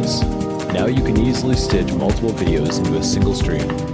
videos. Now you can easily stitch multiple videos into a single stream.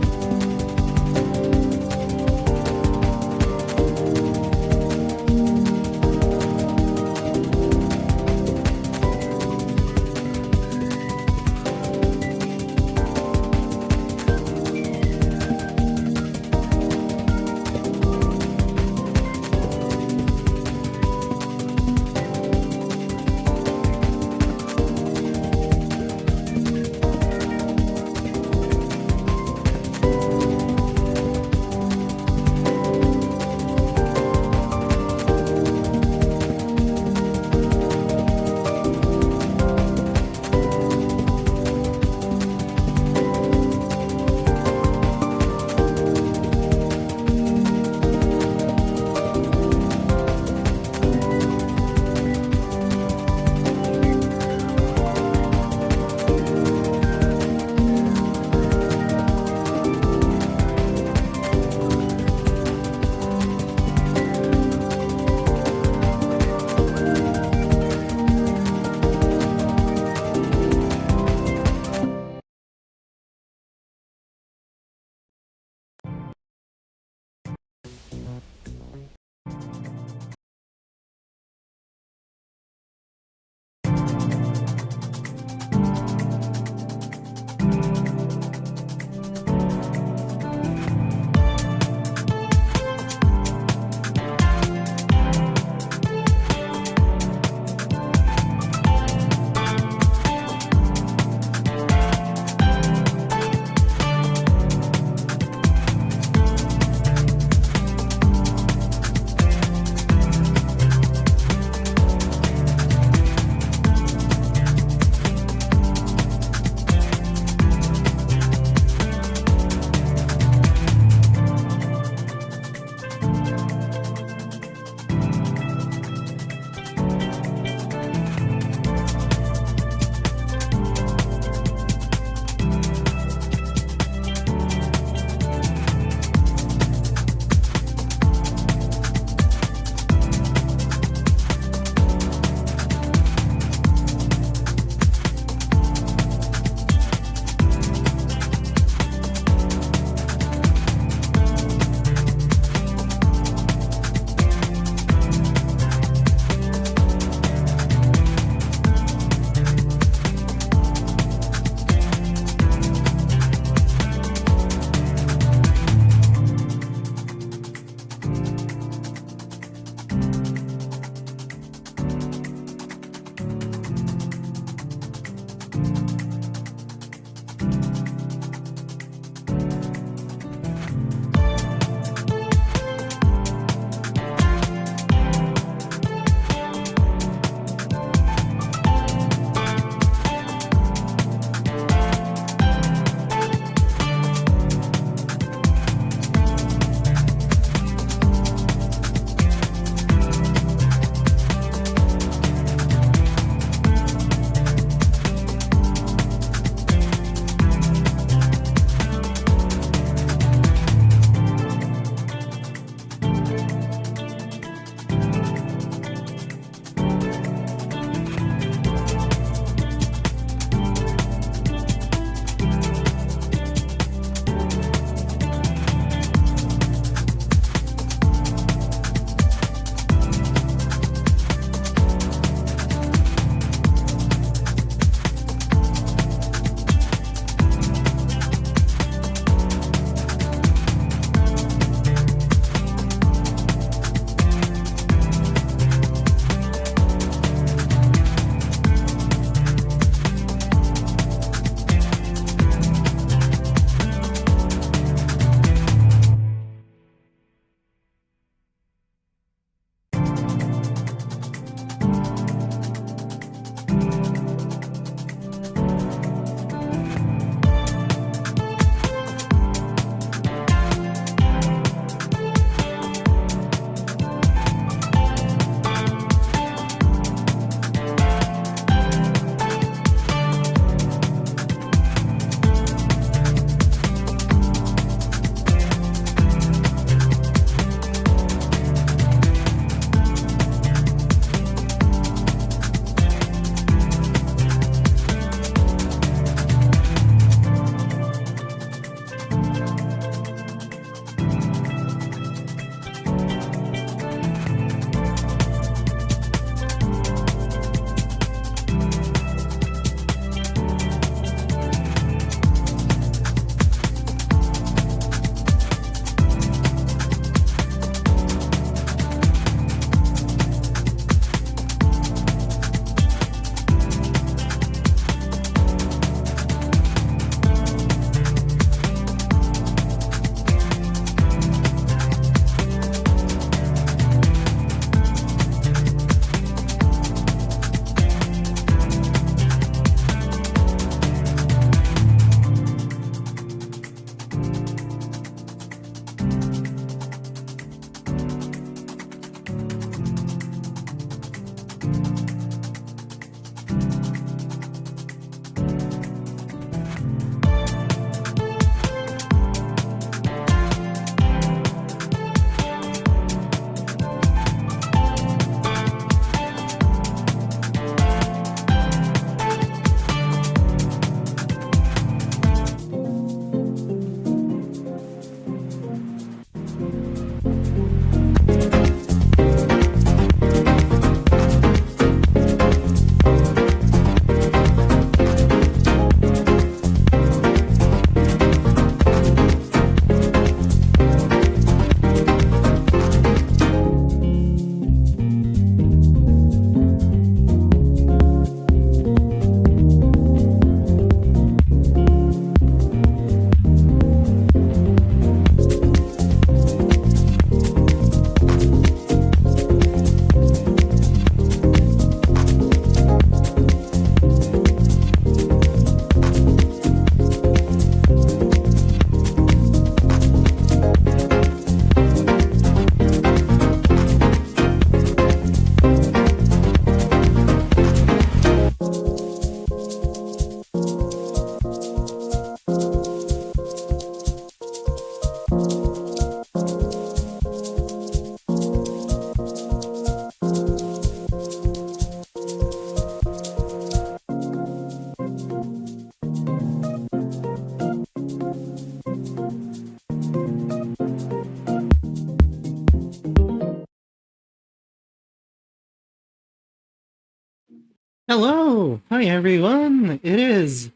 Hello! Hi everyone! It is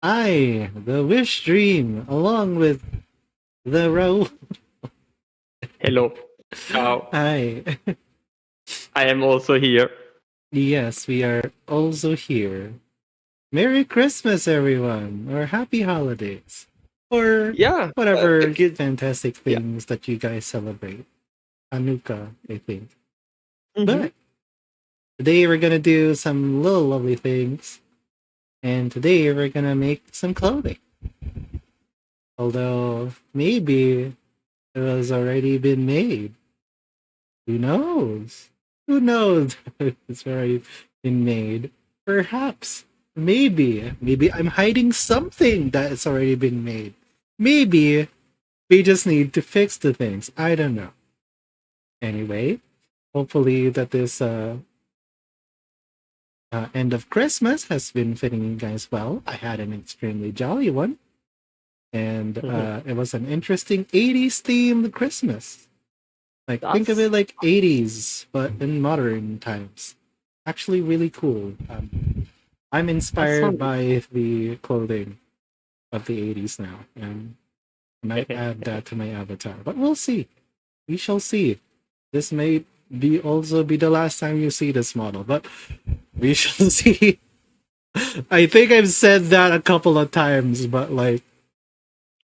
I, the Wishdream, along with the Raul. Hello. Ciao. Hi. I am also here. Yes, we are also here. Merry Christmas, everyone! Or Happy Holidays! Or Yeah. whatever Good. fantastic Yeah. things that you guys celebrate. Hanukkah, I think. hmm But today we're gonna do some little lovely things. And today we're gonna make some clothing. Although, maybe it has already been made. Who knows? Who knows if it's already been made? Perhaps. Maybe I'm hiding something that has already been made. Maybe we just need to fix the things. I don't know. Anyway, hopefully that this end of Christmas has been fitting you guys well. I had an extremely jolly one, and hmm it was an interesting 80s themed Christmas. Like, think of That's it like 80s, but in modern times. Actually, really cool. I'm that inspired sounds. by the clothing of the 80s now, and I might add that to my avatar. But we'll see. We shall see. This may be also be the last time you see this model, but we shall see. I think I've said that a couple of times, but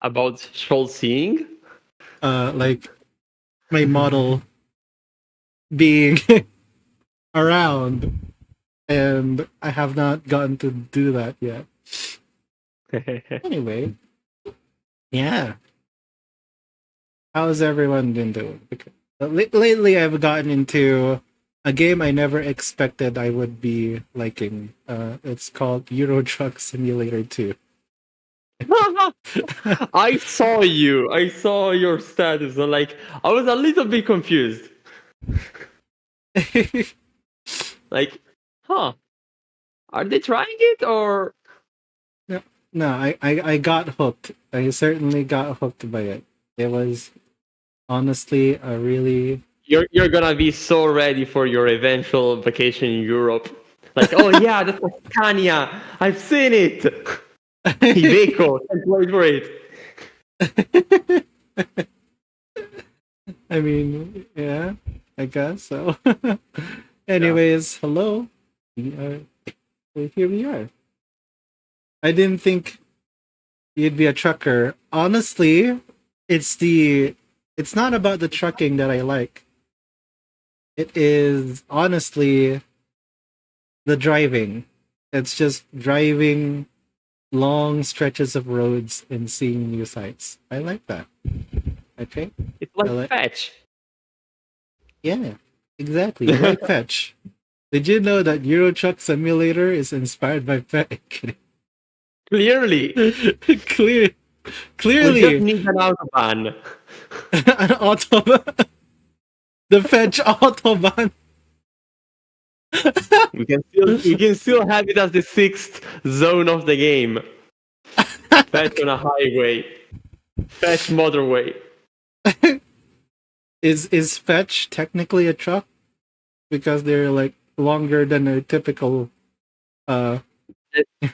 About seeing. like my model being around, and I have not gotten to do that yet. Anyway, yeah. How's everyone been doing? Because lately, I've gotten into a game I never expected I would be liking. It's called Euro Truck Simulator 2. I saw you. I saw your status. And I was a little bit confused. Like, huh? Are they trying it or no, no, I got hooked. I certainly got hooked by it. It was honestly a really. you're gonna be so ready for your eventual vacation in Europe? Like, oh yeah, that's a Scania. I've seen it. Iveco. Can't wait for it. I mean, yeah, I guess so. Yeah. Anyways, hello. Here we are. I didn't think you'd be a trucker. Honestly, it's the it's not about the trucking that I like. It is honestly the driving. It's just driving long stretches of roads and seeing new sights. I like that. Okay. It's I like like fetch. Yeah, exactly. Like Fetch. Did you know that Euro Truck Simulator is inspired by Fetch? Clearly, Clear, we just clearly, need an autobahn. an autobahn, the Fetch autobahn. We can still have it as the sixth zone of the game. Fetch on a highway. Fetch motorway. Is Fetch technically a truck because they're like longer than a typical uh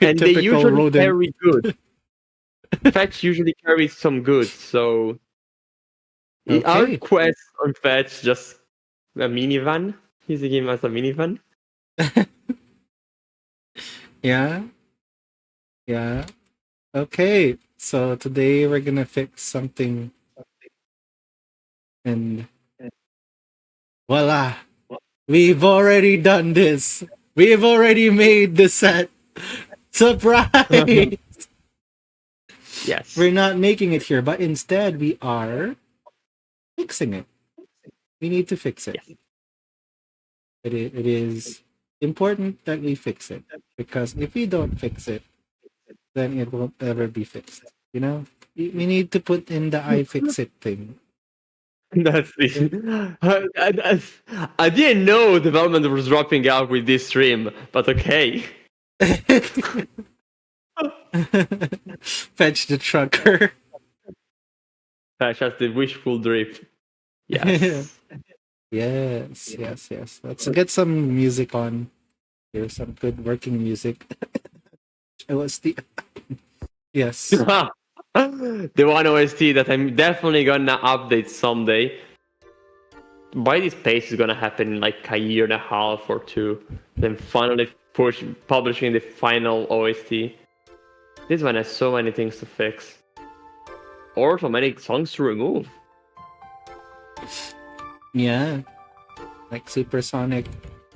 And they typical usually rodent? carry goods. Fetch usually carries some goods, so our Okay. quest on Fetch just a minivan. He's the game as a minivan. Yeah. Yeah. Okay. So today we're gonna fix something, and voila. We've already done this. We've already made the set. Surprise! Yes. We're not making it here, but instead we are fixing it. We need to fix it. Yes. It is important that we fix it, because if we don't fix it, then it won't ever be fixed. You know, we need to put in the I fix it thing. That's the. I didn't know development was dropping out with this stream, but okay. Fetch the trucker. Fetch has the wishful drift. Yes. Yes, yes, yes. Let's get some music on. Here's some good working music. OST. Yes. The one OST that I'm definitely gonna update someday. By this pace is gonna happen in like a year and a half or two. Then finally publishing the final OST. This one has so many things to fix. Or so many songs to remove. Yeah. Like supersonic,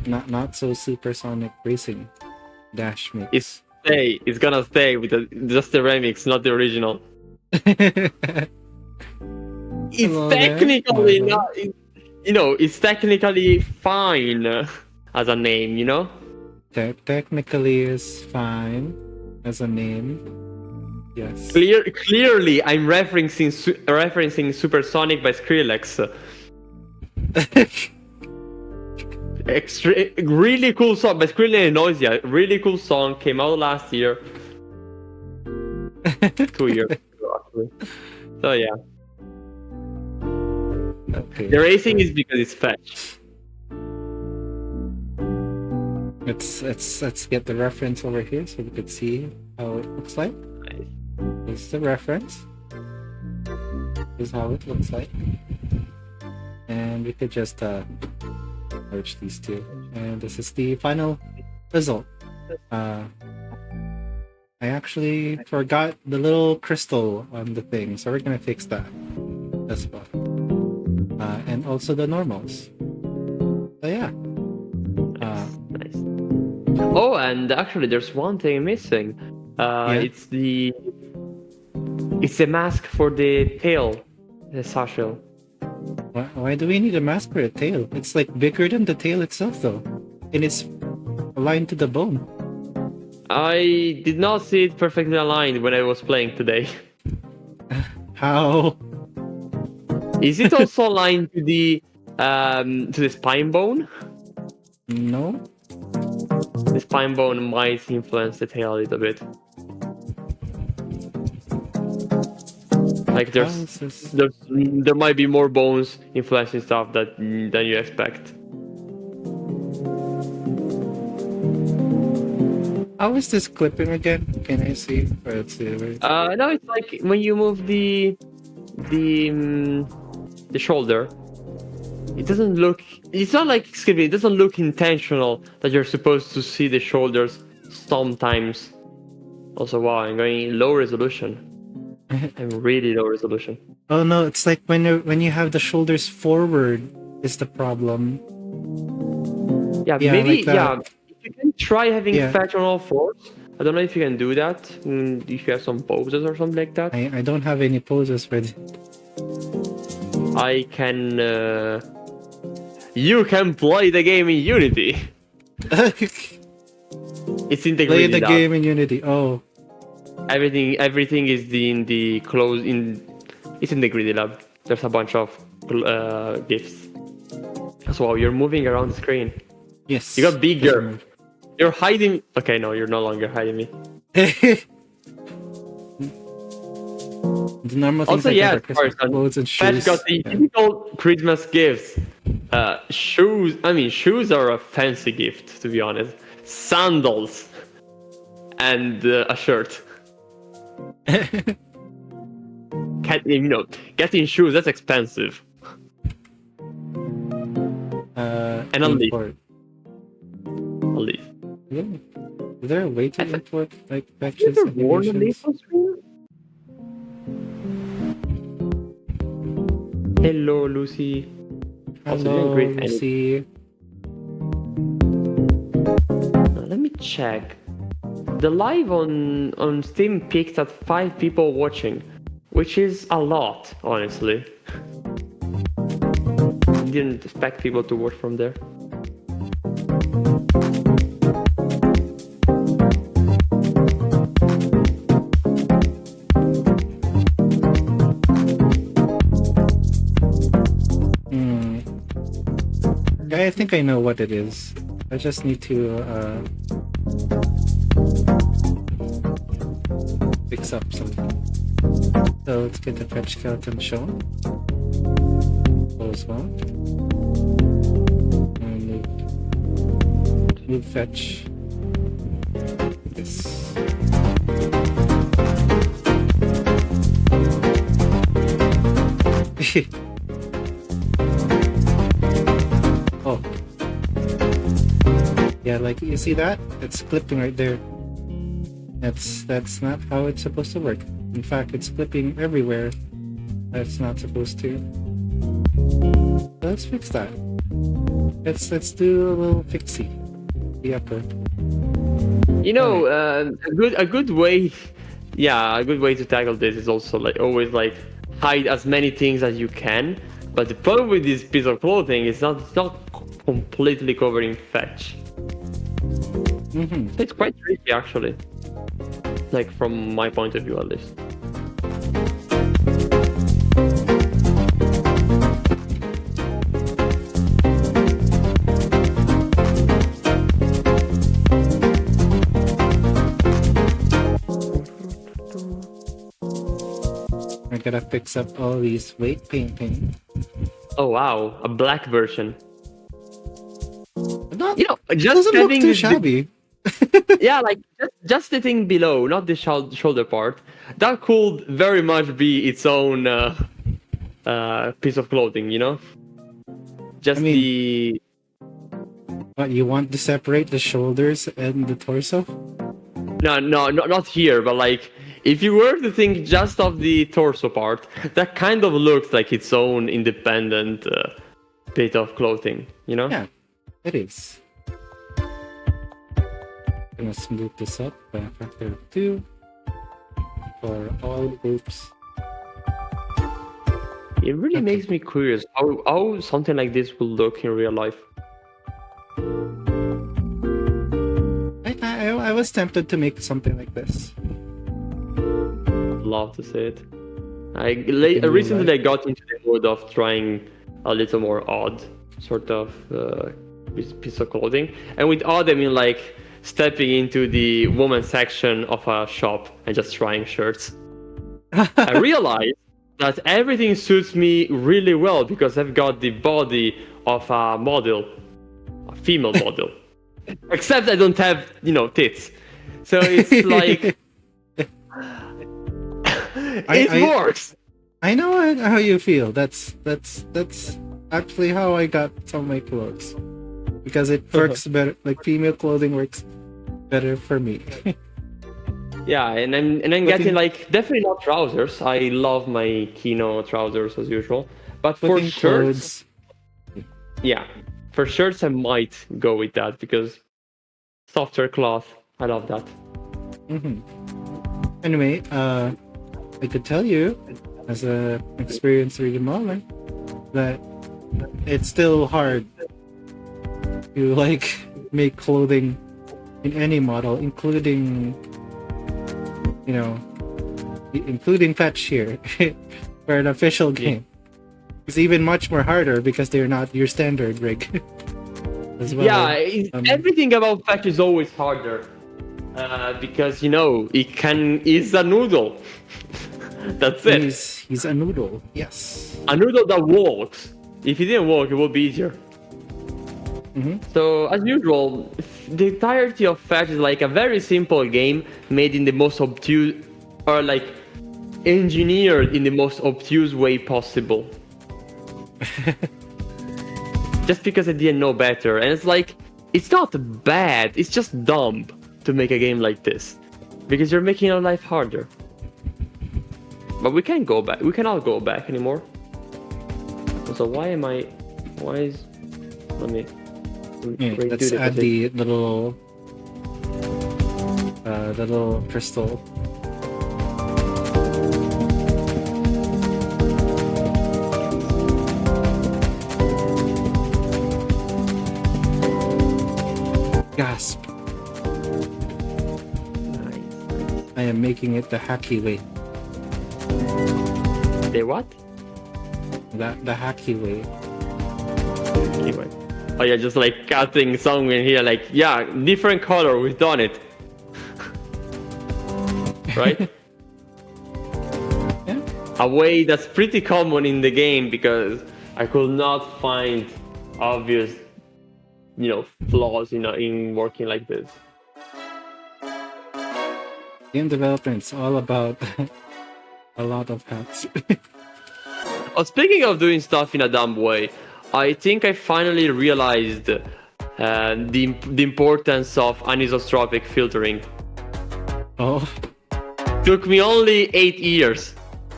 not so supersonic racing dash mix. It's gonna stay with just the remix, not the original. It's technically not, it's technically fine as a name, Technically is fine as a name. Yes. Clearly, I'm referencing Supersonic by Skrillex. Really cool song by Skrillex and Noisia. Really cool song, came out last year. 2 years ago, actually. So yeah. Okay. The racing is because it's fetch. Let's get the reference over here so we could see how it looks like. Nice. This is the reference. This is how it looks like. And we could just merge these two. And this is the final result. I actually forgot the little crystal on the thing, so we're gonna fix that as well. And also the normals. So yeah. Nice. Oh, and actually, there's one thing missing. It's the mask for the tail, the satchel. Why do we need a mask for a tail? It's like bigger than the tail itself, though, and it's aligned to the bone. I did not see it perfectly aligned when I was playing today. How? Is it also aligned to the spine bone? No. The spine bone might influence the tail a little bit. Like there might be more bones influencing stuff than you expect. How is this clipping again? Can I see? Let's see. No, it's like when you move the shoulder. It doesn't look. It's not like, excuse me. It doesn't look intentional that you're supposed to see the shoulders sometimes. Also, wow, I'm going low resolution. I'm really low resolution. Oh no, it's like when you have the shoulders forward is the problem. Yeah, maybe like if you can try having fetch on all fours. I don't know if you can do that. If you have some poses or something like that. I don't have any poses for it. I can. You can play the game in Unity. It's integrated. Play the game in Unity. Oh. Everything is in the close in. It's in the Greedy Lab. There's a bunch of gifts. So wow, you're moving around the screen. Yes. You got bigger. You're hiding. Okay, no, you're no longer hiding me. The normal things Also, like clothes and shoes. Fetch got the typical Christmas gifts. Shoes. I mean, shoes are a fancy gift, to be honest. Sandals and a shirt. Getting shoes, that's expensive. And a leaf. A leaf. Yeah. Is there a way to import like patches and worn a leaf on screen? Hello, Lucy. Hello, Lucy. Let me check. The live on Steam peaked at 5 people watching, which is a lot, honestly. Didn't expect people to watch from there. I think I know what it is. I just need to fix up something. So let's get the fetch skeleton shown. Close one. And move fetch. This. Oh. Yeah, like you see that? It's clipping right there. That's not how it's supposed to work. In fact, it's clipping everywhere. That's not supposed to. Let's fix that. Let's do a little fixie. The upper. You know, a good way, yeah, a good way to tackle this is also like always like hide as many things as you can. But the problem with this piece of clothing is it's not completely covered in fetch. Mm-hmm. It's quite tricky actually, like from my point of view at least. I gotta fix up all these weight painting. Oh wow, a black version. Not, You know, it just doesn't look having too this- shabby. yeah, like just the thing below, not the shoulder part. That could very much be its own piece of clothing, you know. Just I mean- What, you want to separate the shoulders and the torso? no, not here, but like if you were to think just of the torso part, that kind of looks like its own independent bit of clothing, you know. Yeah, it is. Gonna smooth this up by a factor of 2 for all groups. It really Okay. makes me curious how something like this will look in real life. I was tempted to make something like this. Love to see it. real Recently I got into the mood of trying a little more odd sort of piece of clothing, and with odd I mean like stepping into the woman section of a shop and just trying shirts. I realized that everything suits me really well because I've got the body of a model, a female model. Except I don't have, tits. So it's like it works. I know how you feel. That's actually how I got some of my clothes, because it works better. Like female clothing works better for me. Yeah, and I'm getting like definitely not trousers. I love my Kino trousers as usual, but for Putting shirts, clothes. yeah, for shirts I might go with that because softer cloth. I love that. Anyway, I could tell you, as a experienced 3D modeler, that it's still hard to like make clothing in any model, including fetch here for an official game. It's even much more harder because they're not your standard rig. As well. Yeah, everything about fetch is always harder because it's a noodle. That's it. He's a noodle. Yes. A noodle that walks. If it didn't walk, it would be easier. So, as usual, the entirety of Fetch is like a very simple game made in the most obtuse, or like engineered in the most obtuse way possible. Just because I didn't know better, and it's like, it's not bad, it's just dumb to make a game like this. Because you're making your life harder. But we can't go back, we cannot go back anymore. So let me let's add the little crystal. Gasp. Nice. I am making it the hacky way. The what? The hacky way. Anyway. Oh yeah, just like cutting somewhere here, like, yeah, different color, we've done it. Right? Yeah. A way that's pretty common in the game because I could not find obvious flaws in working like this. Game development is all about a lot of hacks. Oh, speaking of doing stuff in a dumb way, I think I finally realized the importance of anisotropic filtering. Oh, Took me only 8 years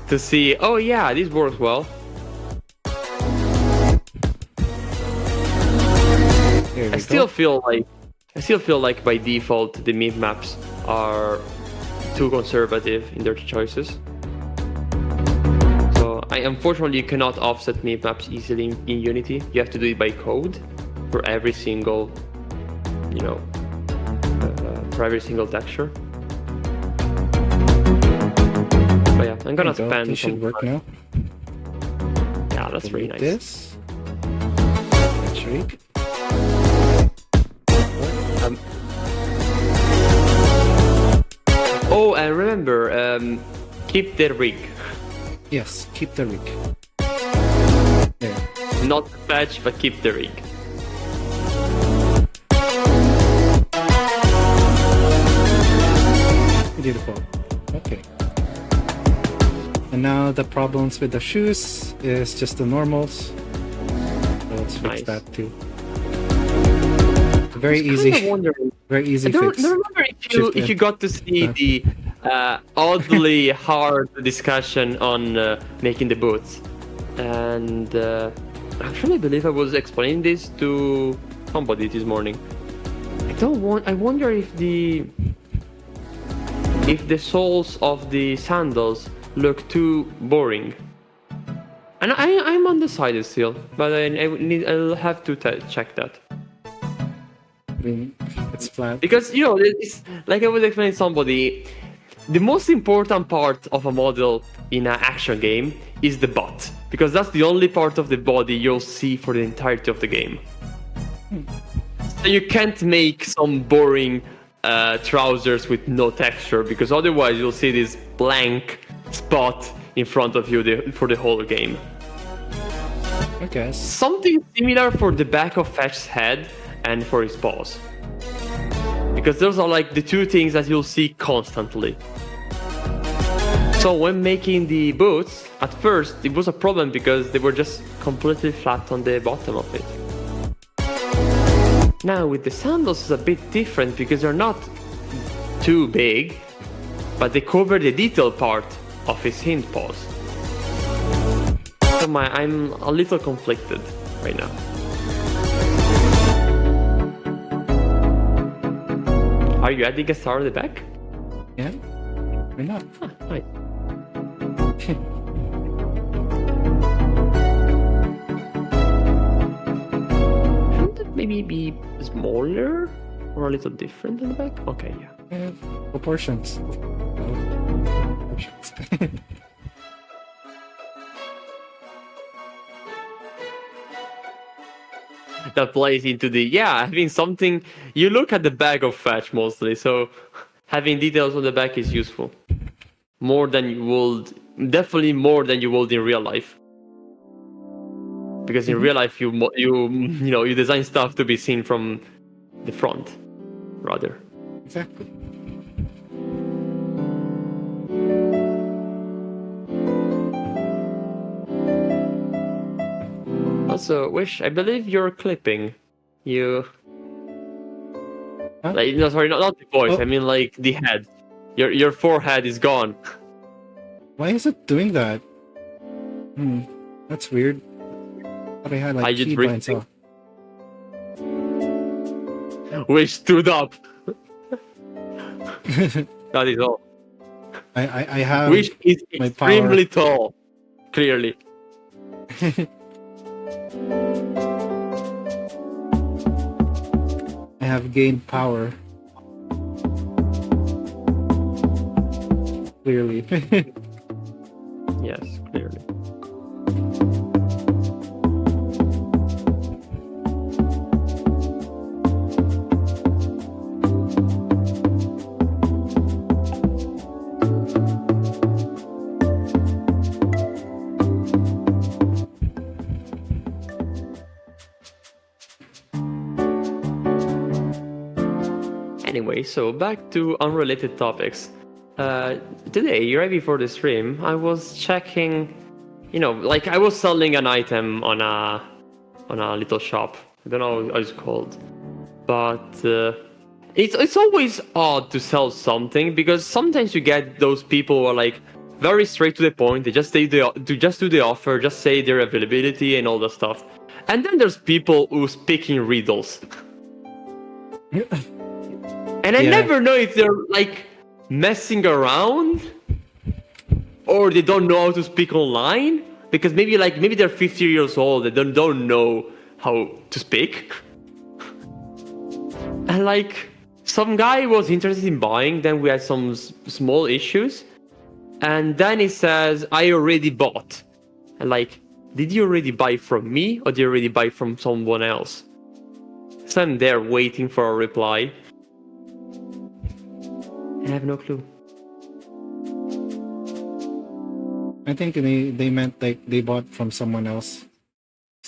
to see, oh yeah, this works well. here we I still go. feel like by default the map maps are too conservative in their choices. So unfortunately you cannot offset map maps easily in Unity. You have to do it by code for every single, for every single texture. But yeah, I'm gonna There you go. spend. This should work now. Yeah, that's really nice. This. That's right. Oh, and remember, keep the rig. Yes, keep the rig. There. Not the patch, but keep the rig. Beautiful. Okay. And now the problems with the shoes is just the normals. So let's fix Nice. that too. Very I was easy. kind of wondering. Very easy I don't fix. remember if you got to see the oddly hard discussion on making the boots, and actually I believe I was explaining this to somebody this morning. I wonder if the soles of the sandals look too boring. And I'm undecided still, but I'll have to check that. I mean, it's flat. Because it's like I was explaining to somebody, the most important part of a model in an action game is the butt, because that's the only part of the body you'll see for the entirety of the game. So you can't make some boring trousers with no texture, because otherwise you'll see this blank spot in front of you for the whole game. I guess. Something similar for the back of Fech's head and for his paws, because those are like the two things that you'll see constantly. So when making the boots, at first it was a problem because they were just completely flat on the bottom of it. Now with the sandals it's a bit different because they're not too big, but they cover the detail part of his hind paws. So I'm a little conflicted right now. Are you adding a star on the back? Yeah? Why not? Huh, nice. Shouldn't it maybe be smaller or a little different in the back? Okay, yeah. Proportions. Proportions. That plays into having something. You look at the back of Fetch mostly, so having details on the back is useful. Definitely more than you would in real life. Because in real life you design stuff to be seen from the front, rather. Exactly. Also, I believe you're clipping. You. Huh? No, sorry, not the voice. Oh. I mean, like the head. Your forehead is gone. Why is it doing that? That's weird. Thought I had like I just keybinds ripped off. We stood up. That is all. I have Which is my extremely tall, clearly. I have gained power. Clearly. Yes, clearly. anyway, so back to unrelated topics. Today, right before the stream, I was checking, like I was selling an item on a little shop. I don't know how it's called, but it's always odd to sell something because sometimes you get those people who are like very straight to the point. They just say do the offer, just say their availability and all that stuff. And then there's people who speak in riddles. And I never know if they're like messing around or they don't know how to speak online, because maybe they're 50 years old, they don't know how to speak. And like some guy was interested in buying, then we had some small issues, and then he says, I already bought. And like, did you already buy from me or did you already buy from someone else? So I'm there waiting for a reply. I have no clue. I think they meant like they bought from someone else.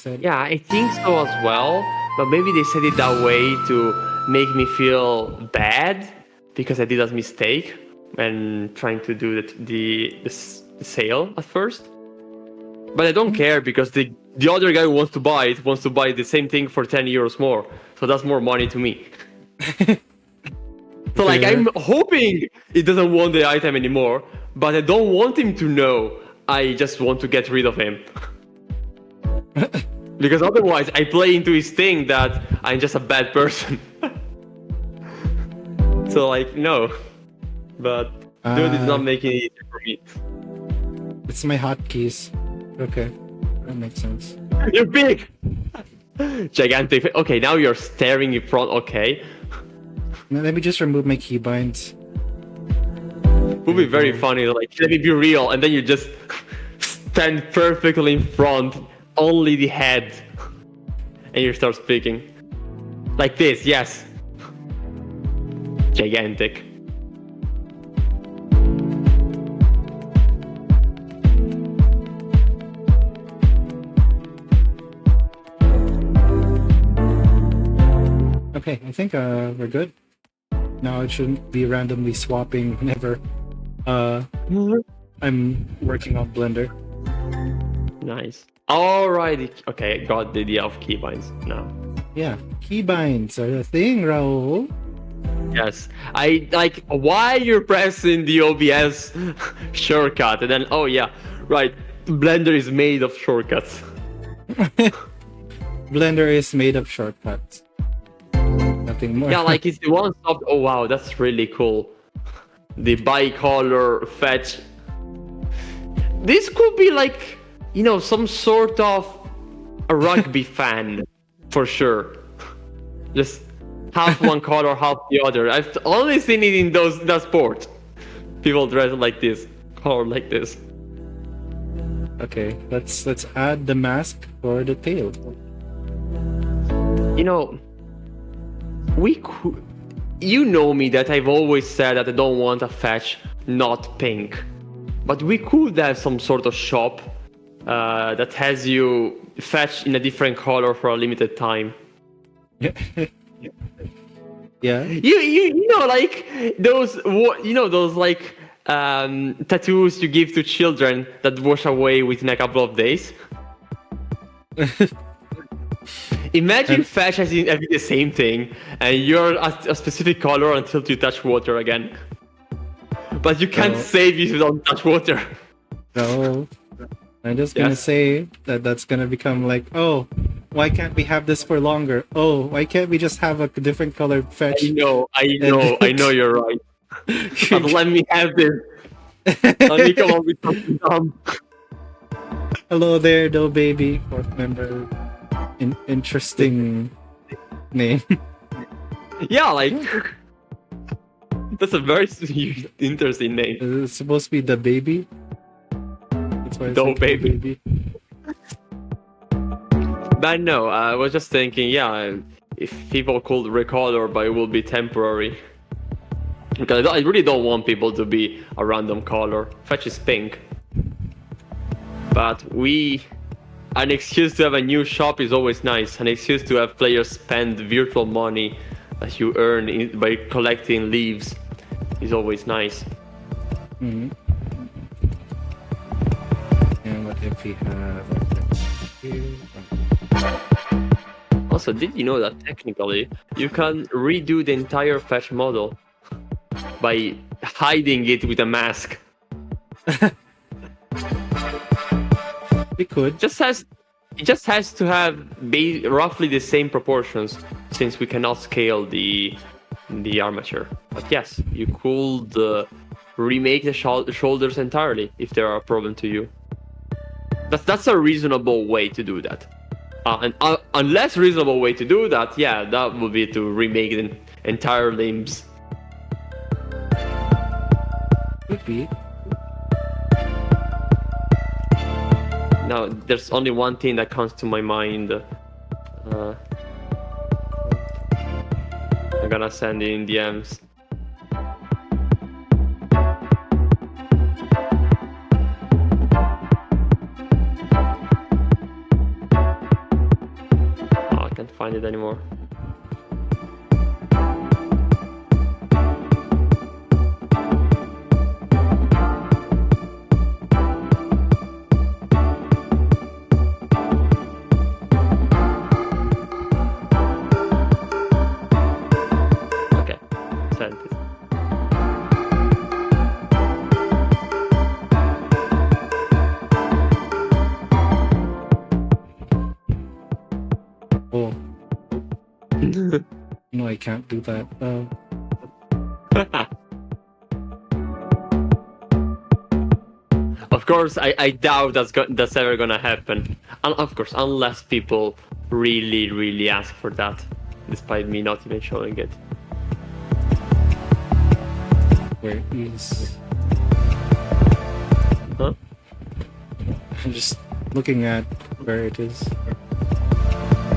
Yeah, I think so as well. But maybe they said it that way to make me feel bad because I did a mistake when trying to do the sale at first. But I don't care because the other guy who wants to buy the same thing for 10 euros more. So that's more money to me. So like, I'm hoping he doesn't want the item anymore, but I don't want him to know. I just want to get rid of him. Because otherwise I play into his thing that I'm just a bad person. So like, no. But dude is not making it easy for me. It's my hotkeys. Okay, that makes sense. You're big! Gigantic. Okay, now you're staring in front. Okay. Now, let me just remove my keybinds. It would be very funny, like, let me be real, and then you just stand perfectly in front, only the head, and you start speaking. Like this, yes. Gigantic. Okay, I think we're good. Now it shouldn't be randomly swapping whenever I'm working on Blender. Nice. Alrighty. Okay, got the idea of keybinds now. Yeah, keybinds are a thing, Raul. Yes. I like why you're pressing the OBS shortcut and then oh yeah, right. Blender is made of shortcuts. Blender is made of shortcuts. Nothing more. Yeah, like it's the one stop. Oh wow, that's really cool. The bicolor fetch. This could be like, some sort of a rugby fan for sure. Just half one color, half the other. I've only seen it in that sport. People dress like this, color like this. Okay, let's add the mask for the tail. We could. You know me that I've always said that I don't want a fetch not pink, but we could have some sort of shop that has you fetch in a different color for a limited time. Yeah. Yeah. You know, like those like tattoos you give to children that wash away within a couple of days. Imagine fetch as having the same thing, and you're a specific color until you touch water again. But you can't save if you don't touch water. No. I'm just gonna say that that's gonna become like, oh, why can't we have this for longer? Oh, why can't we just have a different colored fetch? I know you're right. But let me have this. Let me come up with something dumb. Hello there, though, baby. Fourth member. Interesting name. Yeah, like that's a very interesting name. Is it supposed to be the baby? That's why it's No, like baby. But no, I was just thinking, if people could recolor, but it will be temporary. Because I really don't want people to be a random color. Fetch is pink. But an excuse to have a new shop is always nice. An excuse to have players spend virtual money that you earn by collecting leaves is always nice. Mm-hmm. And what if we have here? Also, did you know that technically you can redo the entire fetch model by hiding it with a mask? We could. It just has to have roughly the same proportions, since we cannot scale the armature. But yes, you could remake the shoulders entirely if there are a problem to you. That's a reasonable way to do that. And unless reasonable way to do that, yeah, that would be to remake the entire limbs. Could be. Now, there's only one thing that comes to my mind. I'm gonna send it in DMs. Oh, I can't find it anymore. Oh. No, I can't do that. Of course, I doubt that's ever gonna happen. And of course, unless people really ask for that, despite me not even showing it. Where is? Huh? I'm just looking at where it is.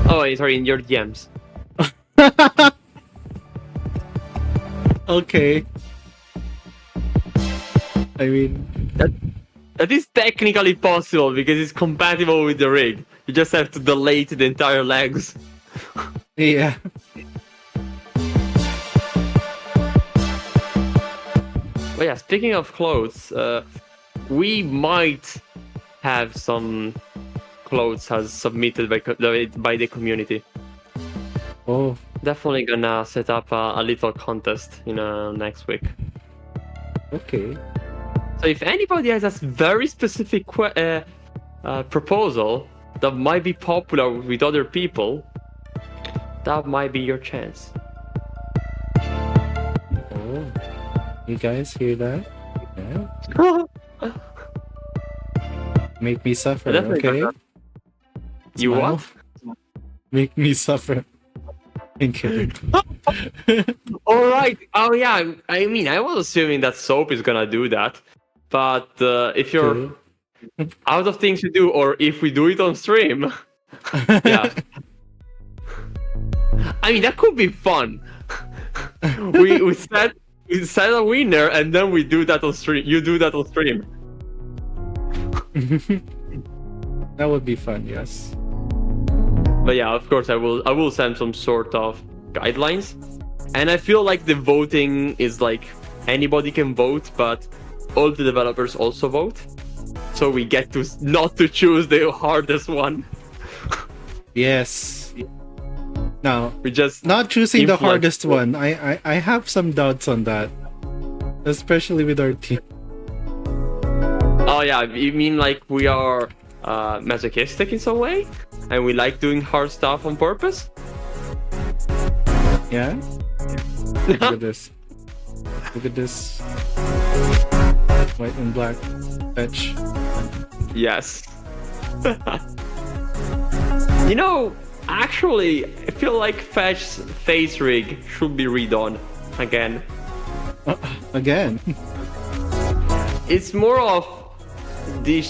Oh, sorry, in your DMs. Okay. I mean, That is technically possible because it's compatible with the rig. You just have to delete the entire legs. yeah. But yeah, speaking of clothes, we might have some clothes as submitted by the community. Oh, Definitely gonna set up a little contest next week. okay. So if anybody has a very specific proposal that might be popular with other people, that might be your chance. Oh, you guys hear that? Yeah. Make me suffer, Definitely okay? gonna- You Smile. what? Make me suffer. I'm kidding. All right. Oh yeah. I mean, I was assuming that soap is gonna do that, but if you're out of things to do, or if we do it on stream, yeah. I mean, that could be fun. we set a winner, and then we do that on stream. You do that on stream. That would be fun, yes. But yeah, of course, I will send some sort of guidelines, and I feel like the voting is like anybody can vote, but all the developers also vote, so we get to not to choose the hardest one. Yes. Now, We just not choosing the influence hardest people. one. I have some doubts on that, especially with our team. Oh yeah, you mean like we are masochistic in some way, and we like doing hard stuff on purpose? Yeah. Look at this. Look at this. White and black fetch. Yes. Actually, I feel like Fetch's face rig should be redone again. Again. It's more of the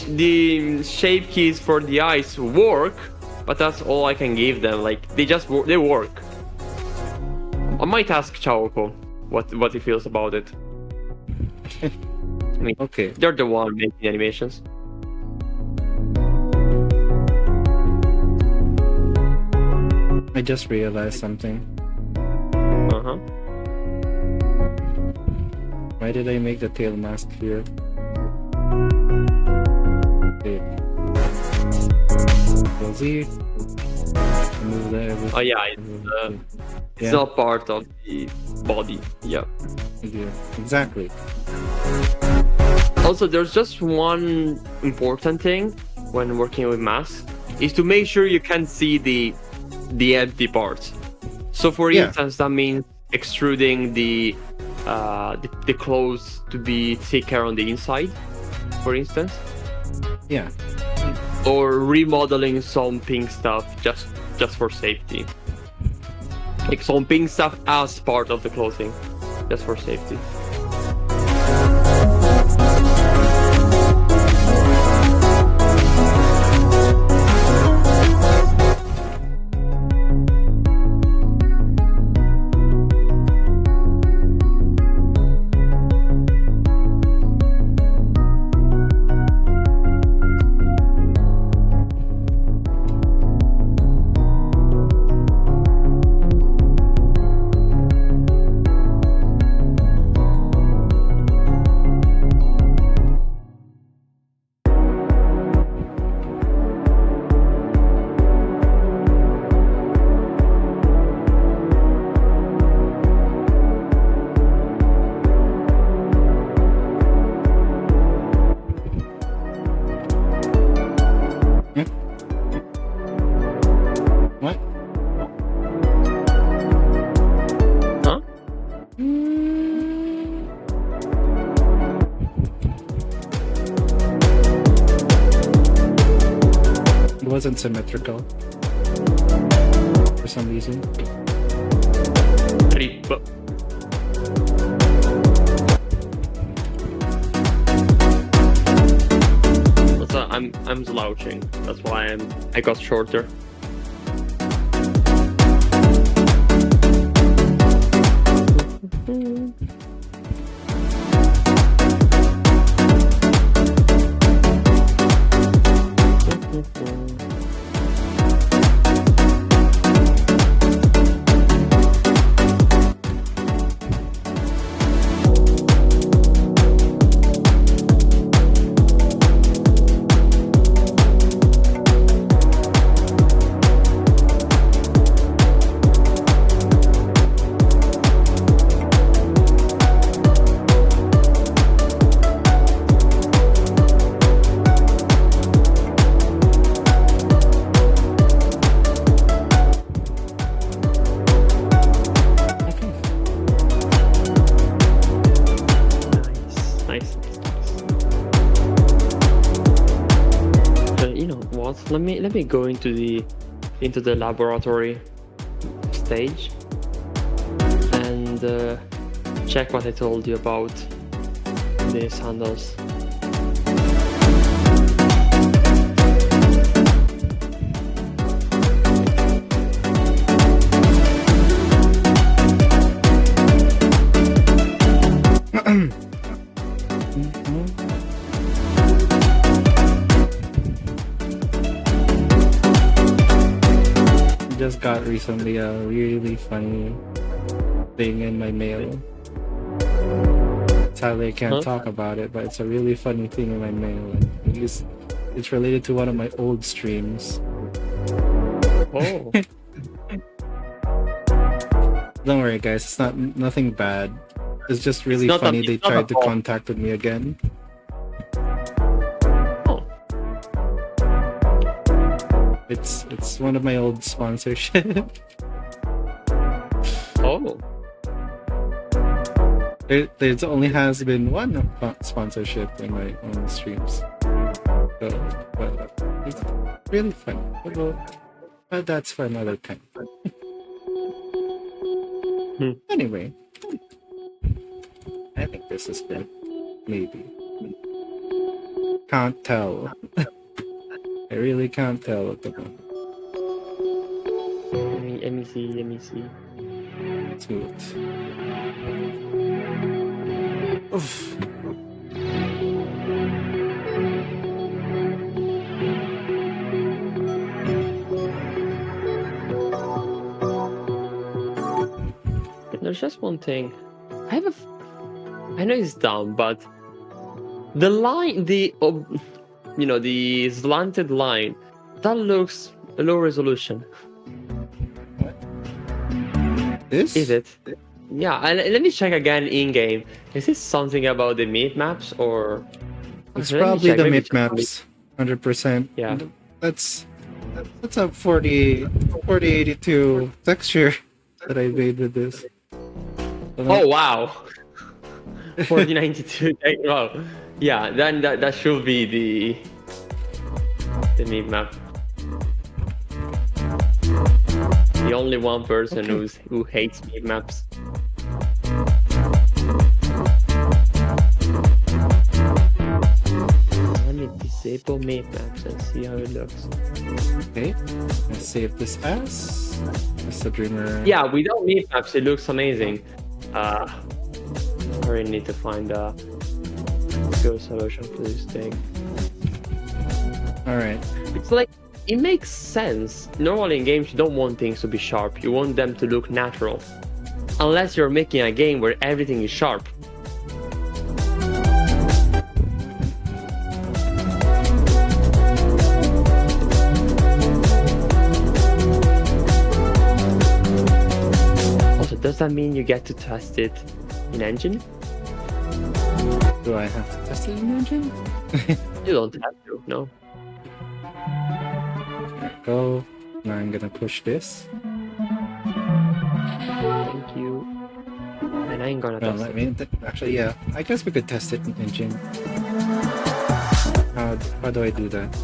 shape keys for the eyes work, but that's all I can give them. Like they work. I might ask Chaoko what he feels about it. I mean, Okay. they're the one making animations. I just realized something. Uh-huh. Why did I make the tail mask here? Okay. So Z. Move that. Oh yeah, it's not part of the body. Yeah. Exactly. Also, there's just one important thing when working with masks is to make sure you can see the empty parts. So, for instance, that means extruding the clothes to be thicker on the inside, for instance. Yeah. Or remodeling some pink stuff just for safety. Like some pink stuff as part of the clothing, just for safety. What? Huh? It wasn't symmetrical for some reason. Also, I'm slouching. That's why I got shorter. Nice. You know what? Let me go into the laboratory stage and check what I told you about these handles. Just got recently a really funny thing in my mail. Sadly, I can't talk about it, but it's a really funny thing in my mail. And it's related to one of my old streams. Oh. Don't worry, guys. It's nothing bad. It's just really It's not funny a- they it's not tried a to fault. contact with me again. Oh. It's one of my old sponsorship. Oh. There's only has been one sponsorship in my own streams. So, but it's really fun. But that's for another time. Anyway, I think this is good. Maybe. Can't tell. I really can't tell at the moment. Let me see. Smooth. Oof. there's just one thing. I know it's dumb, but the line, the slanted line, that looks low resolution. This? Is it? Yeah, and let me check again in game. Is this something about the map maps or? It's Let me probably check, the maybe mid it's maps. 100%. Yeah. That's a 4082 texture that I made with this. Oh wow. 4092. Wow. Yeah, then that should be the map map. The only one person who hates map maps. Let me disable map maps and see how it looks. Okay, let's save this as Mr. Dreamer. Yeah, without map maps, it looks amazing. I really need to find a good solution for this thing. All right. It's like, it makes sense. Normally in games, you don't want things to be sharp. You want them to look natural. Unless you're making a game where everything is sharp. Also, does that mean you get to test it in engine? Do I have to test it in engine? You don't have to, no. Go. Now I'm gonna push this. Thank you. And I ain't gonna test Well, I it. mean, actually, yeah. I guess we could test it in engine. How do I do that?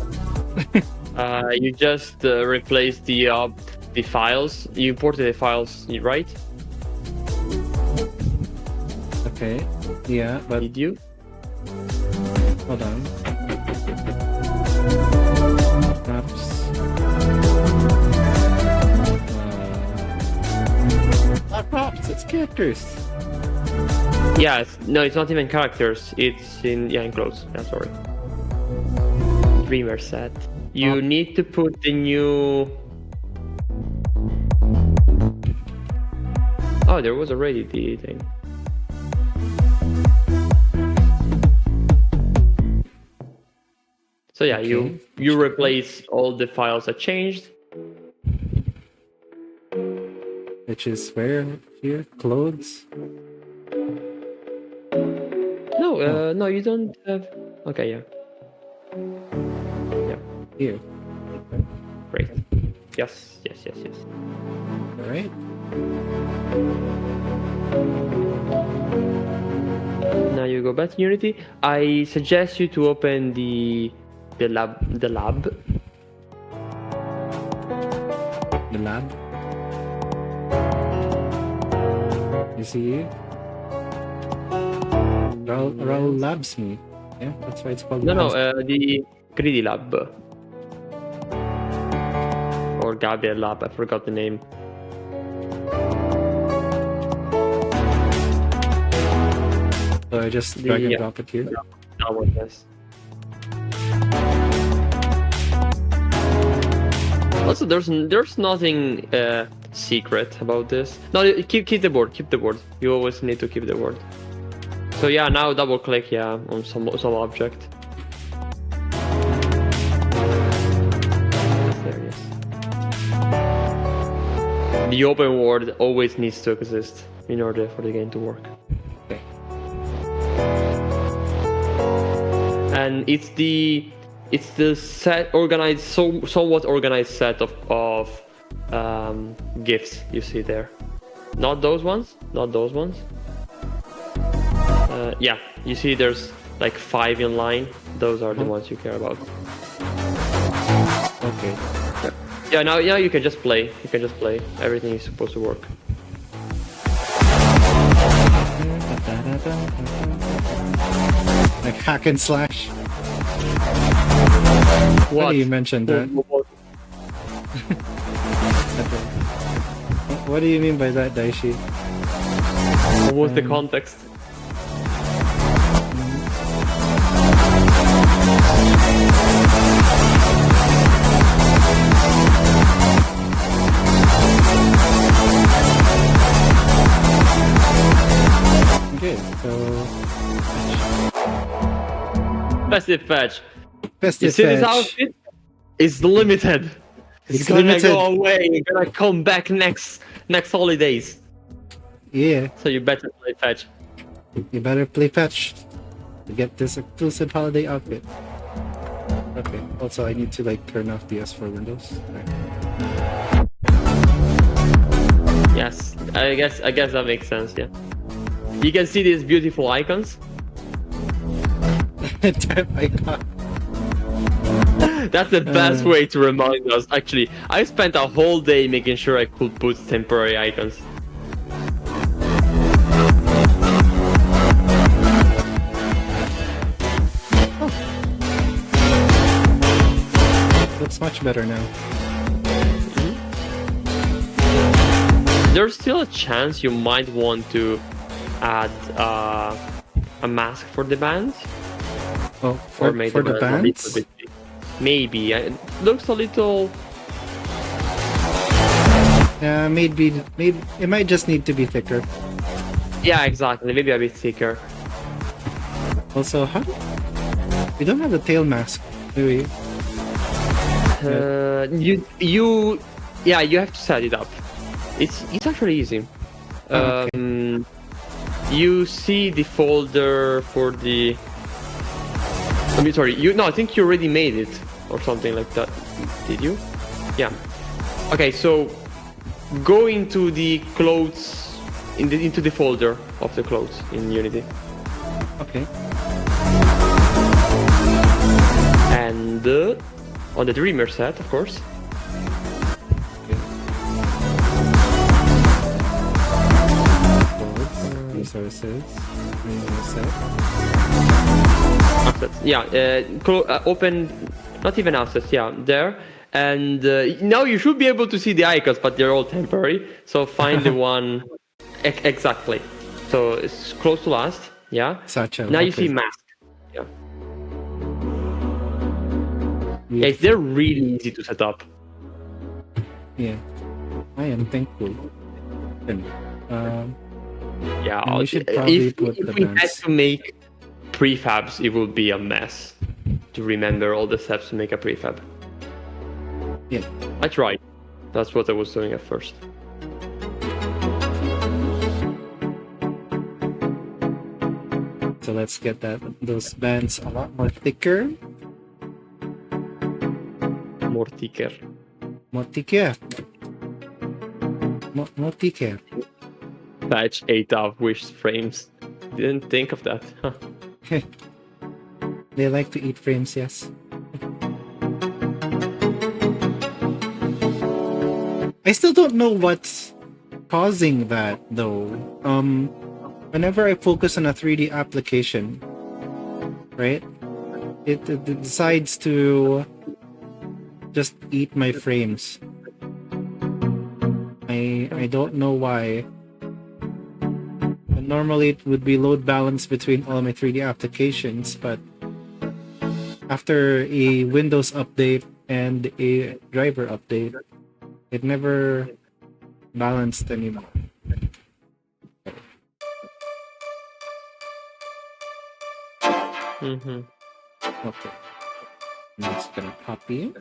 You just replace the files. You imported the files, right? Okay. Yeah, but Did you? hold on. Maps. Not props, it's characters. Yeah, no, it's not even characters. It's in clothes. Yeah, sorry. Dreamer set. You need to put the new. Oh, there was already the thing. So yeah, Okay. you replace all the files that changed. Which is where? Here? Clothes? No, no, you don't have. Okay, yeah. Yeah, Here. great. Yes. Alright. Now you go back to Unity. I suggest you to open the lab. The lab. You see? Raul labs me. Yeah, that's why it's called No, labs. the Greedy Lab. Or Gabriel Lab, I forgot the name. So I just drag and yeah. drop it here. That one, yes. Also, there's nothing secret about this. No, keep the board. Keep the board. You always need to keep the board. So yeah, now double click on some object. There it is. The open world always needs to exist in order for the game to work. Okay. And it's the set organized, somewhat organized set of gifts you see there. Not those ones. Yeah, you see there's like 5 in line. Those are the ones you care about. Okay. Yeah, now you can just play. Everything is supposed to work. Like hack and slash. What? Funny you mentioned that. What do you mean by that, Daishi? What was the context? festive fetch. You Festive see this fetch. outfit? It's limited. It's gonna limited. go away. It's gonna come back next holidays. Yeah, So you better play fetch. you better play fetch to get this exclusive holiday outfit. Okay. Also, I need to like turn off the S4 windows. Right. Yes, I guess that makes sense. Yeah. You can see these beautiful icons. Temp icon. That's the best way to remind us. Actually, I spent a whole day making sure I could put temporary icons. Looks much better now. There's still a chance you might want to add a mask for the bands. Oh, for the bands? Maybe. It looks a little... Maybe it might just need to be thicker. Yeah, exactly. Maybe a bit thicker. Also, how we don't have the tail mask, do we? You have to set it up. It's actually easy. Okay. You see the folder for the... I mean, sorry, I think you already made it or something like that. Did you? Yeah. Okay, so go into the clothes, into the folder of the clothes in Unity. Okay. And on the Dreamer set, of course. Resources. Dreamer set. Assets. Yeah, open, not even assets, yeah, there. And now you should be able to see the icons, but they're all temporary. So find the one, exactly. So it's close to last, yeah. Satchel. Now you see mask, yeah. Yeah, they're really easy to set up. Yeah, I am thankful. Yeah, we should probably if put the we had bands. to make prefabs, it would be a mess to remember all the steps to make a prefab. Yeah. I tried. That's what I was doing at first. So let's get those bands a lot more thicker. More thicker. More thicker. More thicker. Patch 8 of wish frames. Didn't think of that. Huh. They like to eat frames, yes. I still don't know what's causing that though. Whenever I focus on a 3D application, right? It decides to just eat my frames. I don't know why. Normally it would be load balanced between all my 3D applications, but after a Windows update and a driver update, it never balanced anymore. Mm-hmm. Okay. I'm just gonna copy it.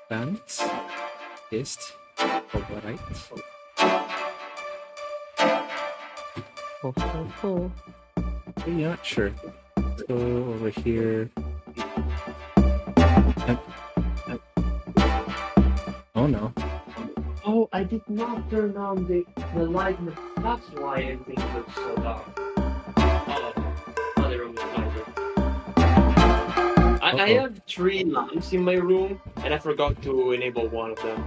Bands. Paste. Overwrite. I'm not sure. Let's go over here. Oh no. Oh, I did not turn on the lightness. That's why everything looks so dark. I have 3 lamps in my room, and I forgot to enable one of them.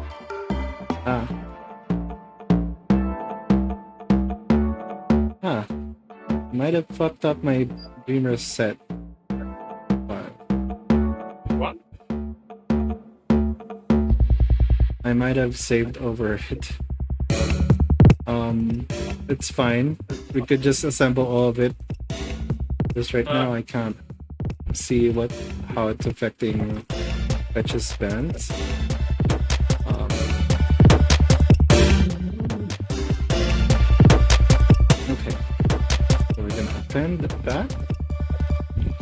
Might have fucked up my Dreamer set. But What? I might have saved over it. It's fine. We could just assemble all of it. Just right now I can't see how it's affecting Fetch's bands. Okay. So we're gonna append that.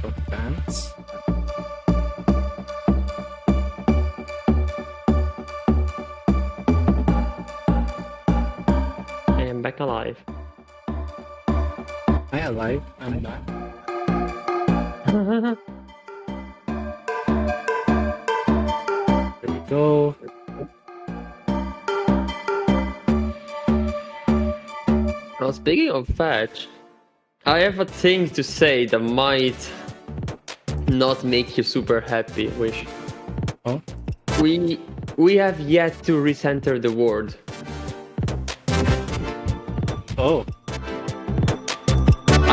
Go back. plants. I am back alive. Am I alive? I'm not. There we go. Now, speaking of fetch, I have a thing to say that might not make you super happy, Wish. Oh, We have yet to recenter the world. oh,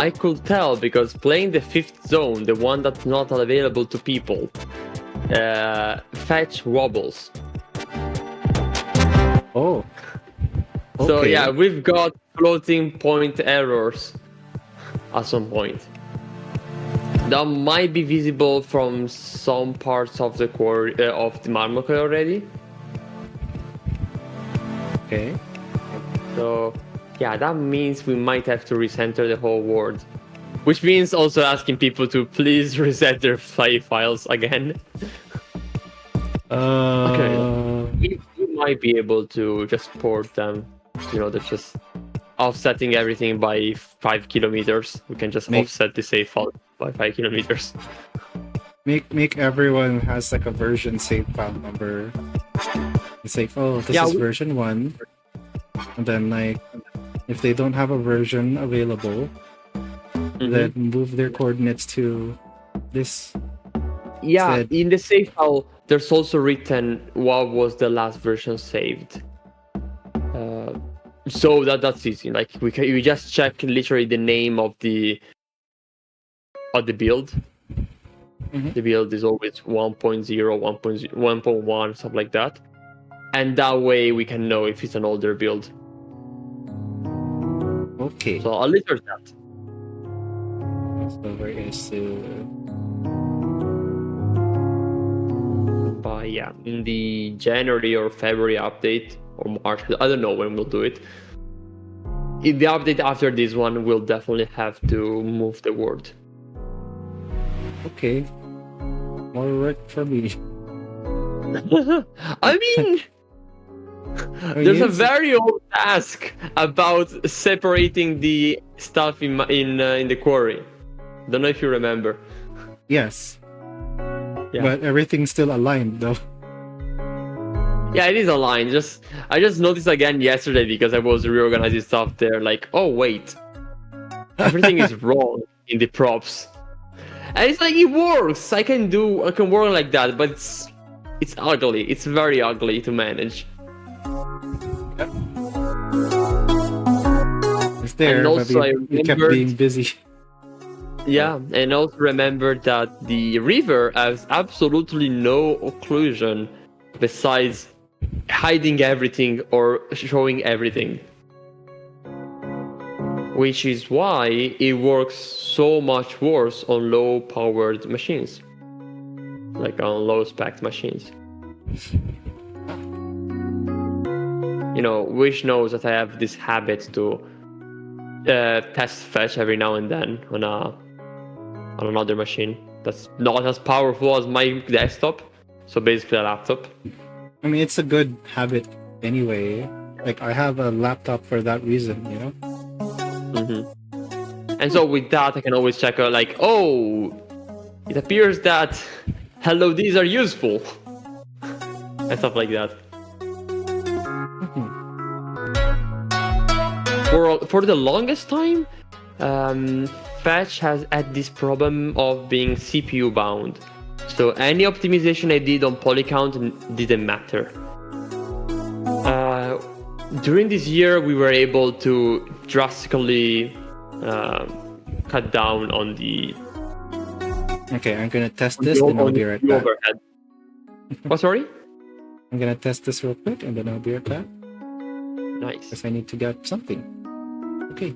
I could tell because playing the 5th zone, the one that's not available to people, fetch wobbles. oh. So Okay. yeah, we've got floating point errors at some point. That might be visible from some parts of the quarry of the Marmok already. Okay. So yeah, that means we might have to recenter the whole world. Which means also asking people to please reset their save files again. We might be able to just port them. You know, they're just offsetting everything by 5 kilometers. We can just offset the save file by 5 kilometers. Make everyone has like a version save file number. It's like, oh, this is version 1. And then like if they don't have a version available, then move their coordinates to this. Yeah, instead. in the save file, there's also written what was the last version saved. So that's easy. Like we just check literally the name of the build. The build is always 1.0, 1.1, stuff like that. And that way we can know if it's an older build. Okay. So at least there's that. So where is But yeah, in the January or February update, or March, I don't know when we'll do it. In the update after this one, we'll definitely have to move the world. Okay. More work for me. I mean, there's a very old task about separating the stuff in the quarry. Don't know if you remember. Yes. Yeah. But everything's still aligned though. Yeah, it is aligned. I just noticed again yesterday because I was reorganizing stuff there. Like, oh wait, everything is wrong in the props, and it's like it works. I can work like that, but it's ugly. It's very ugly to manage. It's there, And also, but we kept being busy. Yeah, and also remember that the river has absolutely no occlusion besides hiding everything or showing everything. Which is why it works so much worse on low-powered machines. Like on low-spec machines. You know, Wish knows that I have this habit to test fetch every now and then on another machine that's not as powerful as my desktop, so basically a laptop. I mean, it's a good habit anyway. Like, I have a laptop for that reason, you know? And so with that, I can always check out like, oh, it appears that LODs are useful. And stuff like that. For the longest time, Fetch has had this problem of being CPU bound. So any optimization I did on poly count didn't matter. During this year, we were able to drastically cut down on the... Okay, I'm gonna test this, then I'll be right back. Overhead. Oh, sorry? I'm gonna test this real quick, and then I'll be right back. Nice. Because I need to get something. Okay.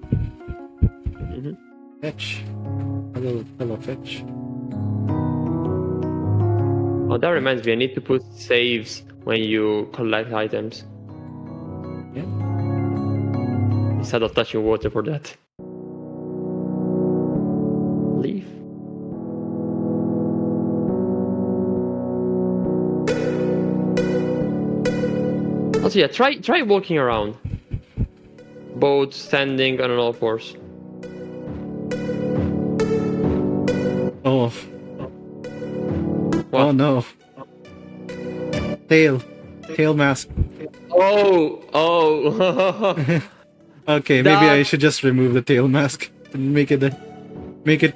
Fetch. Hello, Fetch. Oh, that reminds me, I need to put saves when you collect items. Yeah. Instead of touching water for that. Leave. Also, yeah, try walking around. Both standing on all fours. Oh. What? Oh no. Tail mask. Oh. Okay, maybe I That- should just remove the tail mask and make it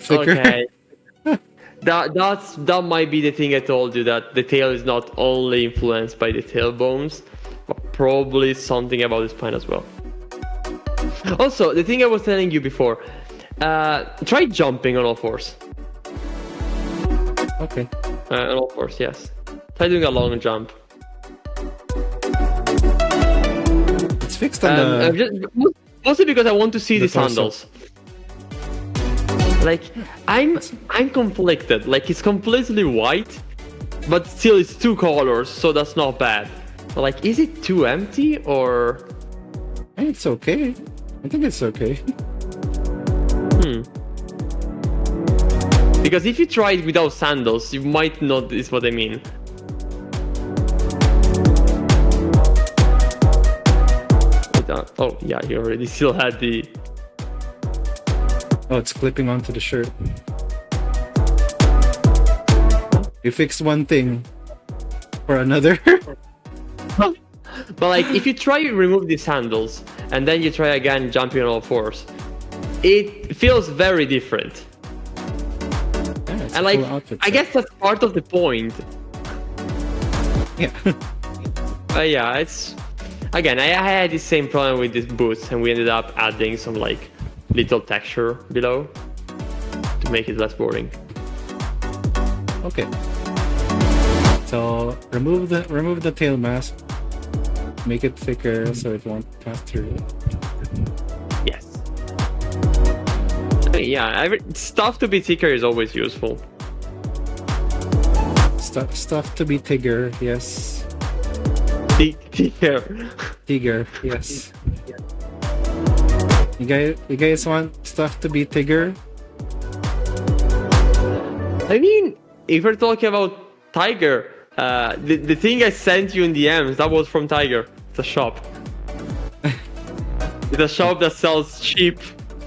thicker. Okay. That might be the thing I told you, that the tail is not only influenced by the tailbones, but probably something about the spine as well. Also, the thing I was telling you before, try jumping on all fours. Okay. On all fours, yes. Try doing a long jump. It's fixed on the Mostly because I want to see the the torso. sandals. Like, I'm conflicted. Like, it's completely white, but still it's two colors, so that's not bad. But like, is it too empty or? It's okay. I think it's okay. Because if you try it without sandals, you might notice what I mean. Oh yeah, you already still had the. Oh, it's clipping onto the shirt. You fixed one thing for another. But like, if you try to remove the sandals and then you try again jumping on all fours, it feels very different. Yeah, it's And a like, cool outfit I set. guess that's part of the point. Yeah. Yeah, it's again, I had the same problem with these boots, and we ended up adding some like little texture below to make it less boring. Okay. So remove the tail mask. Make it thicker so it won't pass through. Yes. Yeah, stuff to be thicker is always useful. Stuff to be Tigger, yes. Thicker. Tigger, yes. You guys want stuff to be Tigger? I mean, if we're talking about Tiger, the thing I sent you in DMs, that was from Tiger. It's a shop. It's a shop that sells cheap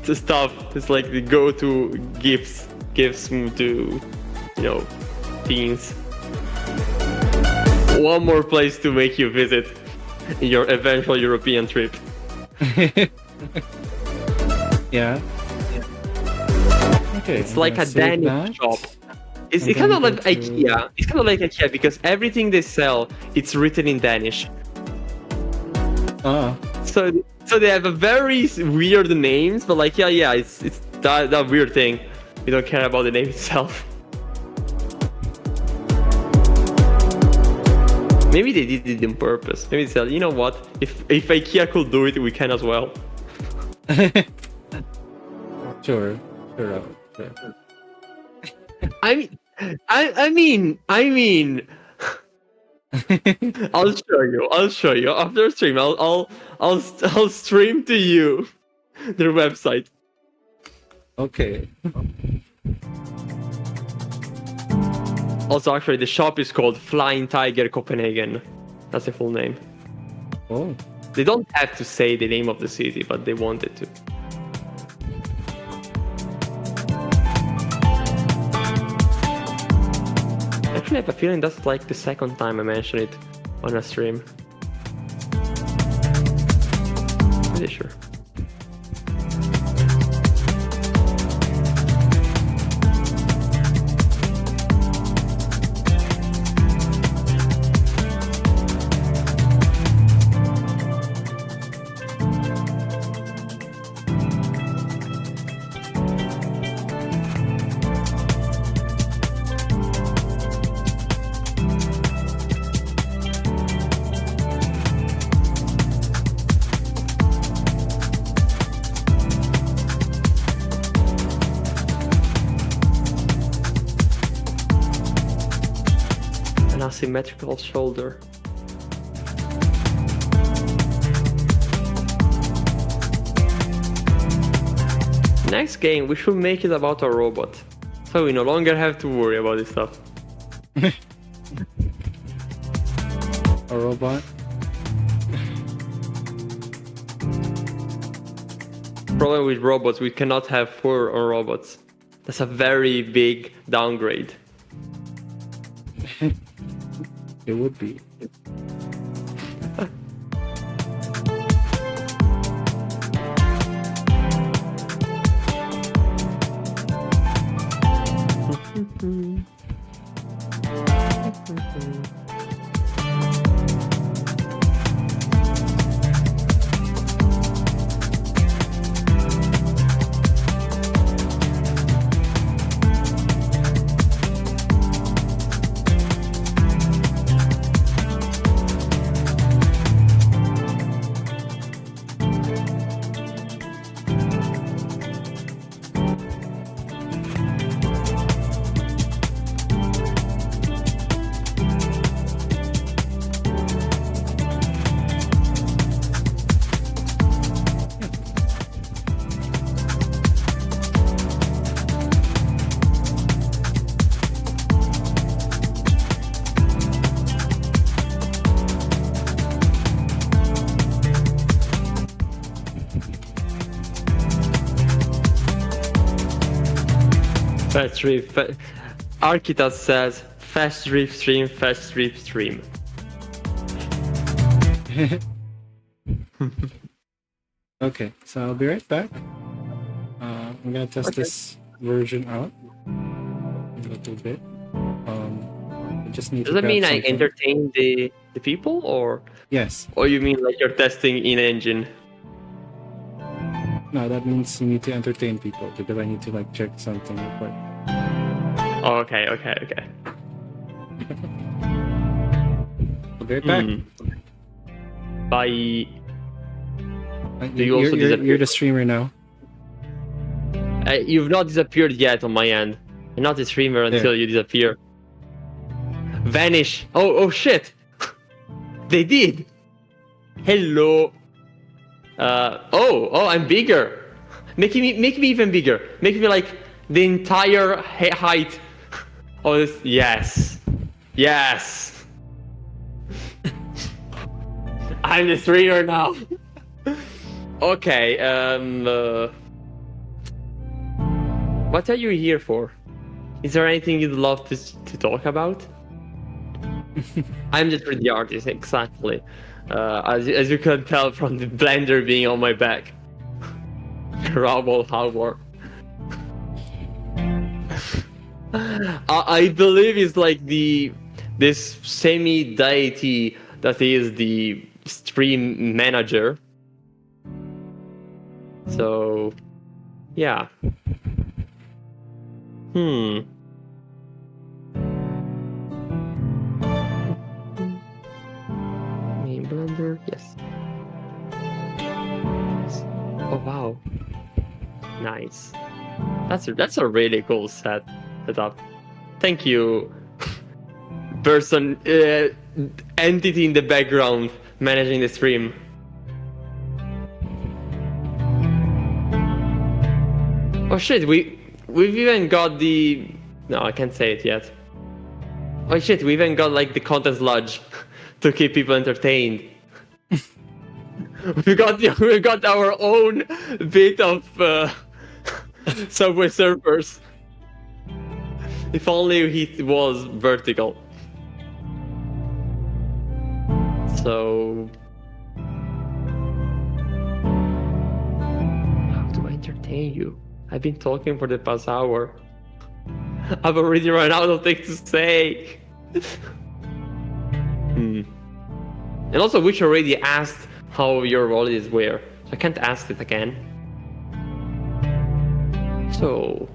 stuff. It's like the go-to gifts to, teens. One more place to make you visit in your eventual European trip. Yeah. Okay. It's like a Danish shop. It's And kind of then like go to- IKEA. It's kind of like IKEA because everything they sell, it's written in Danish. So they have a very weird names, but like it's that weird thing. We don't care about the name itself. Maybe they did it on purpose. Maybe they said, you know what? If IKEA could do it, we can as well. Sure. I mean. I'll show you after stream. I'll stream to you their website. Okay. Also, actually, the shop is called Flying Tiger Copenhagen. That's the full name. Oh. They don't have to say the name of the city, but they wanted to. Actually, I have a feeling that's like the second time I mention it on a stream. Pretty sure. An asymmetrical shoulder. Next game, we should make it about a robot, so we no longer have to worry about this stuff. A robot? problem with robots. We cannot have fur on robots. That's a very big downgrade. It would be. Fast Drift. Architas says fast drift stream, fast drift stream. Okay, so I'll be right back. I'm gonna test this version out a little bit. I just need Does to that mean grab I something. entertain the people, or Yes. you mean like you're testing in engine? No, that means you need to entertain people because I need to like check something real quick. Oh, okay. I'll be right back. Bye. Do you also disappear? you're the streamer now. You've not disappeared yet on my end. You're not a streamer until you disappear. Vanish. Oh shit. They did. Hello. I'm bigger. Make me even bigger. Make me like the entire height. Oh, yes. I'm the streamer now. Okay. What are you here for? Is there anything you'd love to talk about? I'm just for the artist, exactly. As you can tell from the blender being on my back. Rubble Howard. I believe it's like this semi-deity that is the stream manager. So, yeah. Main blender, yes. Oh wow, nice. That's a really cool setup. Thank you, person, entity in the background managing the stream. Oh shit, we've even got the... No, I can't say it yet. Oh shit, we even got like the content sludge to keep people entertained. we got our own bit of Subway Surfers. If only he was vertical. So... How do I entertain you? I've been talking for the past hour. I've already run out of things to say. And also, Witch already asked how your holidays were, so I can't ask it again. So,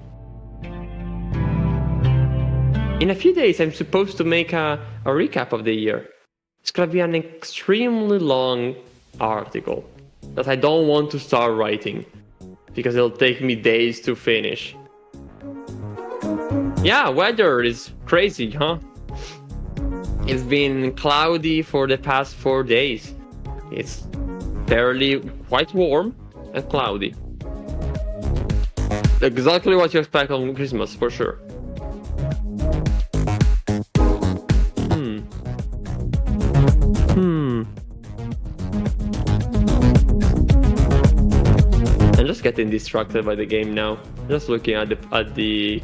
in a few days, I'm supposed to make a recap of the year. It's gonna be an extremely long article that I don't want to start writing because it'll take me days to finish. Yeah, weather is crazy, huh? It's been cloudy for the past 4 days. It's fairly quite warm and cloudy. Exactly what you expect on Christmas, for sure. I'm just getting getting distracted by the game now. Just looking at the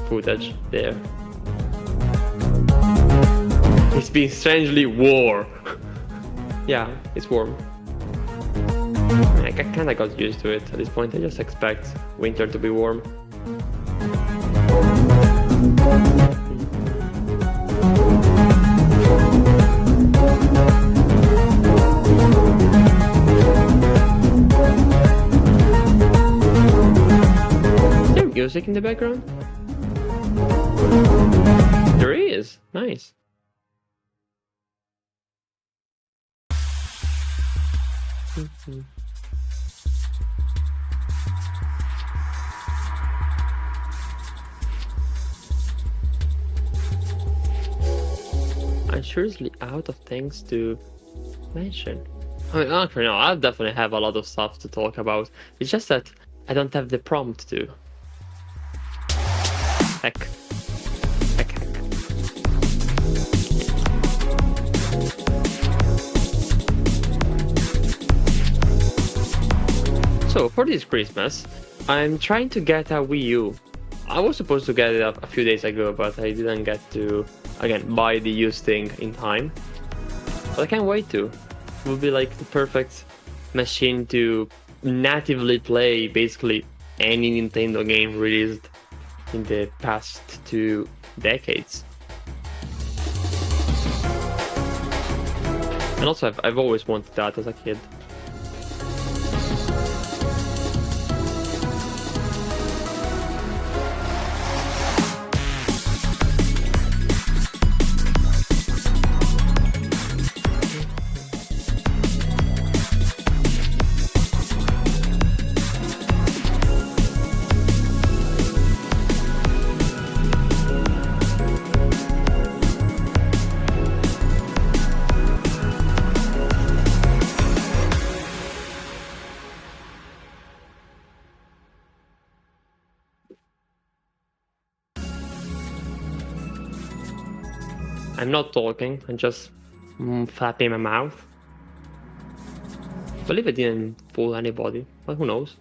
footage there. It's been strangely warm. Yeah, it's warm. I kind of got used to it. At this point, I just expect winter to be warm. Is there music in the background? There is. Nice. I'm seriously out of things to mention. I mean, actually, no, I definitely have a lot of stuff to talk about. It's just that I don't have the prompt to. Heck. Heck, heck. So, for this Christmas, I'm trying to get a Wii U. I was supposed to get it a few days ago, but I didn't get to, again, buy the used thing in time. But I can't wait to. It will be like the perfect machine to natively play basically any Nintendo game released in the past 2 decades. And also, I've always wanted that as a kid. I'm not talking, I'm just flapping my mouth. I believe I didn't fool anybody, but who knows?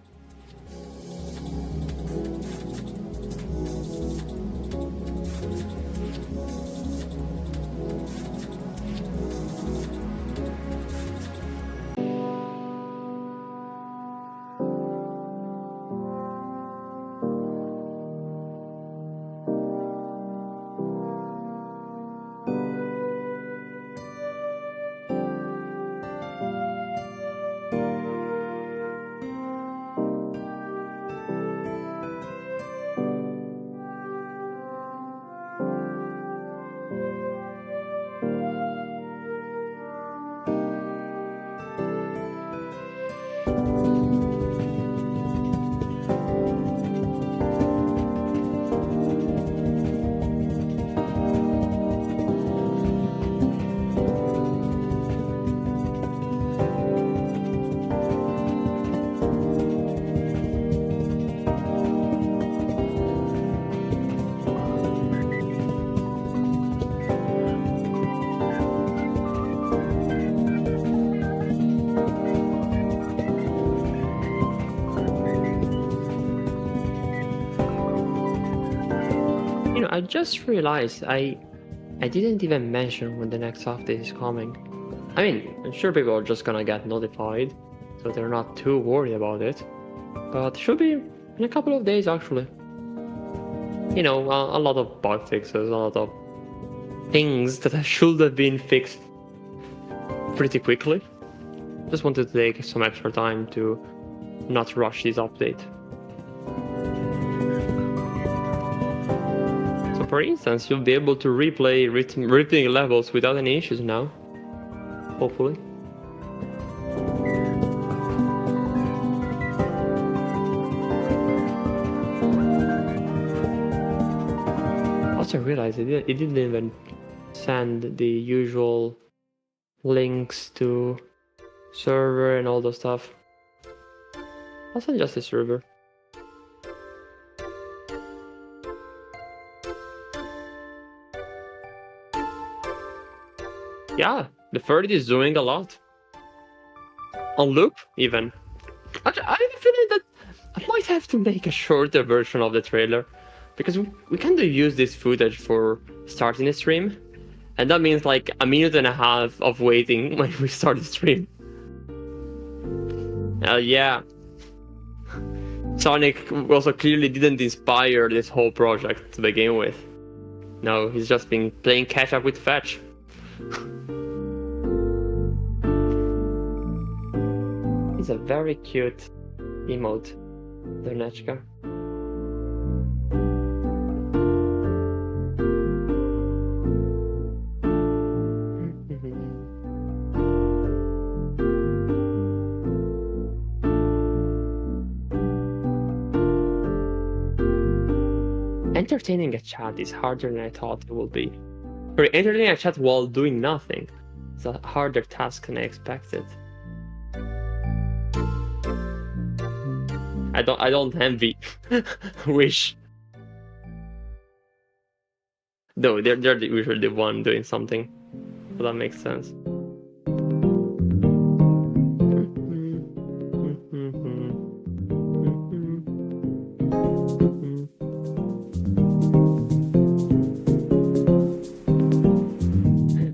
I just realized I didn't even mention when the next update is coming. I mean, I'm sure people are just gonna get notified, so they're not too worried about it. But it should be in a couple of days actually. You know, a lot of bug fixes, a lot of things that should have been fixed pretty quickly. Just wanted to take some extra time to not rush this update. So for instance, you'll be able to replay repeating levels without any issues now. Hopefully. Also realized it didn't even send the usual links to server and all those stuff. I'll send just the server. Yeah, the Ferret is doing a lot. On loop, even. Actually, I have a feeling that might have to make a shorter version of the trailer, because we kind of use this footage for starting the stream, and that means like a minute and a half of waiting when we start the stream. Yeah. Sonic also clearly didn't inspire this whole project to begin with. No, he's just been playing catch up with Fetch. He's a very cute emote, Donechka. Entertaining a chat is harder than I thought it would be. For entertaining a chat while doing nothing, it's a harder task than I expected. I don't envy Wish. Though they're usually the one doing something, so that makes sense.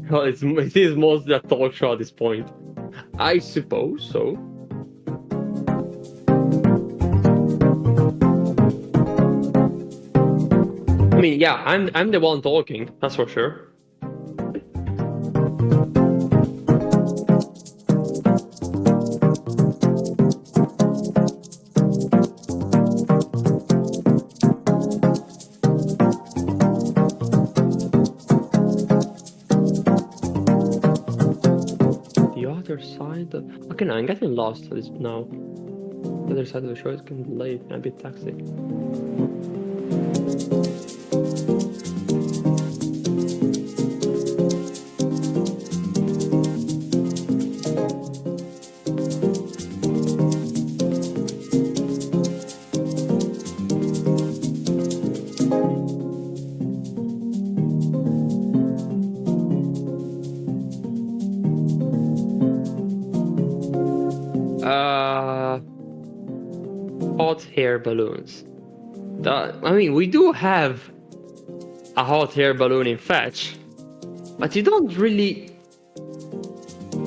Well, it is mostly a talk show at this point. I suppose so. I mean, yeah, I'm the one talking, that's for sure. Side of... Okay, no, I'm getting lost now. The other side of the show is getting delayed and a bit taxi. Hot air balloons. I mean, we do have a hot air balloon in Fetch, but you don't really...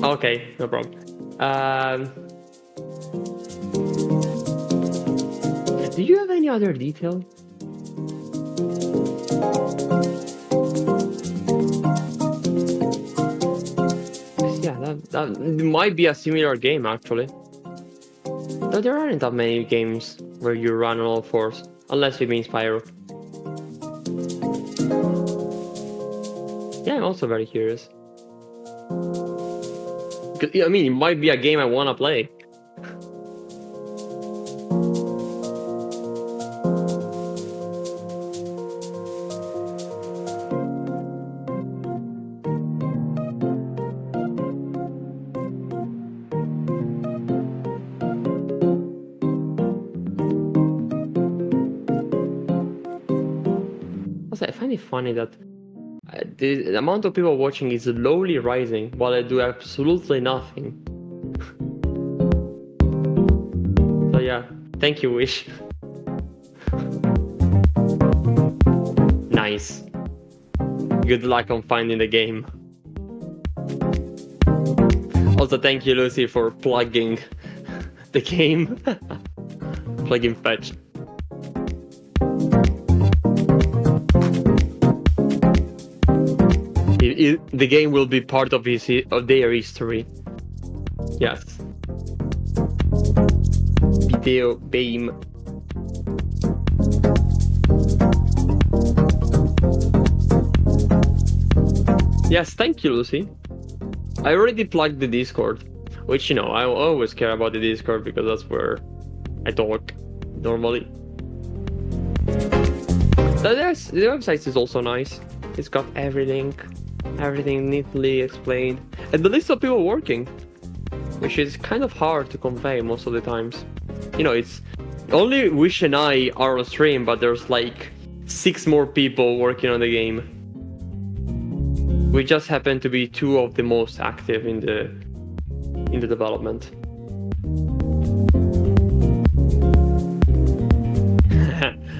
Okay, no problem. Do you have any other detail? Yeah, that might be a similar game, actually. Though there aren't that many games where you run on all fours, unless you mean Spyro. Yeah, I'm also very curious. I mean, it might be a game I want to play. I find it funny that the amount of people watching is slowly rising while I do absolutely nothing. So yeah, thank you, Wish. Nice. Good luck on finding the game. Also, thank you, Lucy, for plugging the game. Plugging Fetch. The game will be part of their history. Yes. Video game. Yes, thank you, Lucy. I already plugged the Discord, which, you know, I always care about the Discord because that's where I talk normally. The website is also nice. It's got everything neatly explained, and the list of people working, which is kind of hard to convey most of the times. You know, it's only Wish and I are on stream, but there's like 6 more people working on the game. We just happen to be 2 of the most active in the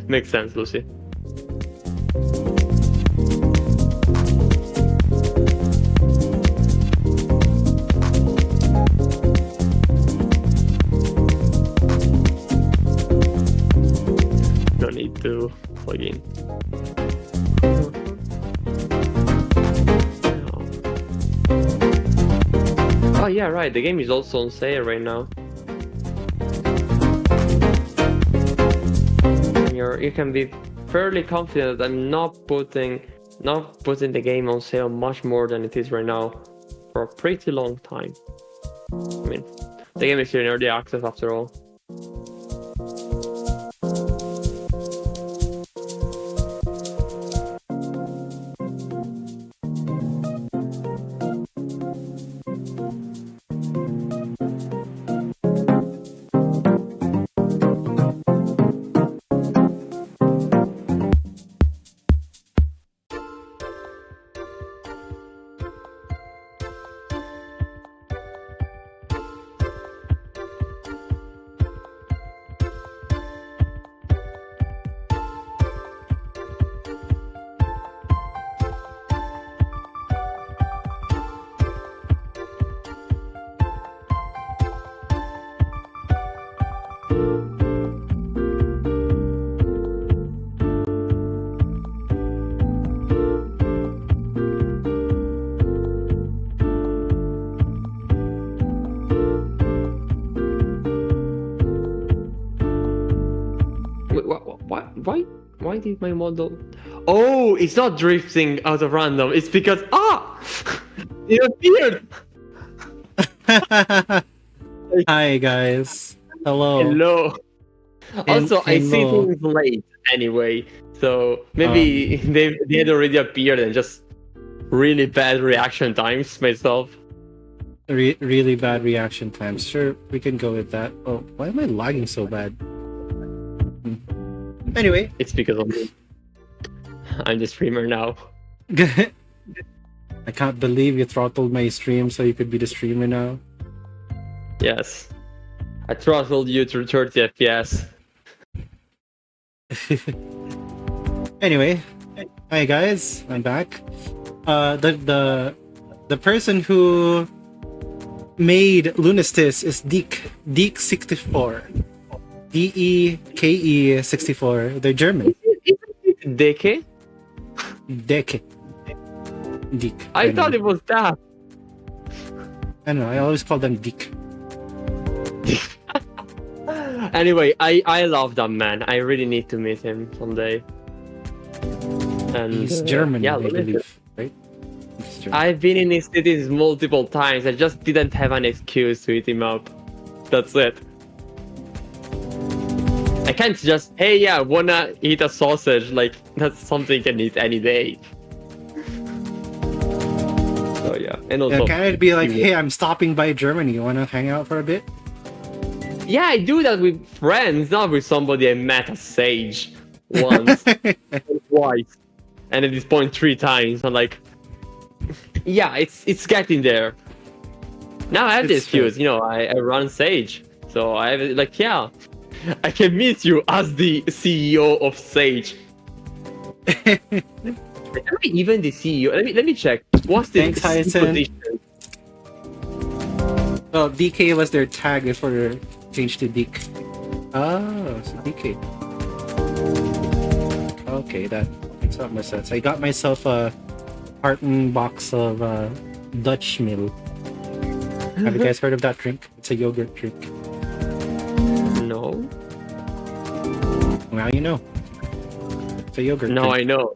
Makes sense, Lucy. No need to plug in. Oh yeah, right. The game is also on sale right now. And you can be fairly confident that I'm not putting the game on sale much more than it is right now for a pretty long time. I mean, the game is still in early access after all. Why did my model? Oh, it's not drifting out of random. It's because it appeared. Hi guys. Hello. Hello. Also, I see hello. things late anyway, so maybe they had already appeared and just really bad reaction times myself. Really bad reaction times. Sure, we can go with that. Oh, why am I lagging so bad? Anyway. It's because of me. I'm the streamer now. I can't believe you throttled my stream so you could be the streamer now. Yes. I throttled you to 30 FPS. Anyway, hi guys, I'm back. The person who made Lunistis is Deke64. DEKE64. They're German. Deke? Deke. Deke. I thought it was that. I don't know, I always call them Deke. Anyway, I love that man. I really need to meet him someday. And He's German, yeah, I believe, right? He's German. I've been in his cities multiple times. I just didn't have an excuse to eat him up. That's it. I can't just, hey, yeah, wanna eat a sausage? Like, that's something you can eat any day. So yeah, and also, Yeah, can it be like, hey, I'm stopping by Germany. You wanna hang out for a bit? yeah, I do that with friends, not with somebody I met at Sage once, twice, and at this point 3 times. I'm like, yeah, it's getting there. Now I have the It's excuse, you know, I run Sage, so I have like, yeah, I can meet you as the CEO of Sage. Am I even the CEO? Let me check. What's the Thanks, Hyacin. position? Well, DK was their tag before they changed to Deke. Oh, so DK. Okay, that makes a lot more sense. I got myself a carton box of Dutch Mill. Have you guys heard of that drink? It's a yogurt drink. No. Now you know. It's a yogurt No, drink. I know.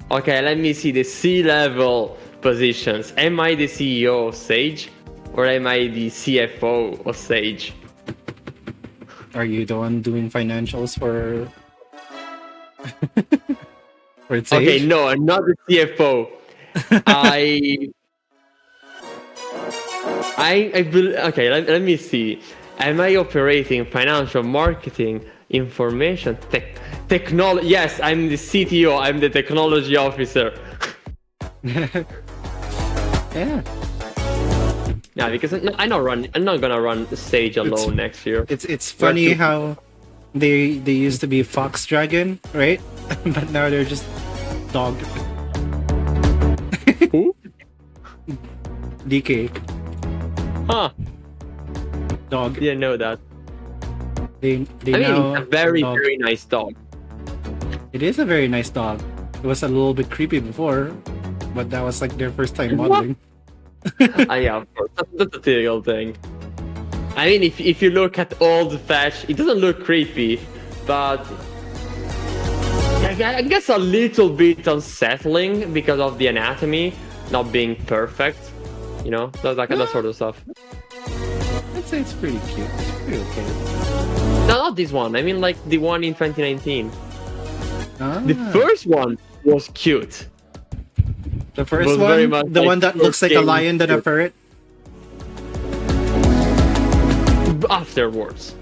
Okay, let me see the C-level positions. Am I the CEO of Sage? Or am I the CFO of Sage? Are you the one doing financials for... for Sage? Okay, no, I'm not the CFO. Okay, let me see. Am I operating financial marketing, information, technology? Yes, I'm the CTO. I'm the technology officer. Yeah. Yeah, because I'm not gonna run Sage alone next year. It's funny how They used to be fox dragon, right? But now they're just dog. Who? DK Huh? dog. Didn't know that. They I mean, now it's a very dog. very nice dog. It is a very nice dog. It was a little bit creepy before, but that was like their first time What? modeling. Yeah, of course. That's a typical thing. I mean, if you look at old Fetch, it doesn't look creepy, but I guess a little bit unsettling because of the anatomy not being perfect. You know, that sort of stuff. I'd say it's pretty cute. It's pretty okay. No, not this one. I mean, like the one in 2019. Ah, The first one was cute. the first was very one, much the like one that looks like a game lion than a cute. ferret. Afterwards.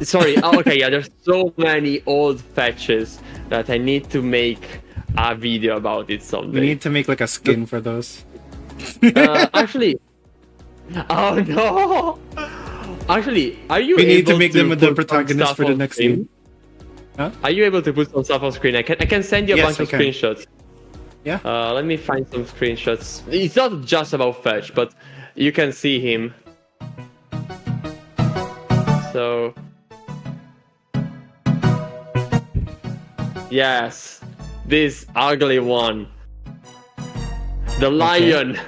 Sorry. Okay, yeah. There's so many old fetches that I need to make a video about it We someday. need to make like a skin for those. Actually, oh no! Actually, are you? We need to able make them with the put some protagonist stuff for the on next screen? game. Huh? Are you able to put some stuff on screen? I can send you a Yes, bunch I of can. screenshots. Yeah. Let me find some screenshots. It's not just about Fetch, but you can see him. So, yes, this ugly one, the lion,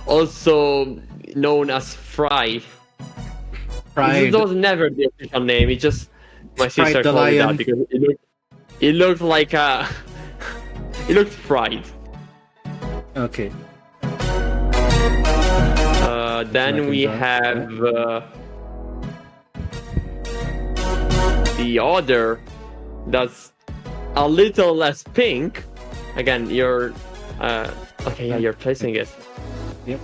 also known as Fry. Pride. This was never the official name. It just my Pride sister the called it lion. that because it looked like a it looked fried. Okay. Then we have the other that's a little less pink. Again, you're okay. Yeah, you're placing it. Yep.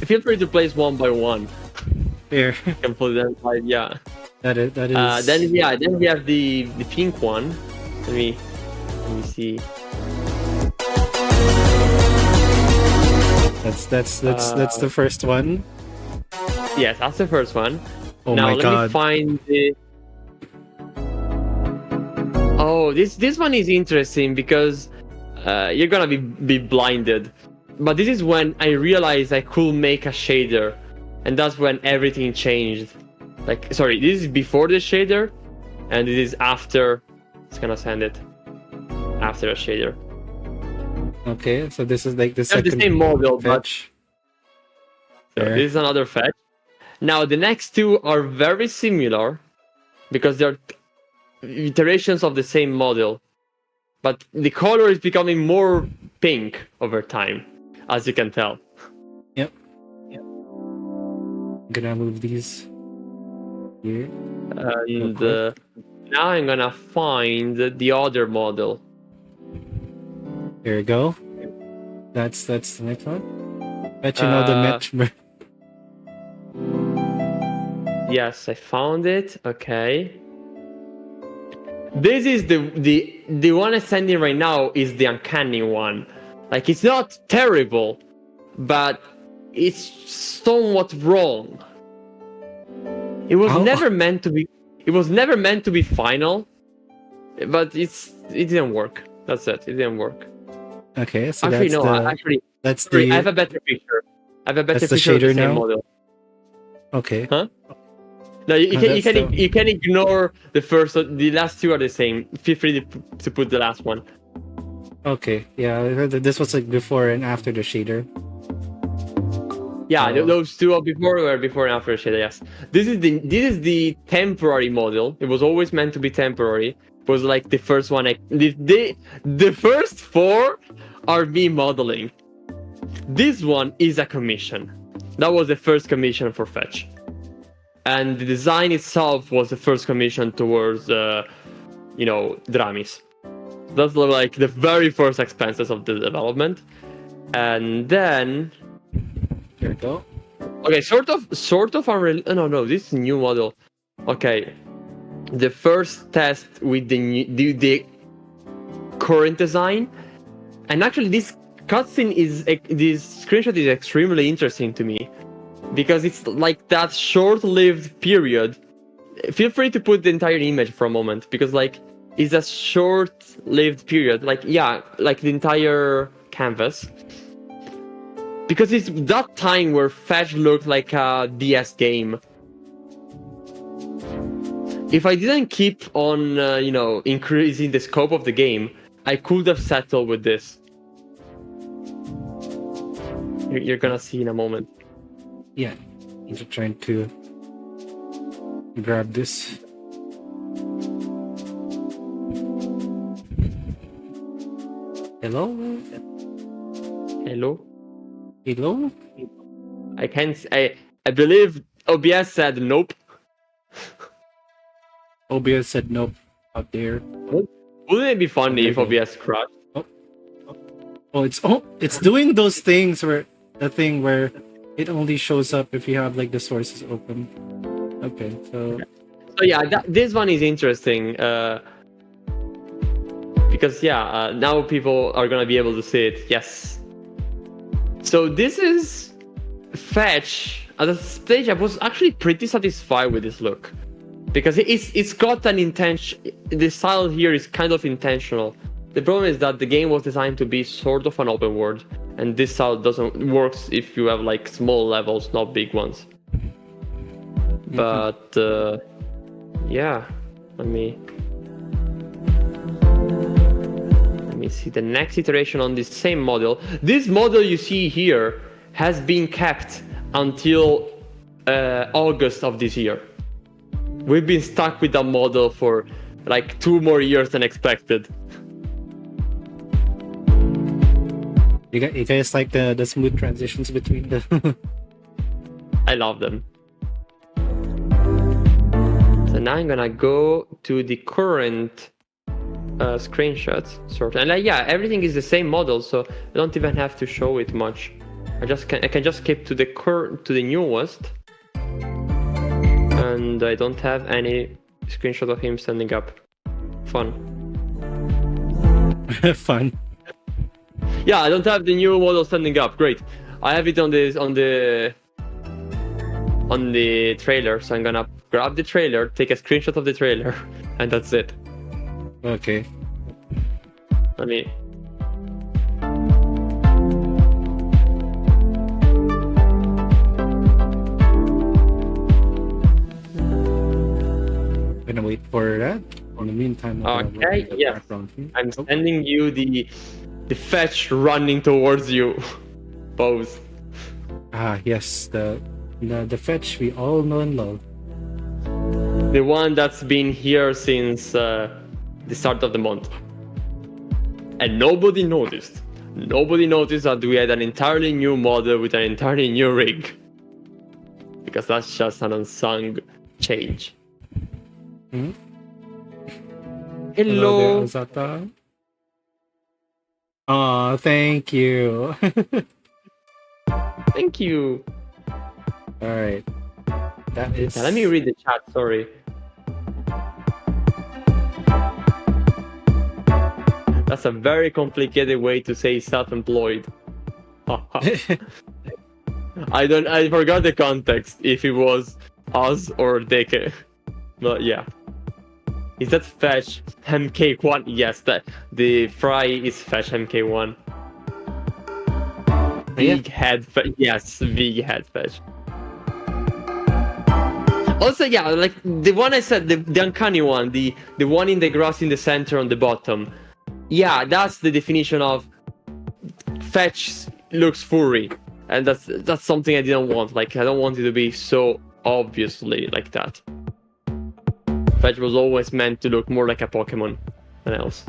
Feel free to place one by one. Here. You can put them inside. Yeah. That is. Then we have the pink one. Let me see. That's the first one. Yes, that's the first one. Oh Now my let god. me find the. Oh, this one is interesting because you're gonna be blinded. But this is when I realized I could make a shader, and that's when everything changed. Like, sorry, this is before the shader, and this is after. It's gonna send it after a shader. Okay, so this is like the They're second the same model, but fetch. so Fair. this is another fetch. Now the next two are very similar because they're iterations of the same model, but the color is becoming more pink over time, as you can tell. Yep. I'm gonna move these here. And Okay. now I'm gonna find the other model. There we go. That's the next one. Bet you know the Mitch. Yes, I found it. Okay. This is the one I'm sending right now is the uncanny one. Like, it's not terrible, but it's somewhat wrong. It was Oh. never meant to be. It was never meant to be final, but it didn't work. That's it. It didn't work. Okay, so Actually, that's no. the Actually, that's sorry, the I have a better picture. I have a better That's the picture of the shader same now? model. okay. Huh? No, you Oh, can that's the- you can ignore the first. The last two are the same. Feel free to put the last one. Okay, yeah. This was like before and after the shader. Yeah, Oh. those two are before and after shader. Yes, this is the temporary model. It was always meant to be temporary. It was like the first one. The first four are me modeling. This one is a commission. That was the first commission for Fetch, and the design itself was the first commission towards Dramis. That's like the very first expenses of the development, and then. There we go. Okay, sort of unreal. No, this is a new model. Okay, the first test with the current design, and actually this screenshot is extremely interesting to me because it's like that short-lived period feel free to put the entire image for a moment, because like it's a short-lived period. Like like the entire canvas, because it's that time where Fetch looked like a DS game. If I didn't keep on, increasing the scope of the game, I could have settled with this. You're gonna see in a moment. Yeah, I'm just trying to grab this. Hello? Hello? Hello? I can't. I believe OBS said nope. OBS said nope out there. Wouldn't it be funny if Okay, go. OBS crashed? It's doing those things where it only shows up if you have like the sources open. Okay, so So yeah, this one is interesting because now people are gonna be able to see it. Yes. So this is Fetch. At the stage, I was actually pretty satisfied with this look because it's got an intention. The style here is kind of intentional. The problem is that the game was designed to be sort of an open world, and this style doesn't works if you have like small levels, not big ones. But yeah, let me see the next iteration on this same model. This model you see here has been kept until August of this year. We've been stuck with that model for like 2 more years than expected. you guys like the smooth transitions between the I love them. So now I'm gonna go to the current screenshots, sort of, and everything is the same model, so I don't even have to show it much. I can just skip to the newest, and I don't have any screenshot of him standing up. Fun. fun. Yeah, I don't have the new model standing up. Great. I have it on the trailer, so I'm gonna grab the trailer, take a screenshot of the trailer, and that's it. Okay. Let me. Gonna wait for that. In the meantime, Okay, yeah. I'm sending you the Fetch running towards you pose. Yes, the Fetch we all know and love. The one that's been here since the start of the month. And nobody noticed. Nobody noticed that we had an entirely new model with an entirely new rig. Because that's just an unsung change. Hmm? Hello. Hello there, Azata. Aw, thank you. Thank you. Alright. That is... Now, let me read the chat, sorry. That's a very complicated way to say self-employed. I forgot the context if it was us or Deke. But yeah. Is that Fetch MK1? Yes, the fry is Fetch MK1. Big head Fetch. Yes, big head Fetch. Also, yeah, like the one I said, the uncanny one, the one in the grass in the center on the bottom. Yeah, that's the definition of Fetch looks furry, and that's something I didn't want. Like, I don't want it to be so obviously like that. Fetch was always meant to look more like a Pokemon than else.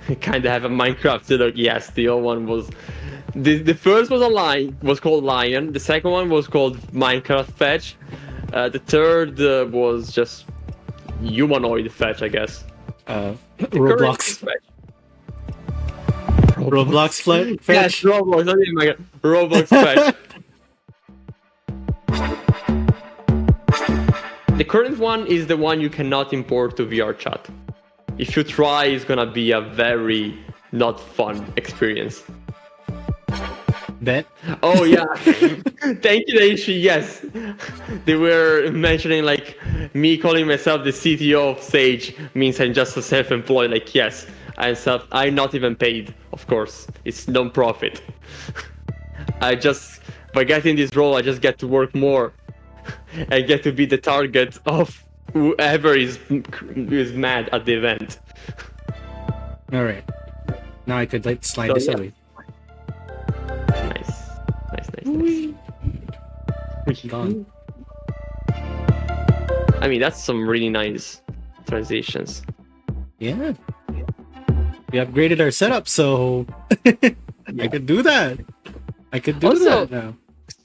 I kind of have a Minecraft look. Yes, the old one was. The first was called Lion. The second one was called Minecraft Fetch. The third was just humanoid Fetch, I guess. Roblox Fetch. Roblox Fetch? Yes, Roblox. Oh my God. Roblox Fetch. The current one is the one you cannot import to VRChat. If you try, it's gonna be a very not fun experience. Bet. Oh yeah, thank you, Daishi. Yes, they were mentioning like me calling myself the CTO of Sage means I'm just a self-employed. Like yes, I'm not even paid. Of course, it's non-profit. I just by getting this role, I just get to work more. I get to be the target of whoever is mad at the event. All right. Now I could like slide So, this yeah. away. Nice. Gone. I mean, that's some really nice transitions. Yeah. We upgraded our setup, so I could do that. I could do Also- that now.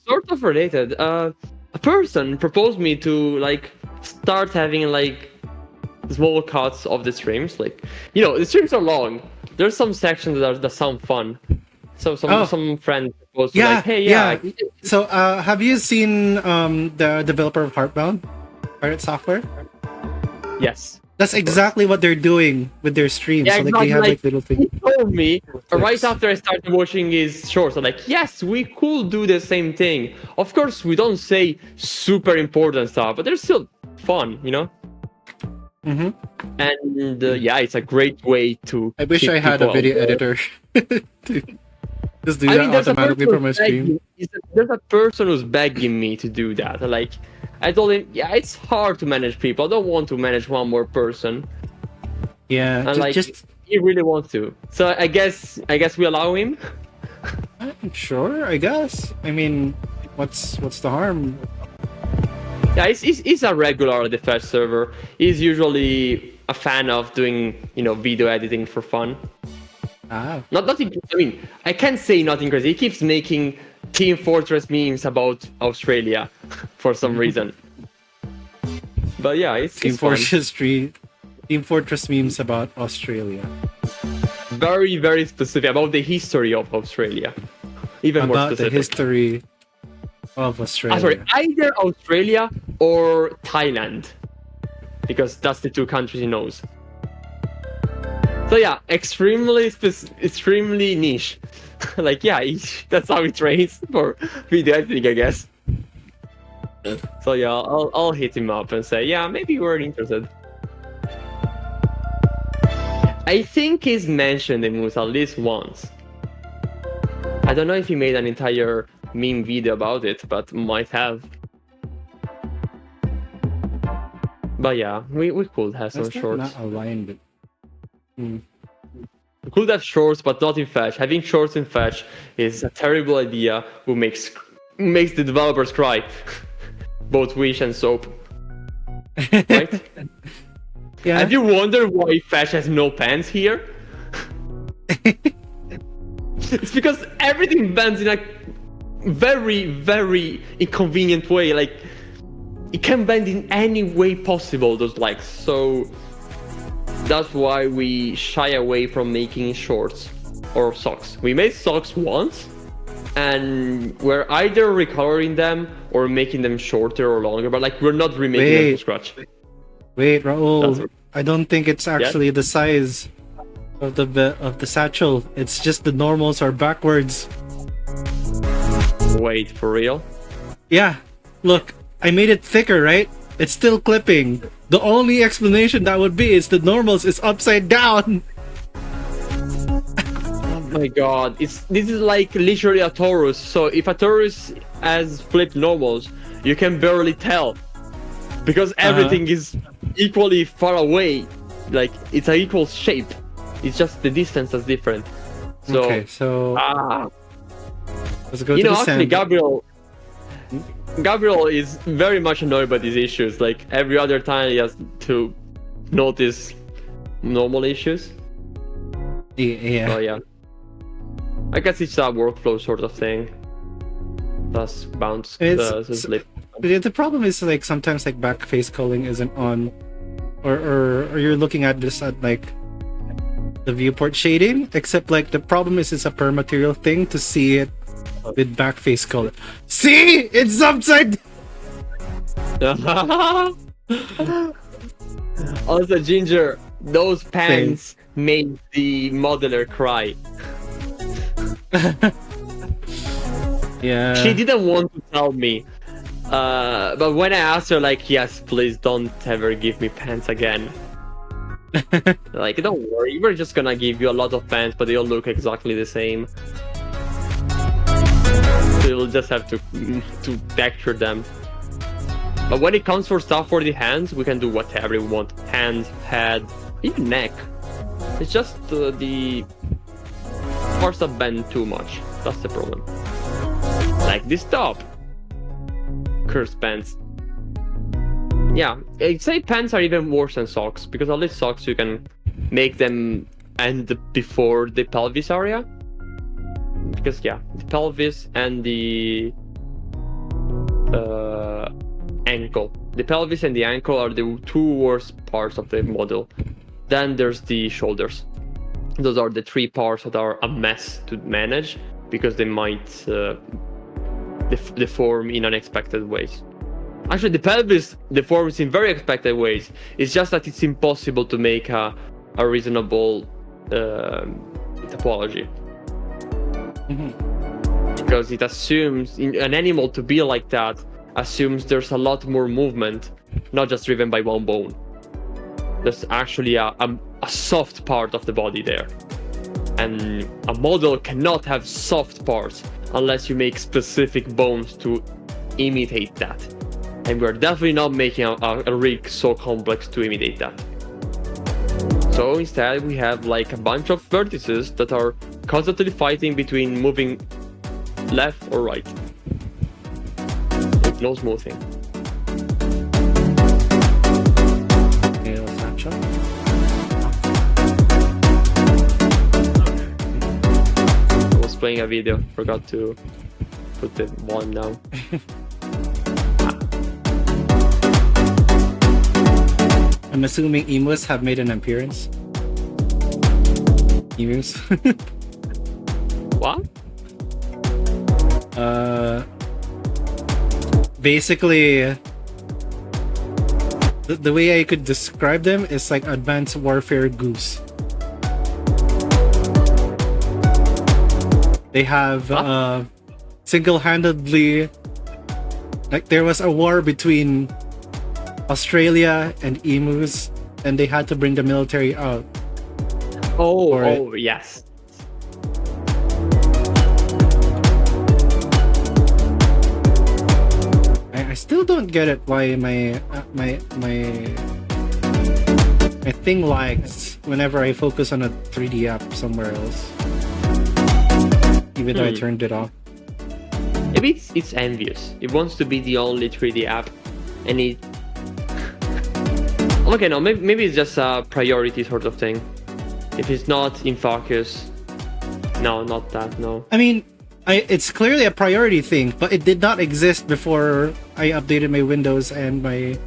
Sort of related. A person proposed me to like start having like small cuts of the streams. Like, you know, the streams are long. There's some sections that sound fun. So some friends proposed to like, hey, yeah. So, have you seen the developer of Heartbound, Pirate Software? Yes. That's exactly what they're doing with their streams. Yeah, so like they have like little he things. told me right Clips. after I started watching his shorts. I'm like, yes, we could do the same thing. Of course, we don't say super important stuff, but they're still fun, you know. Mm-hmm. And yeah, it's a great way to. I wish keep I had a people video out there. editor to just do that there's a automatically person for my who's stream. there's a person who's begging me to do that. Like, I told him, yeah, it's hard to manage people. I don't want to manage one more person. Yeah, And just he really wants to. So I guess we allow him. sure, I guess. I mean, what's the harm? Yeah, he's a regular at the Fech server. He's usually a fan of doing, you know, video editing for fun. Ah, Nothing. I mean, I can't say nothing crazy. He keeps making Team Fortress memes about Australia for some reason. But yeah, it's fun. Team Fortress memes about Australia. Very, very specific about the history of Australia. Even more About the specific. history of Australia. Sorry, either Australia or Thailand, because that's the two countries he knows. So yeah, extremely niche. Like yeah, that's how he trains for video editing, I guess. So yeah, I'll hit him up and say, yeah, maybe we're interested. I think he's mentioned the moves at least once. I don't know if he made an entire meme video about it, but might have. But yeah, we could have some That's shorts. not aligned. Hmm. We could have shorts, but not in Fech. Having shorts in Fech is a terrible idea who makes the developers cry. Both Wish and Soap. Right? Yeah. Have you wondered why Fech has no pants here? It's because everything bends in a very, very inconvenient way. Like, it can bend in any way possible, those legs. So that's why we shy away from making shorts or socks. We made socks once, and we're either recoloring them or making them shorter or longer, but like we're not remaking them from scratch. Wait, Raul, That's- I don't think it's actually the size of the satchel. It's just the normals are backwards. Wait, for real? Yeah, look, I made it thicker, right? It's still clipping. The only explanation that would be is the normals is upside down. Oh my god, this is like literally a torus. So if a torus has flipped normals, you can barely tell. Because everything is equally far away. Like, it's an equal shape. It's just the distance that's different. So, Okay, so let's go you to know, the actually, sand. Gabriel is very much annoyed by these issues. Like, every other time he has to notice normal issues. Yeah. So, yeah. I guess it's a workflow sort of thing. Thus, bounce the slip. The problem is like sometimes like back face culling isn't on, or you're looking at this at like the viewport shading. Except like the problem is it's a per material thing to see it with back face color. See, it's upside. Also, Ginger, those pants made the modeler cry. Yeah. She didn't want to tell me. But when I asked her, like, yes, please don't ever give me pants again. Like, don't worry, we're just gonna give you a lot of pants, but they all look exactly the same. So you'll just have to texture them. But when it comes for stuff for the hands, we can do whatever we want. Hands, head, even neck. It's just the parts that bend too much. That's the problem. Like this top. Cursed pants. Yeah, I'd say pants are even worse than socks, because at least socks you can make them end before the pelvis area. Because yeah, the pelvis and the ankle. The pelvis and the ankle are the two worst parts of the model. Then there's the shoulders. Those are the three parts that are a mess to manage because they might deform in unexpected ways. Actually, the pelvis deforms in very expected ways. It's just that it's impossible to make a reasonable topology. Because it assumes an animal to be like that assumes there's a lot more movement, not just driven by one bone. There's actually a soft part of the body there. And a model cannot have soft parts unless you make specific bones to imitate that. And we're definitely not making a rig so complex to imitate that. So instead we have like a bunch of vertices that are constantly fighting between moving left or right. With no smoothing. Okay, let's snapshot. I was playing a video, forgot to put the volume down. I'm assuming emus have made an appearance. Emus. What? Basically, the way I could describe them is like advanced warfare goose. They have single-handedly, like there was a war between Australia and emus, and they had to bring the military out. Oh, yes. I still don't get it why my thing lags whenever I focus on a 3D app somewhere else, even though I turned it off. Maybe it's envious. It wants to be the only 3D app, and it. Okay, no, maybe it's just a priority sort of thing. If it's not in focus, no, not that. No. I mean, it's clearly a priority thing, but it did not exist before I updated my Windows and my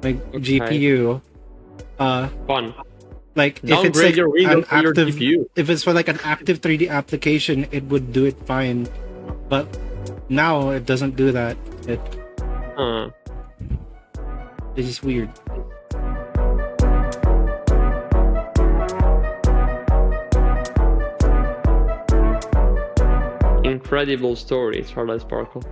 GPU. Fun. Like if it's like an active, if it's for like an active 3D application, it would do it fine. But now it doesn't do that. It's just weird. Incredible story, Starlight Sparkle.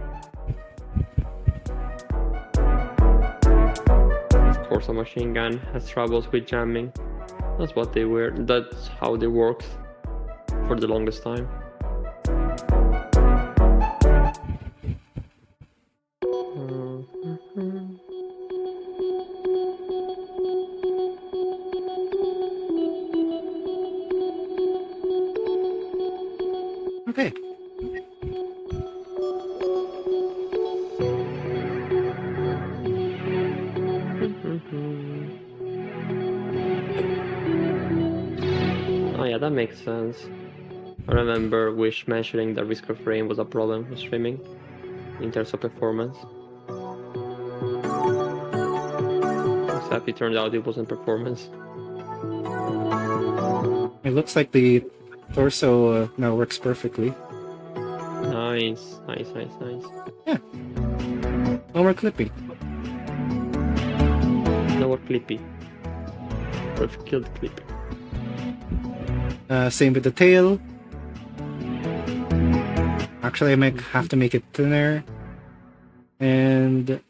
Of course, a machine gun has troubles with jamming. That's what they were. That's how they worked for the longest time. Okay. Oh yeah, that makes sense. I remember Wish mentioning that risk of rain was a problem with streaming in terms of performance. Except it turned out it wasn't performance. It looks like the torso now works perfectly. Nice. Yeah. No more clipping. No more clippy. We've killed clippy. Same with the tail. Actually, I might have to make it thinner. And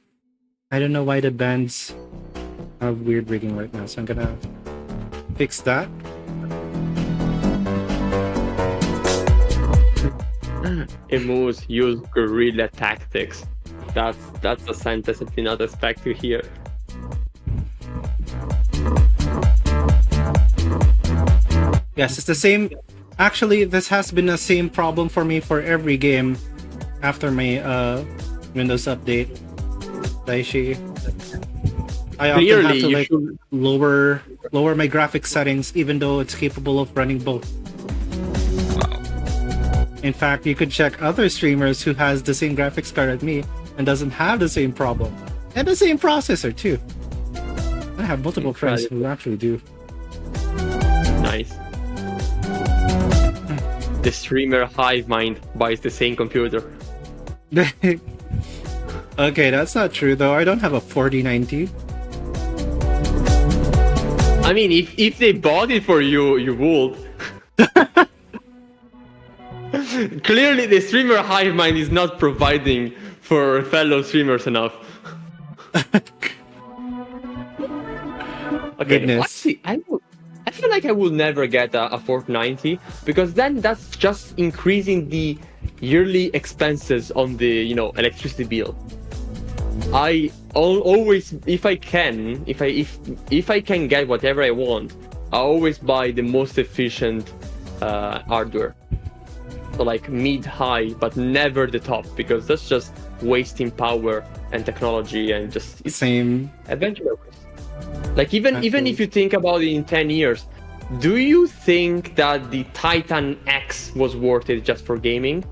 I don't know why the bands have weird rigging right now, so I'm gonna fix that. Emus use guerrilla tactics. That's a sentence I did not expect to hear. Yes, it's the same. Actually, this has been the same problem for me for every game after my Windows update. Daishi. I often Clearly, have to you like should- lower my graphics settings, even though it's capable of running both. In fact, you could check other streamers who has the same graphics card as me and doesn't have the same problem and the same processor too. I have multiple friends who actually do. Nice. The streamer hive mind buys the same computer. Okay, that's not true though. I don't have a 4090. I mean, if they bought it for you, you would. Clearly, the streamer hive mind is not providing for fellow streamers enough. Okay, Goodness. let's see. I feel like I will never get a 4090 because then that's just increasing the yearly expenses on the electricity bill. I always, if I can get whatever I want, I always buy the most efficient hardware. So like mid-high, but never the top, because that's just wasting power and technology and just Same. eventually. Like even if you think about it in 10 years, do you think that the Titan X was worth it just for gaming?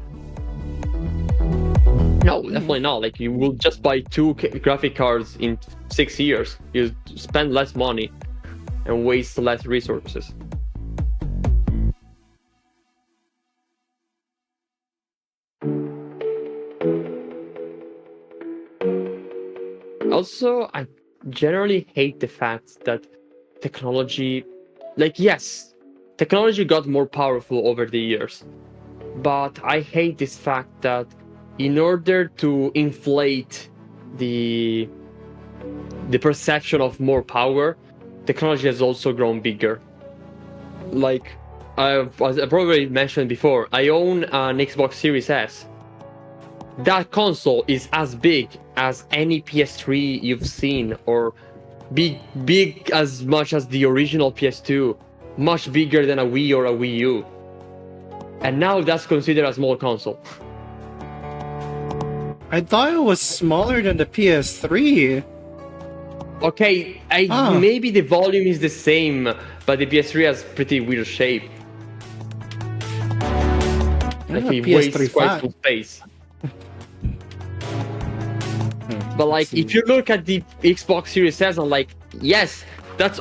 No, definitely not. Like you will just buy two graphic cards in 6 years. You spend less money and waste less resources. Also, I generally hate the fact that technology, yes, technology got more powerful over the years, but I hate this fact that in order to inflate the perception of more power, technology has also grown bigger. Like, as I probably mentioned before, I own an Xbox Series S. That console is as big as any PS3 you've seen, or big as much as the original PS2, much bigger than a Wii or a Wii U. And now that's considered a small console. I thought it was smaller than the PS3. Okay, maybe the volume is the same, but the PS3 has pretty weird shape. Like it wastes quite some space. But like, if you look at the Xbox Series S, I'm like, yes, that's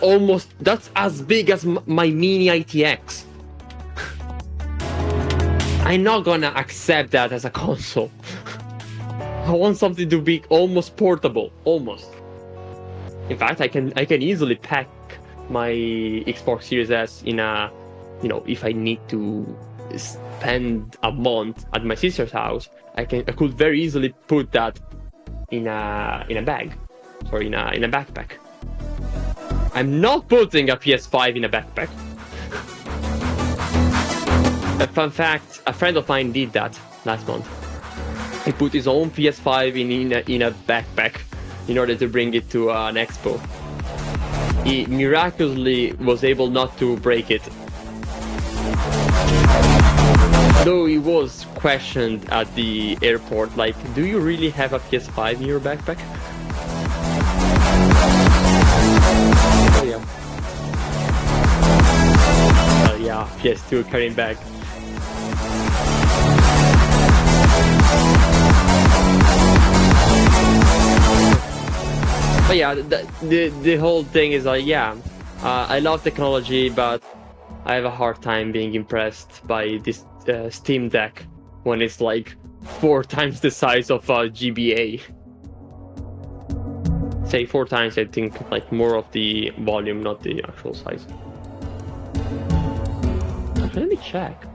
as big as my mini ITX. I'm not gonna accept that as a console. I want something to be almost portable, almost. In fact, I can easily pack my Xbox Series S in a, if I need to spend a month at my sister's house, I could very easily put that in a bag, or in a backpack. I'm not putting a PS5 in a backpack. A fun fact: a friend of mine did that last month. He put his own PS5 in a backpack in order to bring it to an expo. He miraculously was able not to break it. Though he was questioned at the airport, like, do you really have a PS5 in your backpack? Oh yeah, PS2 carrying bag. But yeah, the whole thing is like, yeah, I love technology, but I have a hard time being impressed by this Steam Deck when it's like 4 times the size of a GBA. Say 4 times, I think, like more of the volume, not the actual size. Let me check.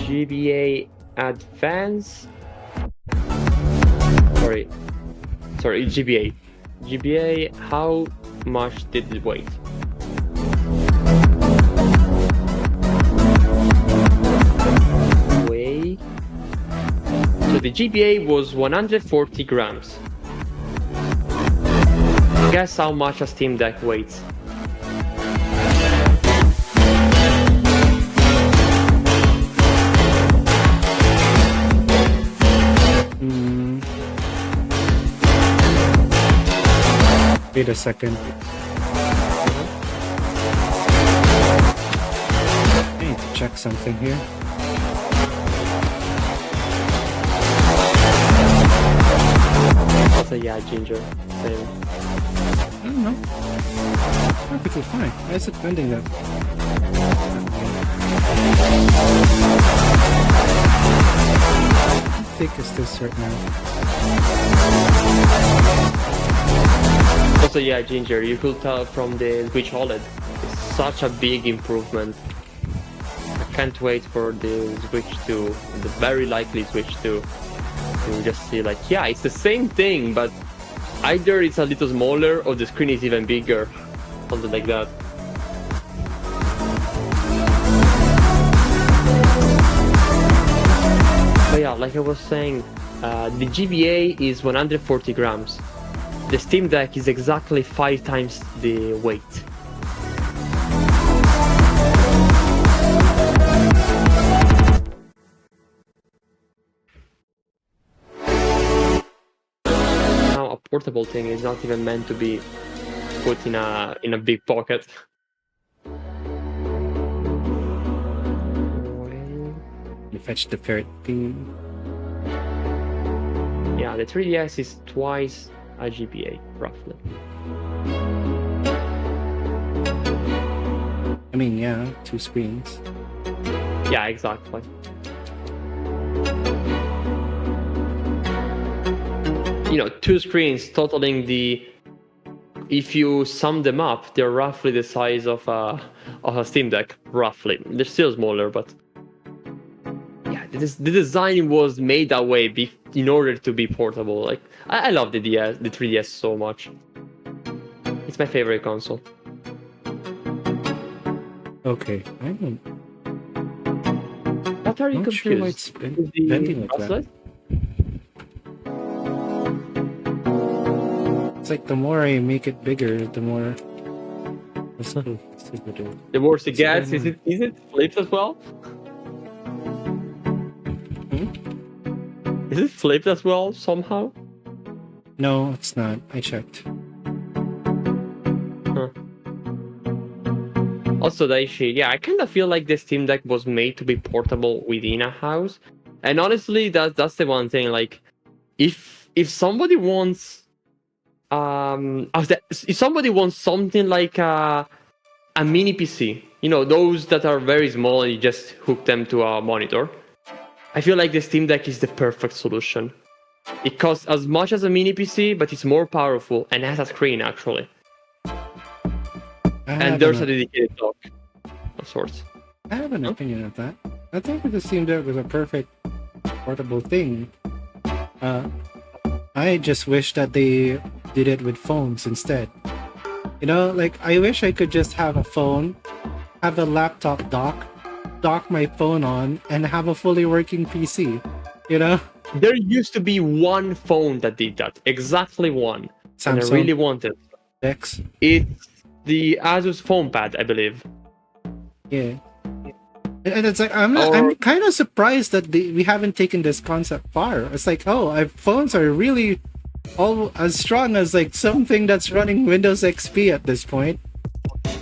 GBA Advance. Sorry, GBA. GBA, how much did it weigh? So the GBA was 140 grams. Guess how much a Steam Deck weighs? Wait a second. I need to check something here. Also, yeah, Ginger. Same. I don't know. Perfectly fine. Why is it bending that? How thick is this right now? Also, yeah, Ginger, you could tell from the Switch OLED. It's such a big improvement. I can't wait for the Switch 2, the very likely Switch 2. You just see like, yeah, it's the same thing, but either it's a little smaller or the screen is even bigger. Something like that. But yeah, like I was saying, the GBA is 140 grams. The Steam Deck is exactly 5 times the weight. Now a portable thing is not even meant to be put in a big pocket. You Fech The Ferret Dev. Yeah, the 3DS is twice a GBA, roughly. I mean, yeah, 2 screens. Yeah, exactly. You know, 2 screens totaling the... If you sum them up, they're roughly the size of a Steam Deck, roughly. They're still smaller, but... Yeah, the design was made that way in order to be portable. Like, I love the 3DS so much. It's my favorite console. Okay, I don't... What are you Not sure why confused? it's With the bending like that. bracelet? It's like the more I make it bigger, the more... Let's see what it is. The worse it What's gets, going is it flipped as well? Is it flipped as well somehow? No, it's not. I checked. Huh. Also, Daishi, yeah, I kind of feel like the Steam Deck was made to be portable within a house. And honestly, that's the one thing. Like, if somebody wants, if somebody wants something like a mini PC, you know, those that are very small and you just hook them to a monitor, I feel like the Steam Deck is the perfect solution. It costs as much as a mini PC, but it's more powerful and has a screen actually. And there's a dedicated dock of sorts. I have an opinion of that. I think the Steam Deck was a perfect portable thing. I just wish that they did it with phones instead. You know, like, I wish I could just have a phone, have a laptop dock my phone on, and have a fully working PC. You know? There used to be one phone that did that. Exactly one. And I Samsung really wanted. Dex. It's the Asus PhonePad, I believe. Yeah. And it's like, I'm kind of surprised that we haven't taken this concept far. It's like, oh, our phones are really all as strong as like something that's running Windows XP at this point.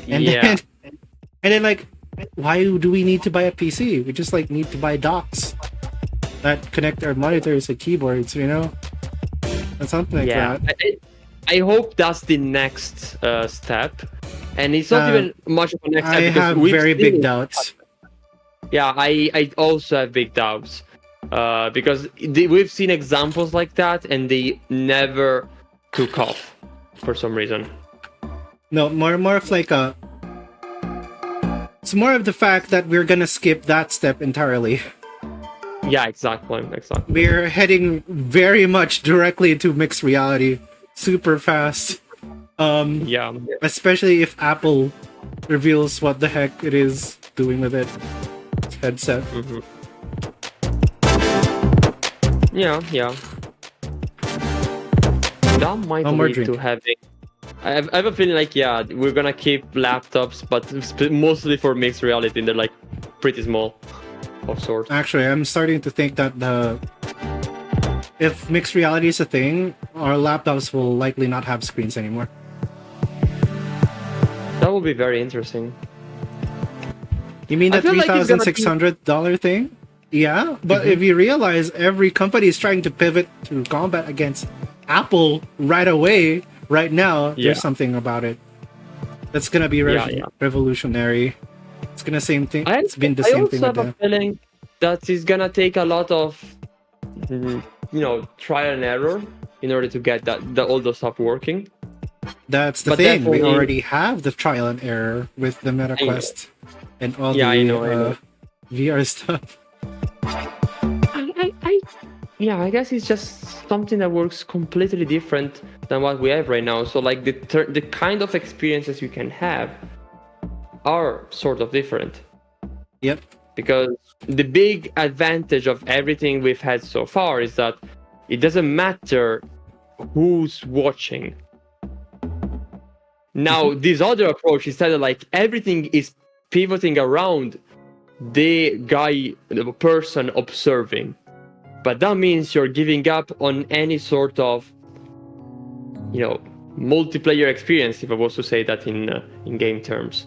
And Yeah. then like, why do we need to buy a PC? We just like need to buy docks that connect our monitors and keyboards, you know? Or something like Yeah. that. I hope that's the next step. And it's not even much of a next step. I because have we've very seen big it. doubts. Yeah, I also have big doubts. Because we've seen examples like that and they never took off for some reason. No, more of like a... It's more of the fact that we're gonna skip that step entirely. Yeah, exactly. We're heading very much directly into mixed reality, super fast. Yeah. Especially if Apple reveals what the heck it is doing with it. Headset. Mm-hmm. Yeah. That might No more lead drink. to having. I have a feeling like we're gonna keep laptops, but mostly for mixed reality. And they're like pretty small, of sorts. Actually, I'm starting to think that if mixed reality is a thing, our laptops will likely not have screens anymore. That would be very interesting. You mean I the feel like it's gonna be- $3,600 thing? Yeah, but if you realize every company is trying to pivot to combat against Apple right away, right now, Yeah. there's something about it that's gonna be revolutionary. It's gonna same thing. It's been the I same also thing have with a feeling that it's gonna take a lot of, trial and error in order to get all those stuff working. That's the But thing. We definitely- already have the trial and error with the Meta Quest and all Yeah, the I know. VR stuff. I guess it's just something that works completely different than what we have right now. So like the kind of experiences you can have are sort of different. Yep. Because the big advantage of everything we've had so far is that it doesn't matter who's watching. Now, this other approach is that like everything is pivoting around the person observing. But that means you're giving up on any sort of, multiplayer experience, if I was to say that in game terms.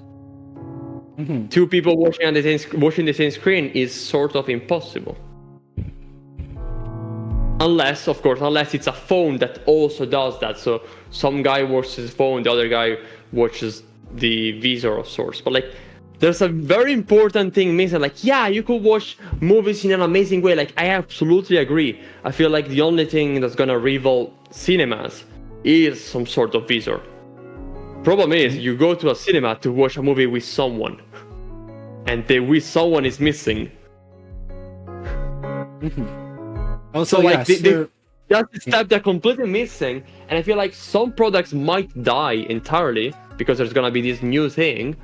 Mm-hmm. Two people watching the same screen is sort of impossible. Unless it's a phone that also does that. So some guy watches his phone, the other guy watches the visor of sorts. But like, there's a very important thing missing. Like, yeah, you could watch movies in an amazing way. Like, I absolutely agree. I feel like the only thing that's gonna rival cinemas is some sort of visor. Problem is, you go to a cinema to watch a movie with someone, and the with someone is missing. Also, So like, yes, that's the step they're completely missing, and I feel like some products might die entirely because there's gonna be this new thing.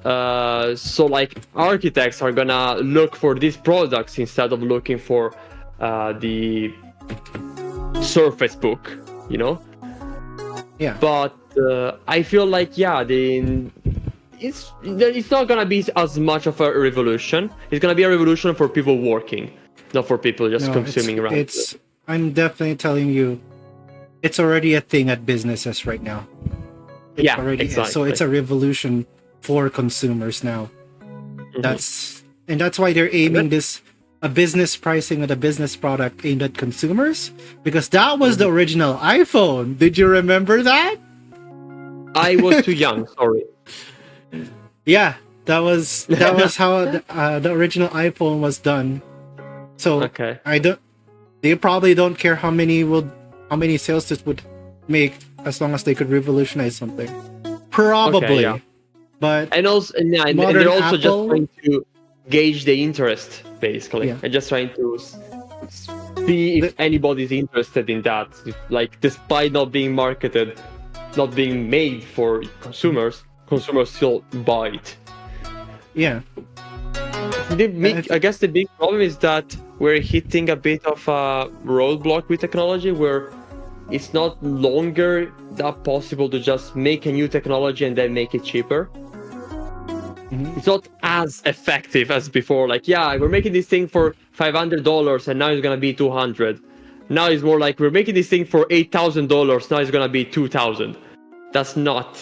So like, architects are gonna look for these products instead of looking for the Surface Book, yeah. But I feel like it's not gonna be as much of a revolution. It's gonna be a revolution for people working, not for people just consuming around. I'm definitely telling you, it's already a thing at businesses right now. It already exactly. is. So it's a revolution for consumers now. Mm-hmm. That's why they're aiming a business pricing of a business product aimed at consumers, because that was the original iPhone. Did you remember that? I was too young. Sorry. Yeah, that was how the original iPhone was done. So Okay. They probably don't care how many sales this would make, as long as they could revolutionize something. Probably. Okay, yeah. But And also, and modern they're also Apple- just trying to gauge the interest, basically. Yeah. And just trying to see if anybody's interested in that. Like, despite not being marketed, not being made for consumers still buy it. yeah. I guess the big problem is that we're hitting a bit of a roadblock with technology where it's not longer that possible to just make a new technology and then make it cheaper. Mhm. It's not as effective as before. Like, we're making this thing for $500 and now it's gonna be $200. Now it's more like we're making this thing for $8,000. Now it's gonna be $2,000. That's not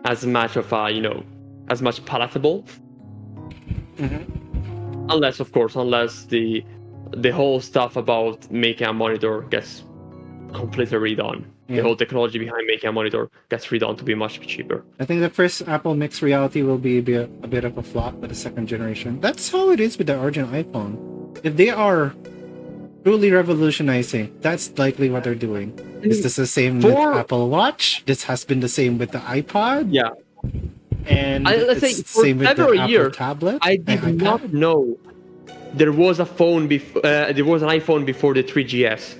as much of a, as much palatable. Unless the whole stuff about making a monitor gets completely redone. Yeah. The whole technology behind making a monitor gets redone to be much cheaper. I think the first Apple mixed reality will be a bit of a flop with the second generation. That's how it is with the original iPhone. If they are truly revolutionizing, that's likely what they're doing. Is this the same with Apple Watch? This has been the same with the iPod. Yeah. And Let's say it's for same with the several Apple years, tablet. I did iPad. not know there was a phone there was an iPhone before the 3GS.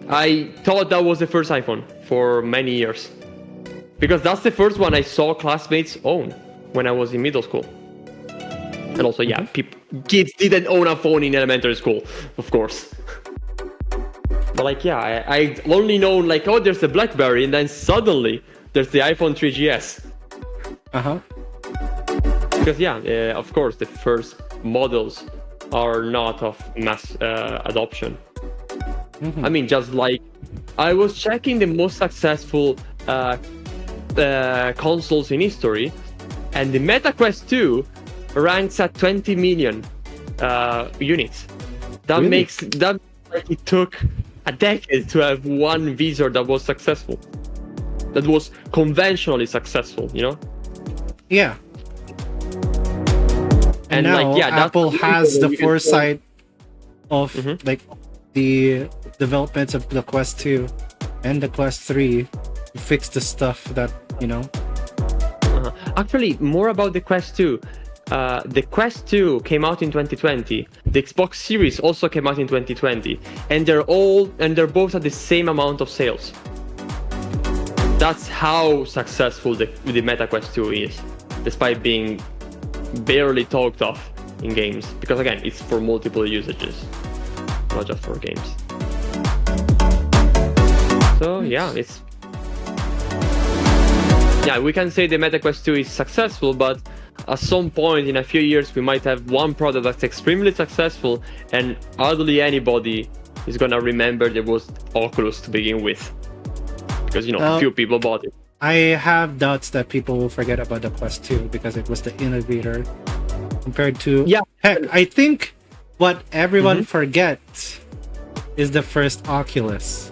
I thought that was the first iPhone for many years, because that's the first one I saw classmates own when I was in middle school. And also, yeah, kids didn't own a phone in elementary school, of course. But like, yeah, I only known like, oh, there's the BlackBerry, and then suddenly there's the iPhone 3GS. Because yeah, of course, the first models are not of mass adoption. I mean, just like I was checking the most successful consoles in history, and the MetaQuest 2 ranks at 20 million units. That Really? makes that like it took a decade to have one visor that was successful, that was conventionally successful, you know? Yeah. And now like, yeah, that's Apple has the you can foresight of like the developments of the Quest 2 and the Quest 3 to fix the stuff that, you know. Actually, more about the Quest 2. The Quest 2 came out in 2020. The Xbox Series also came out in 2020, and they're both at the same amount of sales. That's how successful the MetaQuest 2 is, despite being barely talked of in games. Because again, it's for multiple usages, not just for games. So yeah, we can say the MetaQuest 2 is successful, but at some point in a few years we might have one product that's extremely successful and hardly anybody is gonna remember there was Oculus to begin with, because a few people bought it. I have doubts that people will forget about the Quest 2 because it was the innovator compared to heck, I think what everyone forgets is the first Oculus.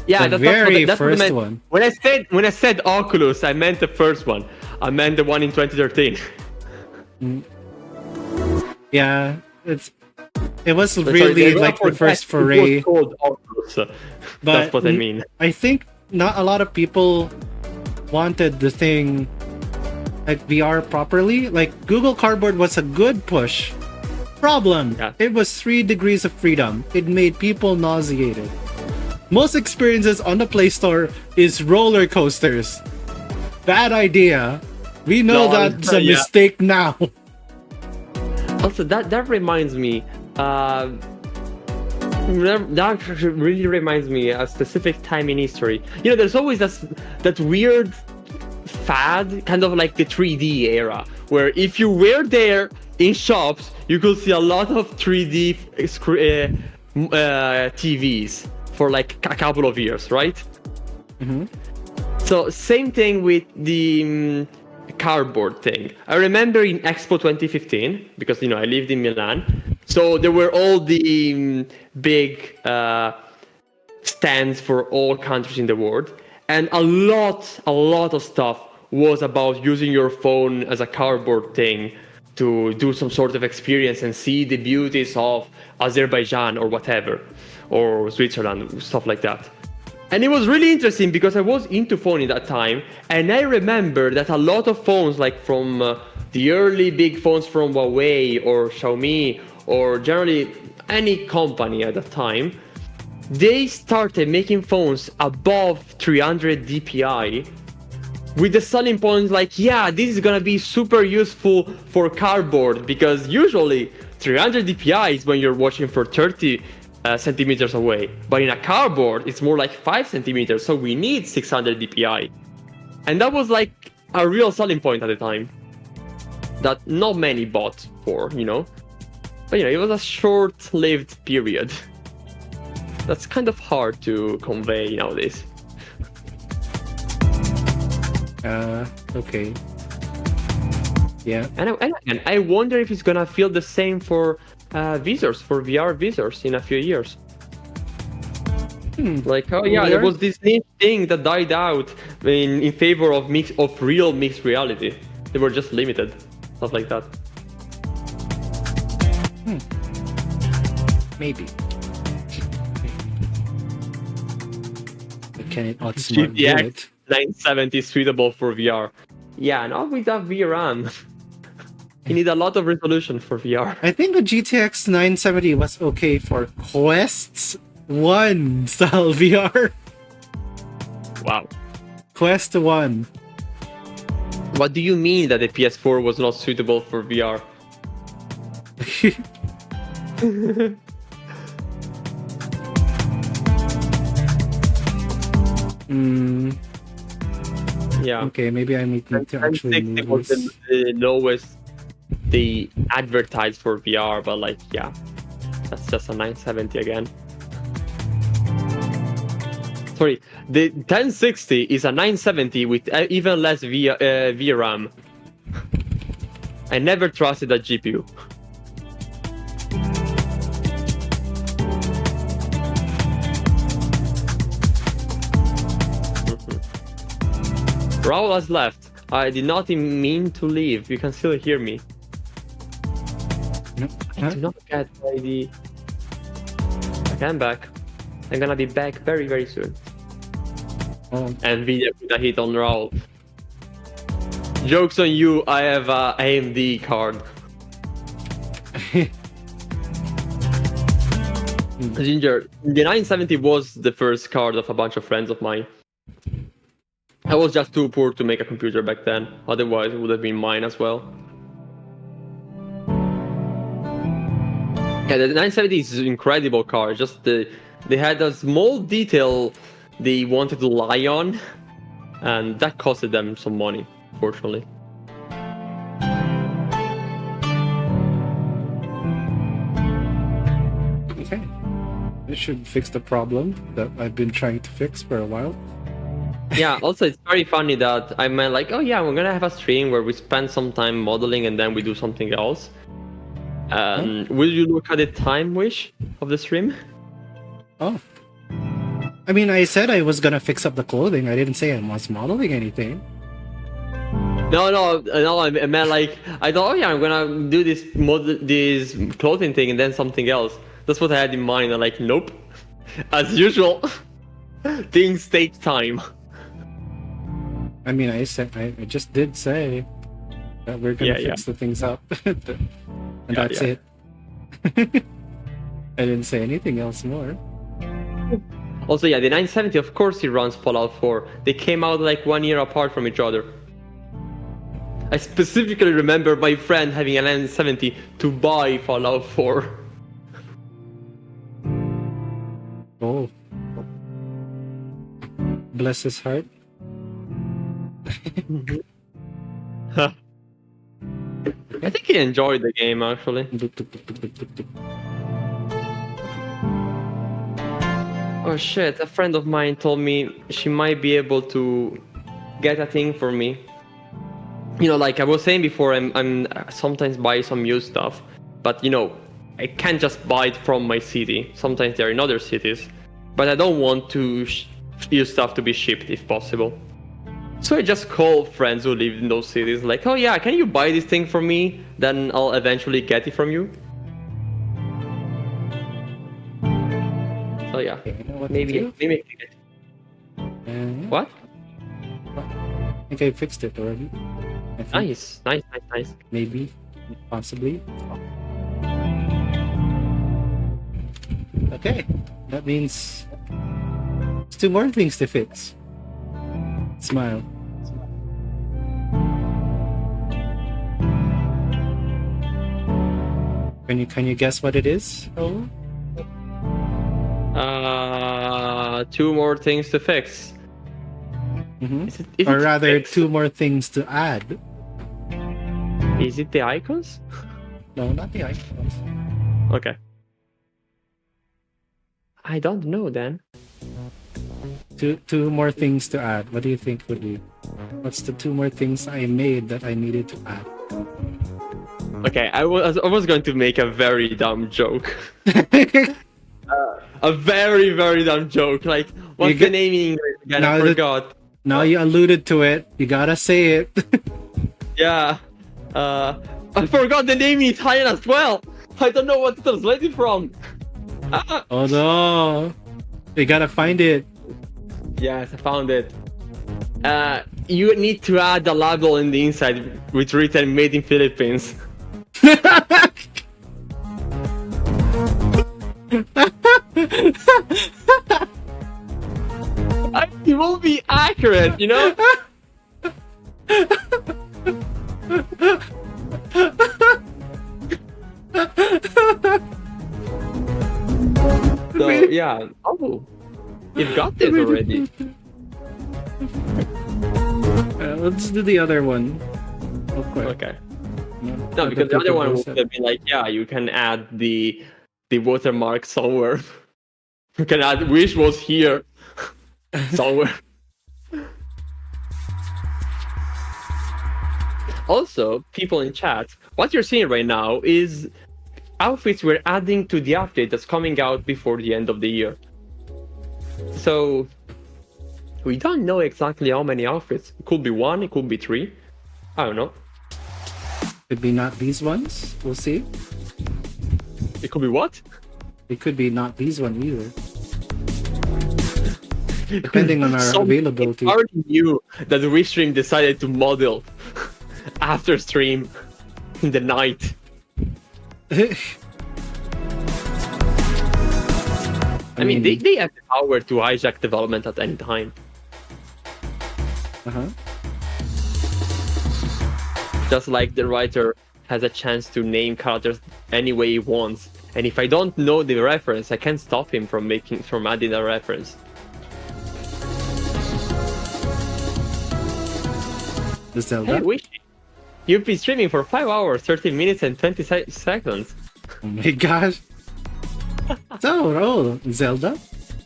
Yeah, the that's first what I meant. one. When I said Oculus, I meant the first one. I meant the one in 2013. Yeah, it was really like the first foray. It was called Oculus, But that's what I mean. I think not a lot of people wanted the thing like VR properly. Like Google Cardboard was a good push. Problem, it was 3 degrees of freedom. It made people nauseated. Most experiences on the Play Store is roller coasters. Bad idea. We know that's a mistake now. Also, that reminds me. That really reminds me a specific time in history. There's always that weird fad, kind of like the 3D era, where if you were there in shops, you could see a lot of 3D TVs for like a couple of years, right? So same thing with the cardboard thing. I remember in Expo 2015, because I lived in Milan, so there were all the big stands for all countries in the world, and a lot of stuff was about using your phone as a cardboard thing to do some sort of experience and see the beauties of Azerbaijan or whatever, or Switzerland, stuff like that. And it was really interesting because I was into phone at that time, and I remember that a lot of phones, like from the early big phones from Huawei or Xiaomi, or generally any company at that time, they started making phones above 300 dpi, with the selling points like, this is gonna be super useful for cardboard, because usually 300 dpi is when you're watching for 30 centimeters away, but in a cardboard it's more like 5 centimeters, so we need 600 dpi. And that was like a real selling point at the time that not many bought for, but it was a short-lived period. That's kind of hard to convey nowadays. Okay. Yeah. And I wonder if it's gonna feel the same for visors, for VR visors in a few years. Like, there was this niche thing that died out in favor of real mixed reality. They were just limited, stuff like that. Maybe. Can it outsmart do GTX it? 970 is suitable for VR. Yeah, not with that VRAM. You need a lot of resolution for VR. I think the GTX 970 was okay for Quest 1 style VR. Wow. Quest 1. What do you mean that the PS4 was not suitable for VR? Yeah. Okay, maybe I need to actually 1060 move was this. the lowest they advertised for VR, but like, yeah, that's just a 970 again. Sorry, the 1060 is a 970 with even less VRAM. I never trusted that GPU. Raul has left. I did not mean to leave. You can still hear me. I do not get by the... Okay, I'm back. I'm gonna be back very, very soon. Oh. And video with a hit on Raul. Joke's on you, I have a AMD card. Ginger, the 970 was the first card of a bunch of friends of mine. I was just too poor to make a computer back then, otherwise it would have been mine as well. Yeah, the 970 is an incredible car, just they had a small detail they wanted to lie on, and that costed them some money, fortunately. Okay. This should fix the problem that I've been trying to fix for a while. Yeah, also it's very funny that I meant like, oh yeah, we're gonna have a stream where we spend some time modeling and then we do something else. Will you look at the time wish of the stream? Oh. I mean, I said I was gonna fix up the clothing. I didn't say I was modeling anything. No, I meant like, I thought, oh yeah, I'm gonna do this this clothing thing and then something else. That's what I had in mind. I'm like, nope. As usual, things take time. I mean, I just did say that we're gonna fix the things up, and that's it. I didn't say anything else more. Also, yeah, the 970, of course, it runs Fallout 4. They came out like 1 year apart from each other. I specifically remember my friend having a 970 to buy Fallout 4. Oh, bless his heart. I think he enjoyed the game, actually. Oh shit, a friend of mine told me she might be able to get a thing for me. You know, like I was saying before, I'm sometimes buy some used stuff, but you know, I can't just buy it from my city. Sometimes they're in other cities, but I don't want to use stuff to be shipped if possible. So I just call friends who live in those cities, like, oh yeah, can you buy this thing for me? Then I'll eventually get it from you. So yeah, maybe I can get it. What? I think I fixed it already. Nice. Maybe, possibly. Okay, that means there's 2 more things to fix. Smile. Can you guess what it is? Oh. 2 more things to fix. Mm-hmm. Is or it rather, fixed? 2 more things to add. Is it the icons? No, not the icons. Okay. I don't know then. Two more things to add. What do you think would be? What's the 2 more things I made that I needed to add? Okay, I was going to make a very dumb joke. A very, very dumb joke. Like, what's the name in English again? I forgot. Now you alluded to it. You gotta say it. Yeah. I forgot the name in Italian as well. I don't know what to translate it from. Oh no. You gotta find it. Yes, I found it. You need to add a label in the inside with written "Made in Philippines." It will be accurate, you know? So, yeah. Oh, you've got this already. Let's do the other one. Real quick. Okay. No, because the other one would be like, yeah, you can add the watermark somewhere. You can add wish was here somewhere. Also, people in chat, what you're seeing right now is outfits we're adding to the update that's coming out before the end of the year. So we don't know exactly how many outfits. It could be 1, it could be 3. I don't know. Could be not these ones. We'll see. It could be what? It could be not these one either. Depending on our availability. I already knew that the Wishdream decided to model after stream in the night. I mean, they have the power to hijack development at any time. Uh-huh. Just like the writer has a chance to name characters any way he wants. And if I don't know the reference, I can't stop him from adding a reference. The Zelda? Hey, Wishy, you've been streaming for 5 hours, 13 minutes, and 20 seconds. Oh my gosh. So, oh, Zelda?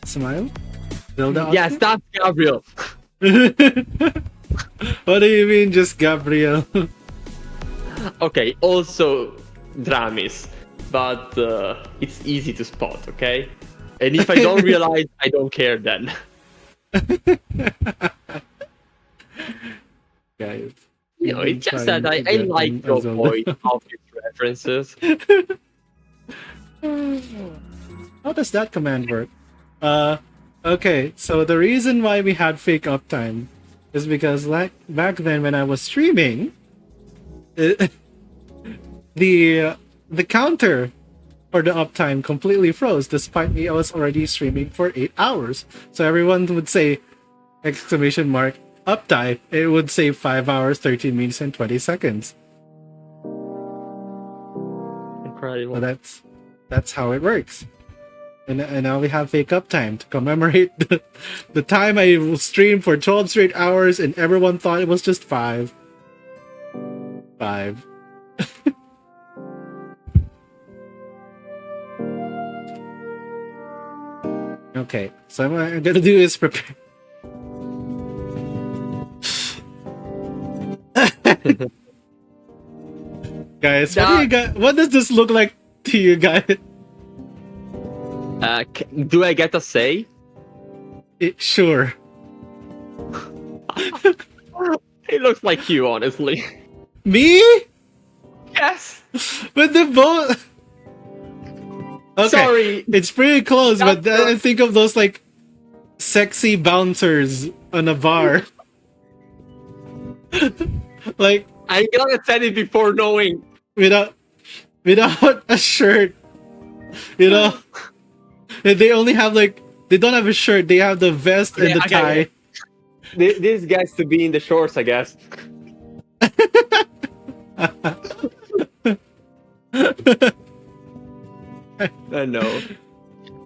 Smile? Zelda? Yes, that's Gabriel. What do you mean, just Gabriel? Okay, also Dramis, but it's easy to spot, okay? And if I don't realize, I don't care then. Guys. You know, it's just that I like to avoid obvious references. How does that command work? Okay, so the reason why we had fake uptime is because like back then when I was streaming, the counter for the uptime completely froze despite me I was already streaming for 8 hours. So everyone would say exclamation mark uptime. It would say 5 hours, 13 minutes, and 20 seconds. Incredible. So that's how it works. And now we have fake uptime to commemorate the time I streamed for 12 straight hours and everyone thought it was just 5. 5. Okay, so what I'm gonna do is prepare. Guys, what does this look like to you guys? Do I get a say? Sure. It looks like you, honestly. Me? Yes. But the both. Okay, Sorry. it's pretty close, but That's I think of those like sexy bouncers on a bar. Like I'm gonna said it before knowing. without a shirt, you know. And they only have like they don't have a shirt. They have the vest and the tie. This gets to be in the shorts, I guess. I know.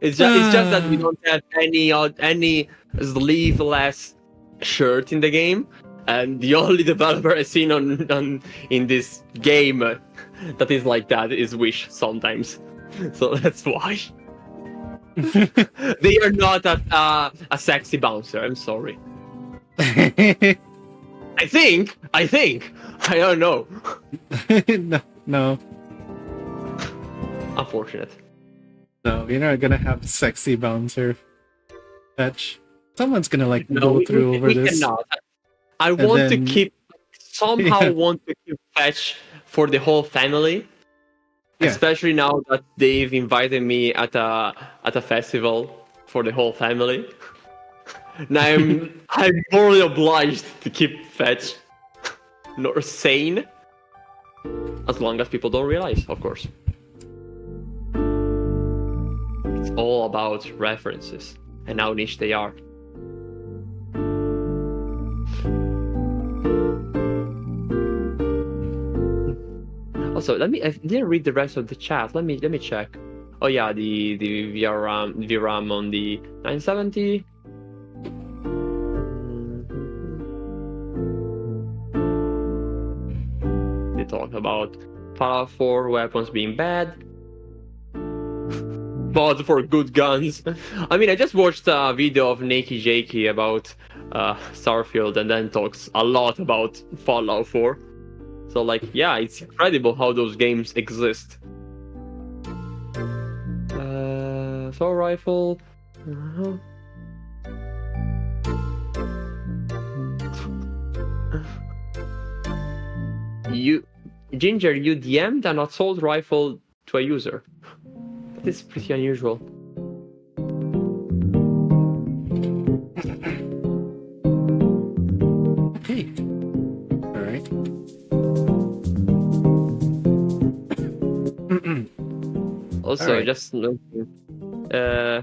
It's just that we don't have any sleeveless shirt in the game, and the only developer I've seen in this game that is like that is Wish sometimes. So that's why. They are not a sexy bouncer. I'm sorry. I think. I don't know. No. Unfortunate. No, you're not gonna have sexy bouncer fetch. Someone's gonna like go through over this. Cannot. I want then- to keep want to keep fetch for the whole family. Yeah. Especially now that they've invited me at a festival for the whole family. Now I'm morally obliged to keep fetch nor sane. As long as people don't realize, of course. It's all about references and how niche they are. Also, I didn't read the rest of the chat. Let me check. Oh yeah, the VRAM on the 970. They talk about Fallout 4 weapons being bad. Mods for good guns. I mean, I just watched a video of Nakey Jakey about Starfield, and then talks a lot about Fallout 4. So, like, yeah, it's incredible how those games exist. Assault rifle. Ginger, you DM'd an assault rifle to a user. That is pretty unusual. Okay. All right. Also, Alright. just looking. How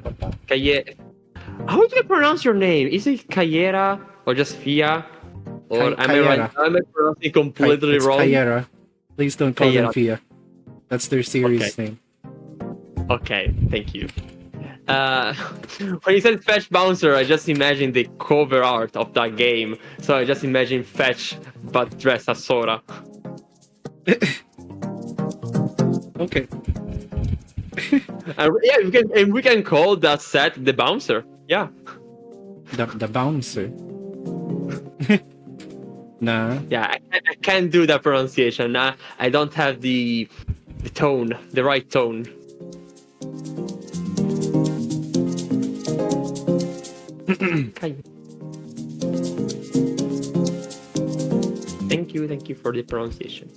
do you pronounce your name? Is it Cayera or just Fia? Or am I right? Am I pronouncing completely It's wrong? Cayera. Please don't call them Cayera. Fia. That's their series name. Okay, thank you. When you said Fetch Bouncer, I just imagined the cover art of that game. So I just imagined Fetch, but dressed as Sora. Okay. And we can call that set the Bouncer. Yeah. The bouncer. Nah. Yeah, I can't do that pronunciation. I don't have the tone, the right tone. Thank you for the pronunciation.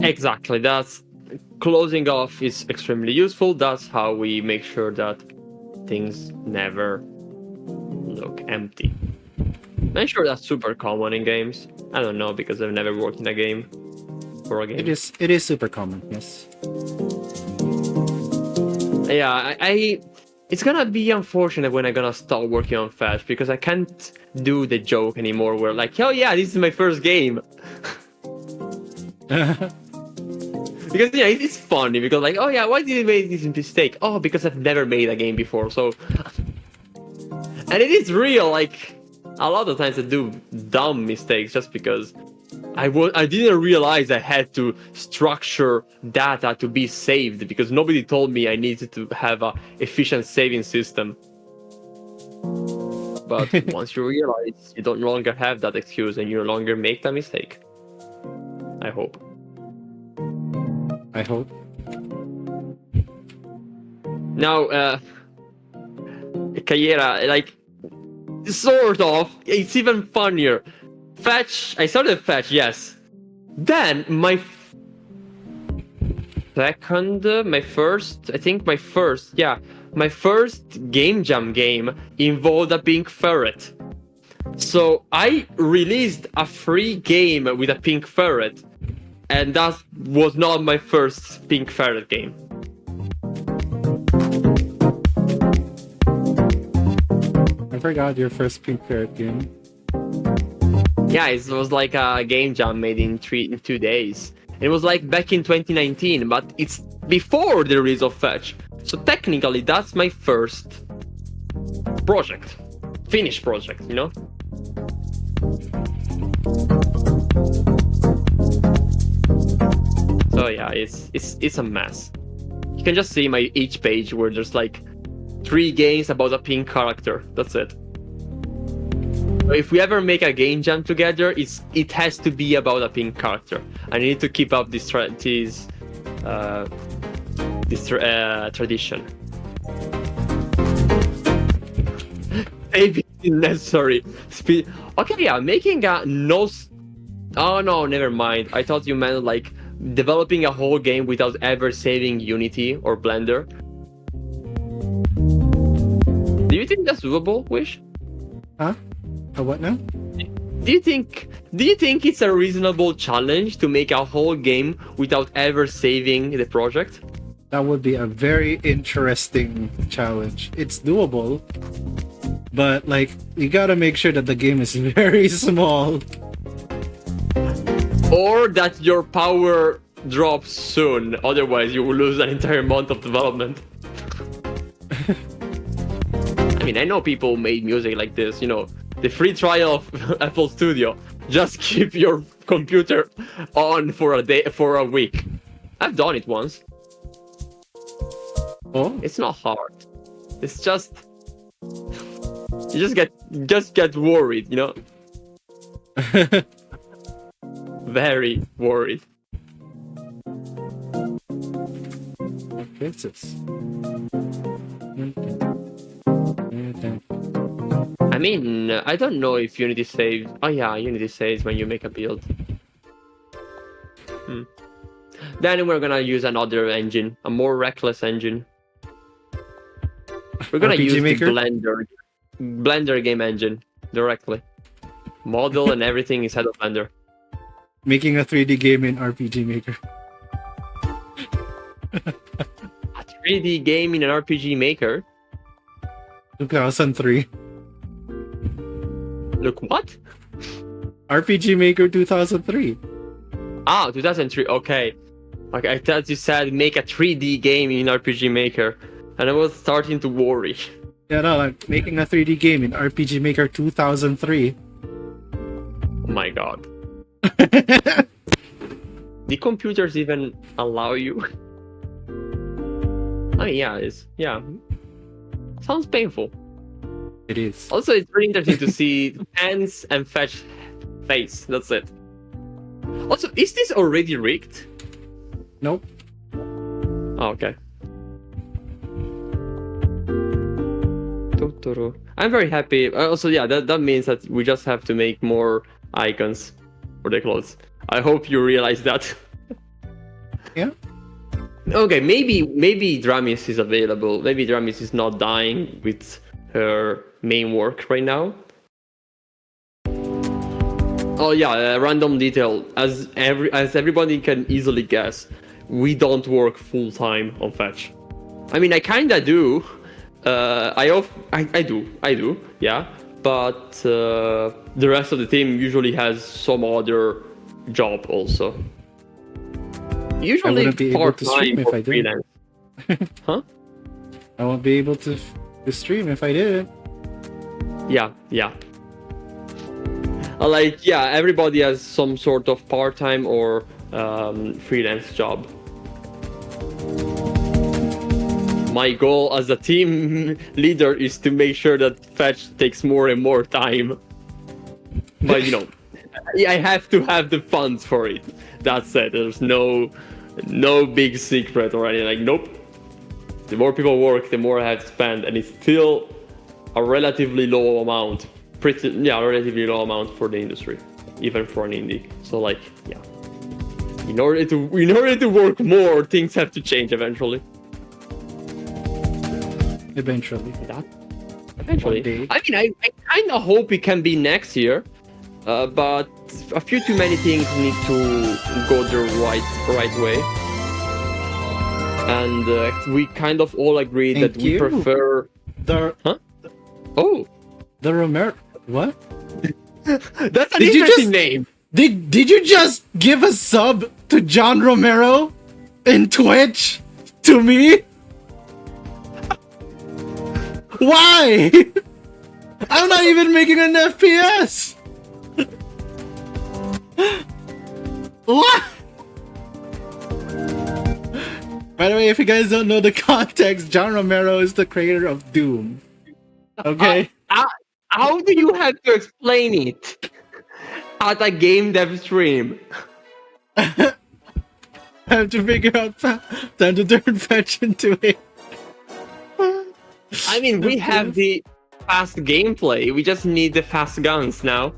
Exactly, that's closing off is extremely useful. That's how we make sure that things never look empty. I'm sure that's super common in games. I don't know because I've never worked in a game for a game. It is super common, yes. Yeah, it's gonna be unfortunate when I'm gonna stop working on Fetch because I can't do the joke anymore where like, oh yeah, this is my first game. Because yeah, it's funny because like, oh yeah, why did you make this mistake? Oh, because I've never made a game before, so and it is real, like a lot of times I do dumb mistakes just because I didn't realize I had to structure data to be saved because nobody told me I needed to have a efficient saving system. But once you realize, you don't longer have that excuse and you no longer make that mistake. I hope. I hope. Now, Cayera, like, sort of, it's even funnier. Fetch, I started Fetch, yes. Then, my first Game Jam game involved a pink ferret. So, I released a free game with a pink ferret. And that was not my first pink ferret game. I forgot your first pink ferret game. Yeah, it was like a game jam made in 2 days. It was like back in 2019, but it's before the release of Fetch. So technically, that's my first project. Finished project, you know? So yeah, it's a mess. You can just see my each page where there's like 3 games about a pink character. That's it. So if we ever make a game jam together, it has to be about a pink character. I need to keep up this tradition. Maybe necessary. Okay, yeah, making a no. Oh no, never mind. I thought you meant like developing a whole game without ever saving Unity or Blender. Do you think that's doable, Wish? Huh? A what now? Do you think it's a reasonable challenge to make a whole game without ever saving the project? That would be a very interesting challenge. It's doable, but like you gotta make sure that the game is very small. Or that your power drops soon, otherwise you will lose an entire month of development. I mean, I know people made music like this, you know, the free trial of FL Studio. Just keep your computer on for a week. I've done it once. Oh, It's not hard. It's just you just get worried, you know? Very worried. okay, it's this. I mean, I don't know if Unity saves. Oh yeah, Unity saves when you make a build. Then we're gonna use another engine, a more reckless engine. We're gonna RPG use Maker? the Blender game engine directly. Model and everything is head of Blender. Making a 3D game in RPG Maker. A 3D game in an RPG Maker. 2003. Look what? RPG Maker 2003. Ah, 2003. Okay. Okay, I thought you said make a 3D game in RPG Maker, and I was starting to worry. Yeah, no, like making a 3D game in RPG Maker 2003. Oh my god. The computers even allow you? I mean, yeah. Sounds painful. It is. Also, it's really interesting to see hands and Fetch face. That's it. Also, is this already rigged? Nope. Oh, okay. Totoro. I'm very happy. Also, yeah, that means that we just have to make more icons for the clothes. I hope you realize that. Yeah. Okay, maybe Dramis is available. Maybe Dramis is not dying with her main work right now. Oh yeah, random detail. As everybody can easily guess, we don't work full time on Fetch. I mean, I kinda do. I do. Yeah, but the rest of the team usually has some other job also. Usually wouldn't be able to stream part-time if or I did. freelance. Huh? I won't be able to stream if I didn't. Yeah. Like, yeah, everybody has some sort of part-time or freelance job. My goal as a team leader is to make sure that Fetch takes more and more time. But, you know, I have to have the funds for it. That's it. There's no big secret or anything. Like, nope. The more people work, the more I have to spend. And it's still a relatively low amount. Relatively low amount for the industry, even for an indie. So like, yeah, in order to work more, things have to change eventually. Eventually. Eventually. One day. I mean, I kind of hope it can be next year, but a few too many things need to go the right way. And we kind of all agree that we prefer. Oh. The Romero. What? That's an interesting name. Did you just give a sub to John Romero in Twitch to me? Why? I'm not even making an FPS. What? By the way, if you guys don't know the context, John Romero is the creator of Doom. Okay? How do you have to explain it at a game dev stream? I have to figure out time to turn Fetch into it. I mean, we have the fast gameplay. We just need the fast guns now.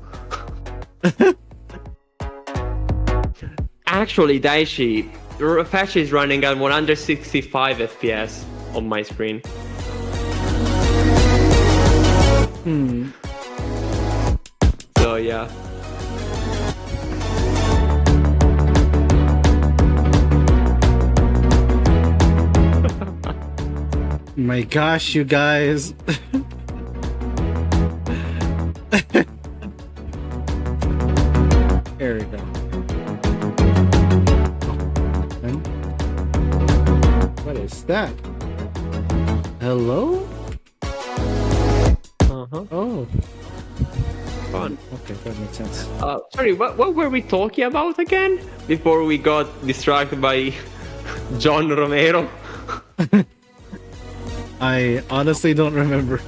Actually, Daishi, Fetch is running at 165 FPS on my screen. So yeah. My gosh, you guys. There we go. And what is that? Hello? Oh. Fun. Okay, that makes sense. Sorry, what were we talking about again? Before we got distracted by John Romero? I honestly don't remember.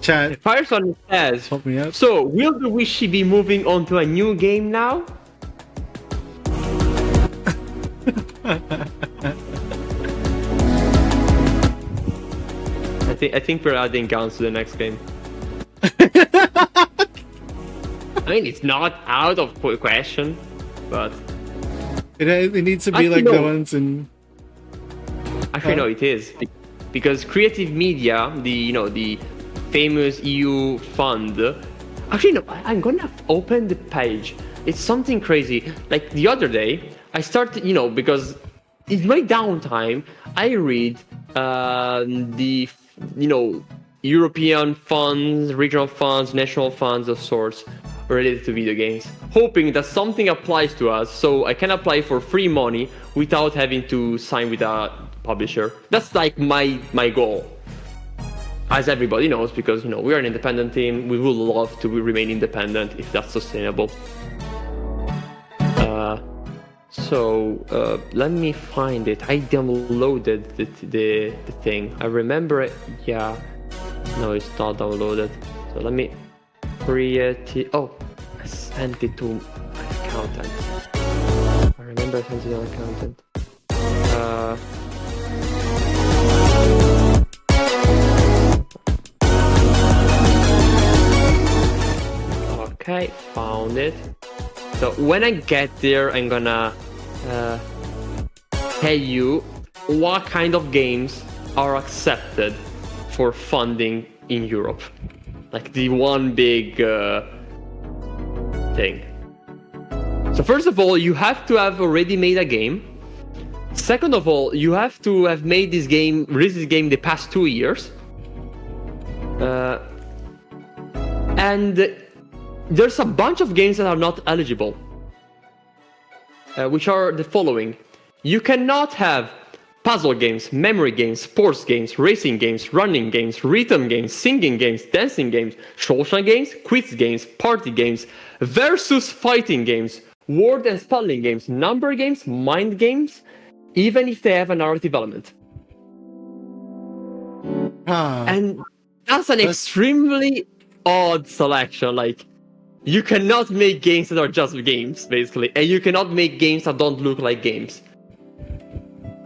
Chat, Fireson says, help me out. so will the Wishy be moving on to a new game now? I think we're adding guns to the next game. I mean, it's not out of question, but It needs to be Actually, like the no. ones in. actually no, it is because creative media, the famous EU fund. Actually, no, I'm gonna open the page. It's something crazy. Like the other day, I started, because in my downtime, I read the, European funds, regional funds, national funds of sorts related to video games, hoping that something applies to us so I can apply for free money without having to sign with a publisher. That's like my goal. As everybody knows, because we are an independent team, we would love to remain independent if that's sustainable. Let me find it. I downloaded the thing. I remember it. Yeah, no, it's not downloaded. So let me create it. Oh, I sent it to my accountant. I remember I sent it to my accountant. Okay, found it. So when I get there, I'm gonna tell you what kind of games are accepted for funding in Europe. Like the one big thing. So first of all, you have to have already made a game. Second of all, you have to have made this game, released this game the past 2 years. And there's a bunch of games that are not eligible, which are the following. You cannot have puzzle games, memory games, sports games, racing games, running games, rhythm games, singing games, dancing games, social games, quiz games, party games, versus fighting games, word and spelling games, number games, mind games, even if they have a narrative element. And that's an extremely odd selection. Like, you cannot make games that are just games, basically, and you cannot make games that don't look like games.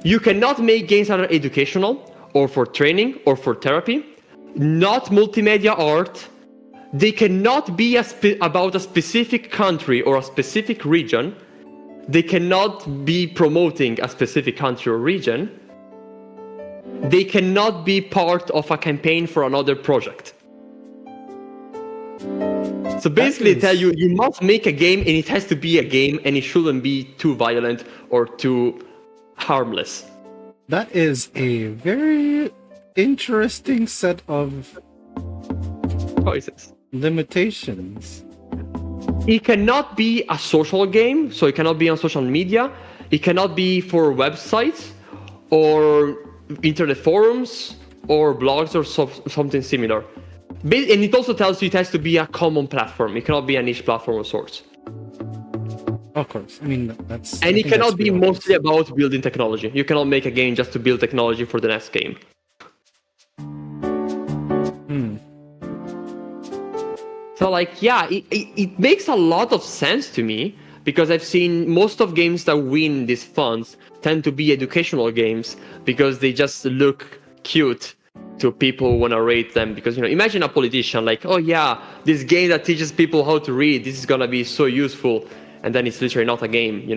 You cannot make games that are educational, or for training, or for therapy, not multimedia art. They cannot be about a specific country or a specific region. They cannot be promoting a specific country or region. They cannot be part of a campaign for another project. So basically tell you must make a game, and it has to be a game, and it shouldn't be too violent or too harmless. That is a very interesting set of choices. Limitations. It cannot be a social game, so it cannot be on social media. It cannot be for websites or internet forums or blogs or something similar. And it also tells you it has to be a common platform. It cannot be a niche platform of sorts. Of course. I mean, that's... And it cannot be mostly about building technology. You cannot make a game just to build technology for the next game. So, like, yeah, it makes a lot of sense to me, because I've seen most of games that win these funds tend to be educational games because they just look cute to people who want to rate them. Because, imagine a politician like, oh yeah, this game that teaches people how to read, this is going to be so useful. And then it's literally not a game,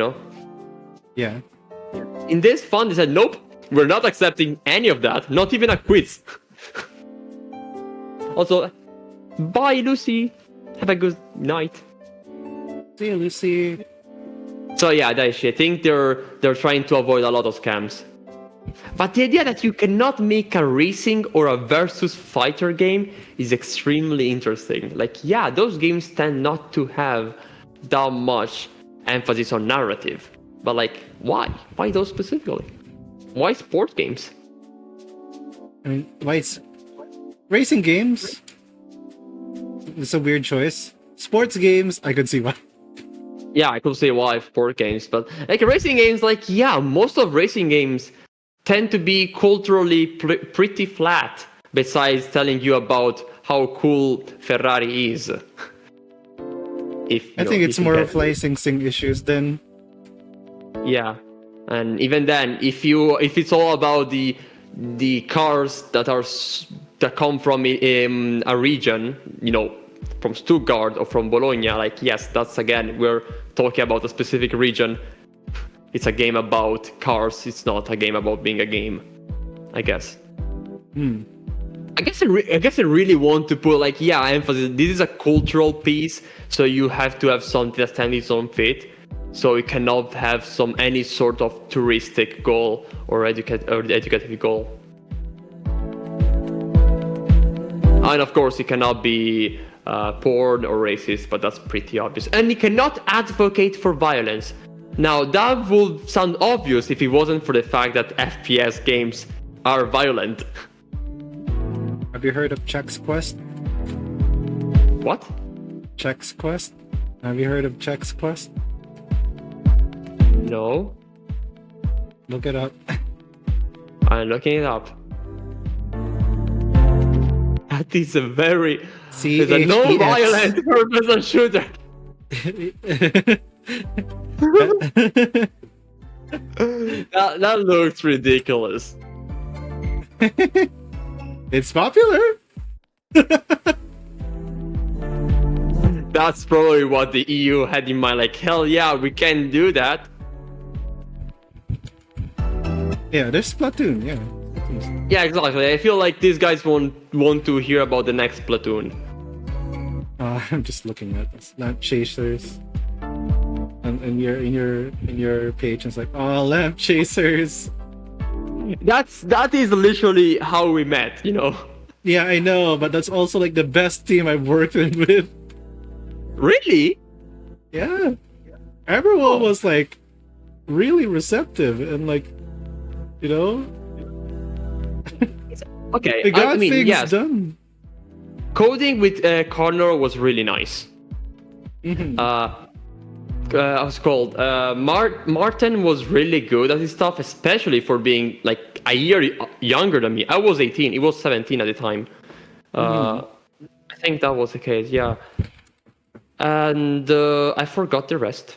Yeah. In this fund, they said, nope, we're not accepting any of that, not even a quiz. Also, bye, Lucy. Have a good night. See you, Lucy. So yeah, Daishi, I think they're trying to avoid a lot of scams. But the idea that you cannot make a racing or a versus fighter game is extremely interesting. Like, yeah, those games tend not to have that much emphasis on narrative. But like, why? Why those specifically? Why sport games? I mean, racing games? It's a weird choice. Sports games, I could see why. Yeah, I could say why sport games, but like racing games, like, yeah, most of racing games tend to be culturally pretty flat, besides telling you about how cool Ferrari is. I think it's more of licensing issues than. Yeah, and even then, if it's all about the cars that come from a region, from Stuttgart or from Bologna, like, yes, that's, again, we're talking about a specific region. It's a game about cars. It's not a game about being a game, I guess. I guess I really want to put, like, yeah, emphasis. This is a cultural piece, so you have to have something that stands its own feet. So it cannot have any sort of touristic goal or educative goal. And of course, it cannot be porn or racist, but that's pretty obvious. And it cannot advocate for violence. Now, that would sound obvious if it wasn't for the fact that FPS games are violent. Have you heard of Chex Quest? What? Chex Quest? Have you heard of Chex Quest? No. Look it up. I'm looking it up. That is a very... It's a non-violent first-person shooter. that looks ridiculous. It's popular. That's probably what the EU had in mind. Like, hell yeah, we can do that. Yeah, there's Splatoon. Yeah. Yeah, exactly. I feel like these guys won't want to hear about the next Splatoon. I'm just looking at this. Lamp chasers. And in your page, it's like, oh, lamp chasers. That is literally how we met, Yeah, I know, but that's also like the best team I've worked with. Really? Yeah. Everyone was like really receptive and like, Okay, they got things yes. done. Coding with Connor was really nice. What's called? Martin was really good at his stuff, especially for being like a year younger than me. I was 18, he was 17 at the time. I think that was the case, yeah. And I forgot the rest.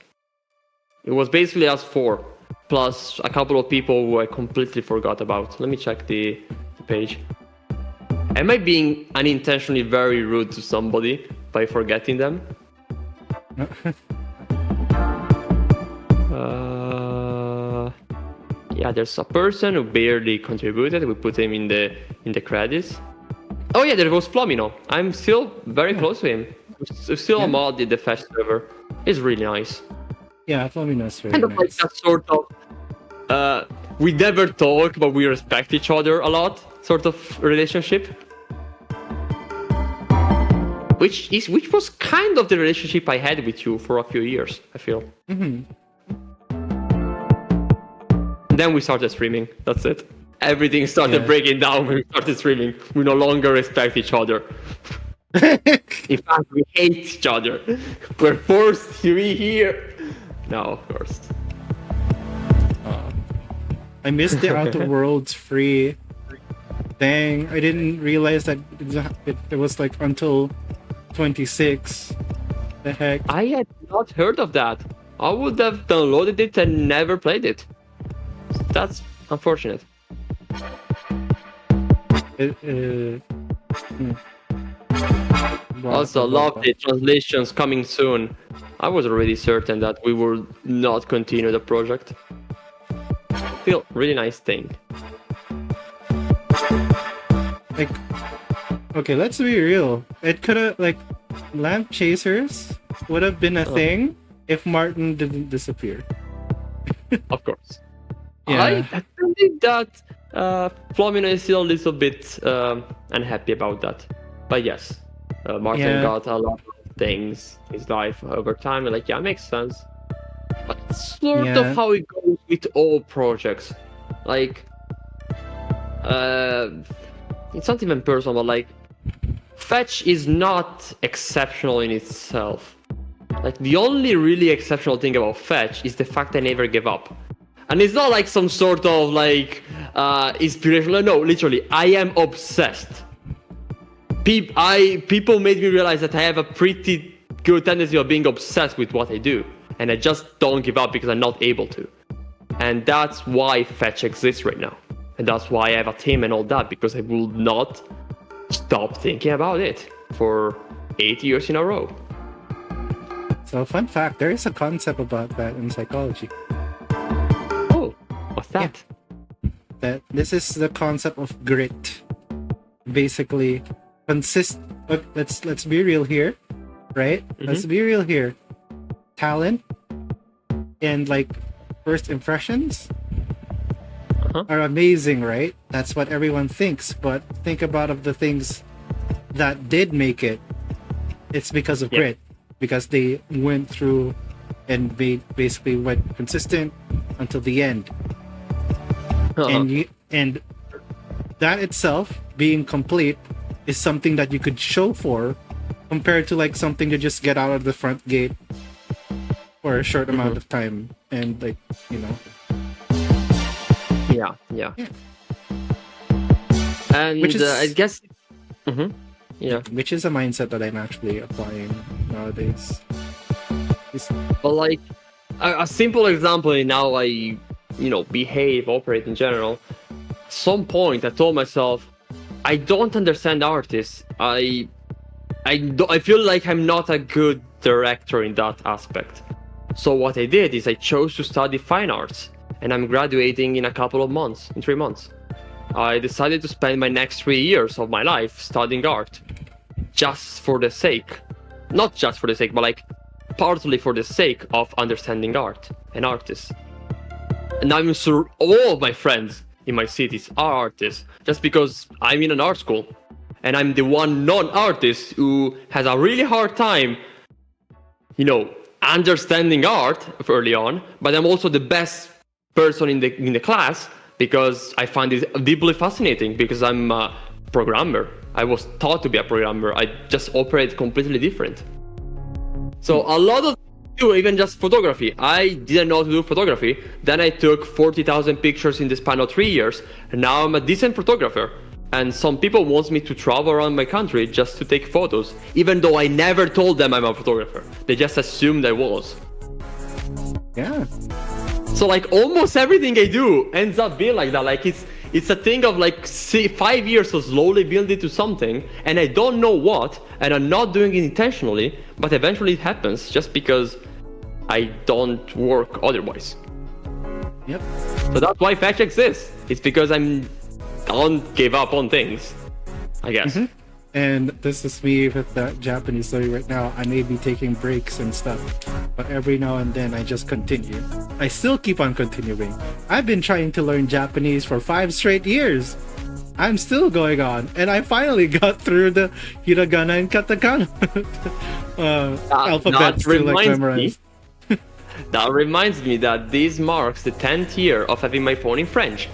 It was basically us four, plus a couple of people who I completely forgot about. Let me check the page. Am I being unintentionally very rude to somebody by forgetting them? Yeah, there's a person who barely contributed. We put him in the credits. Oh yeah, there was Flomino. I'm still very close to him. Still a mod in the Fech server. It's really nice. Yeah, Flomino's very kind of nice. like that sort of we never talk, but we respect each other a lot sort of relationship. Which was kind of the relationship I had with you for a few years, I feel. Then we started streaming. That's it. Everything started breaking down when we started streaming. We no longer respect each other. In fact, we hate each other. We're forced to be here. No, of course. I missed the Outer Worlds free. Dang, I didn't realize that it was like until 26. The heck? I had not heard of that. I would have downloaded it and never played it. That's unfortunate. Also, love the translations coming soon. I was already certain that we would not continue the project. Feel really nice thing. Like, okay, let's be real. It could have, like, Lamp Chasers would have been a thing if Martin didn't disappear. Of course. Yeah. I believe that Flomino is still a little bit unhappy about that. But yes, Martin got a lot of things in his life over time. And like, yeah, makes sense. But it's sort of how it goes with all projects. Like, it's not even personal, but like, Fetch is not exceptional in itself. Like, the only really exceptional thing about Fetch is the fact I never gave up. And it's not like some sort of like inspirational. No, literally, I am obsessed. People made me realize that I have a pretty good tendency of being obsessed with what I do, and I just don't give up because I'm not able to. And that's why Fetch exists right now, and that's why I have a team and all that, because I will not stop thinking about it for 8 years in a row. So, fun fact: there is a concept about that in psychology. Oh, what's that? Yeah. That this is the concept of grit. Basically, but let's be real here, right? Let's be real here. Talent and like first impressions are amazing, right? That's what everyone thinks. But think about of the things that did make it. It's because of grit, because they went through and basically went consistent until the end. And that itself being complete is something that you could show for, compared to like something to just get out of the front gate for a short amount of time and like, you know. Yeah. And which is, I guess which is a mindset that I'm actually applying nowadays. But like a simple example in how I behave, operate in general. At some point I told myself, I don't understand artists. I feel like I'm not a good director in that aspect. So what I did is I chose to study fine arts, and I'm graduating in a couple of months, in 3 months. I decided to spend my next 3 years of my life studying art, just for the sake, not just for the sake, but like partly for the sake of understanding art and artists. And I'm sure all of my friends in my cities are artists, just because I'm in an art school, and I'm the one non-artist who has a really hard time, understanding art early on. But I'm also the best person in the class because I find it deeply fascinating, because I'm a programmer. I was taught to be a programmer. I just operate completely different. So a lot of even just photography. I didn't know how to do photography. Then I took 40,000 pictures in the span of 3 years. And now I'm a decent photographer. And some people want me to travel around my country just to take photos, even though I never told them I'm a photographer. They just assumed I was. Yeah. So like almost everything I do ends up being like that. Like it's a thing of like 5 years of slowly building to something, and I don't know what, and I'm not doing it intentionally, but eventually it happens just because I don't work otherwise. Yep. So that's why Fetch exists. It's because I don't give up on things, I guess. And this is me with that Japanese story right now. I may be taking breaks and stuff, but every now and then I just continue. I still keep on continuing. I've been trying to learn Japanese for 5 straight years. I'm still going on, and I finally got through the hiragana and katakana alphabets to like memorize. That reminds me that this marks the 10th year of having my phone in French.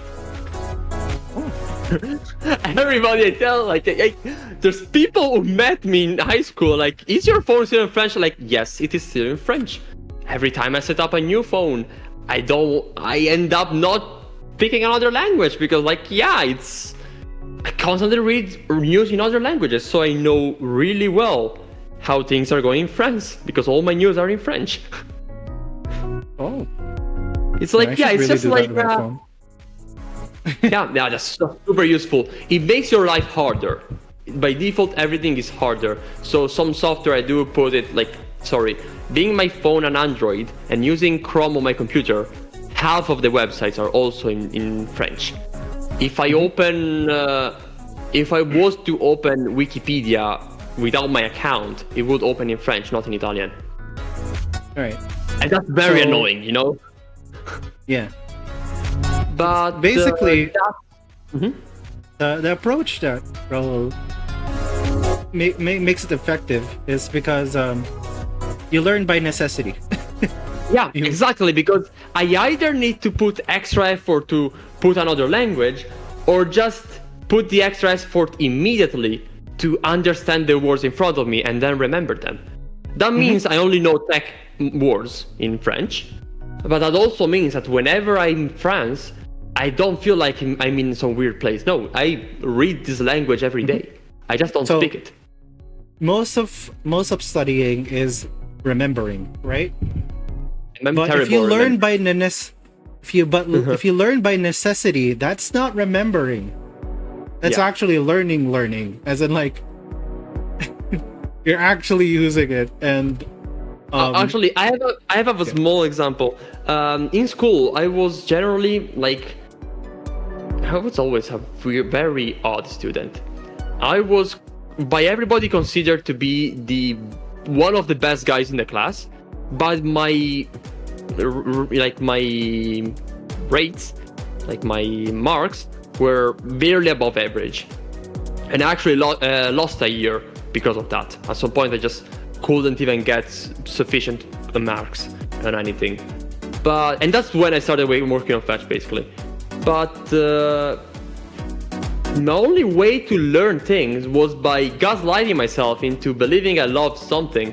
Everybody I tell, like, there's people who met me in high school, like, is your phone still in French? Like, yes, it is still in French. Every time I set up a new phone, I end up not picking another language, because like, I constantly read news in other languages, so I know really well how things are going in France, because all my news are in French. Oh. It's like, it's just like that's super useful. It makes your life harder. By default, everything is harder. So some software I do put it like, being my phone an Android and using Chrome on my computer, half of the websites are also in French. If I was to open Wikipedia without my account, it would open in French, not in Italian. Right. And that's very annoying, Yeah. But basically Mhm. the approach that Raul makes it effective is because you learn by necessity. Yeah, exactly, because I either need to put extra effort to put another language, or just put the extra effort immediately to understand the words in front of me and then remember them. That means I only know tech words in French, but that also means that whenever I'm in France, I don't feel like I'm in some weird place. No, I read this language every day. I just don't So- speak it. most of studying is remembering, right? I'm But if terrible you at learn remembering. by if you learn by necessity, that's not remembering. That's Yeah. actually learning, as in like you're actually using it. And Actually, I have a small example. In school, I was generally like, I was always a very odd student. I was by everybody considered to be the one of the best guys in the class, but my rates, like my marks, were barely above average, and I actually lost a year because of that. At some point, I just couldn't even get sufficient marks on anything. And that's when I started working on Fetch, basically. But my only way to learn things was by gaslighting myself into believing I loved something.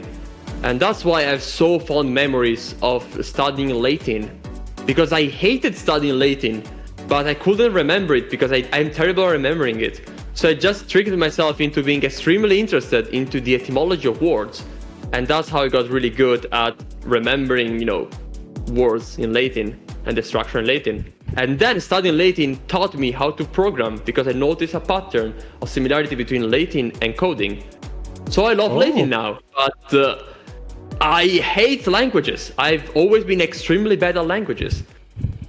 And that's why I have so fond memories of studying Latin. Because I hated studying Latin, but I couldn't remember it because I'm terrible at remembering it. So I just tricked myself into being extremely interested into the etymology of words. And that's how I got really good at remembering, words in Latin and the structure in Latin. And then studying Latin taught me how to program because I noticed a pattern of similarity between Latin and coding. So I love Latin now, but I hate languages. I've always been extremely bad at languages.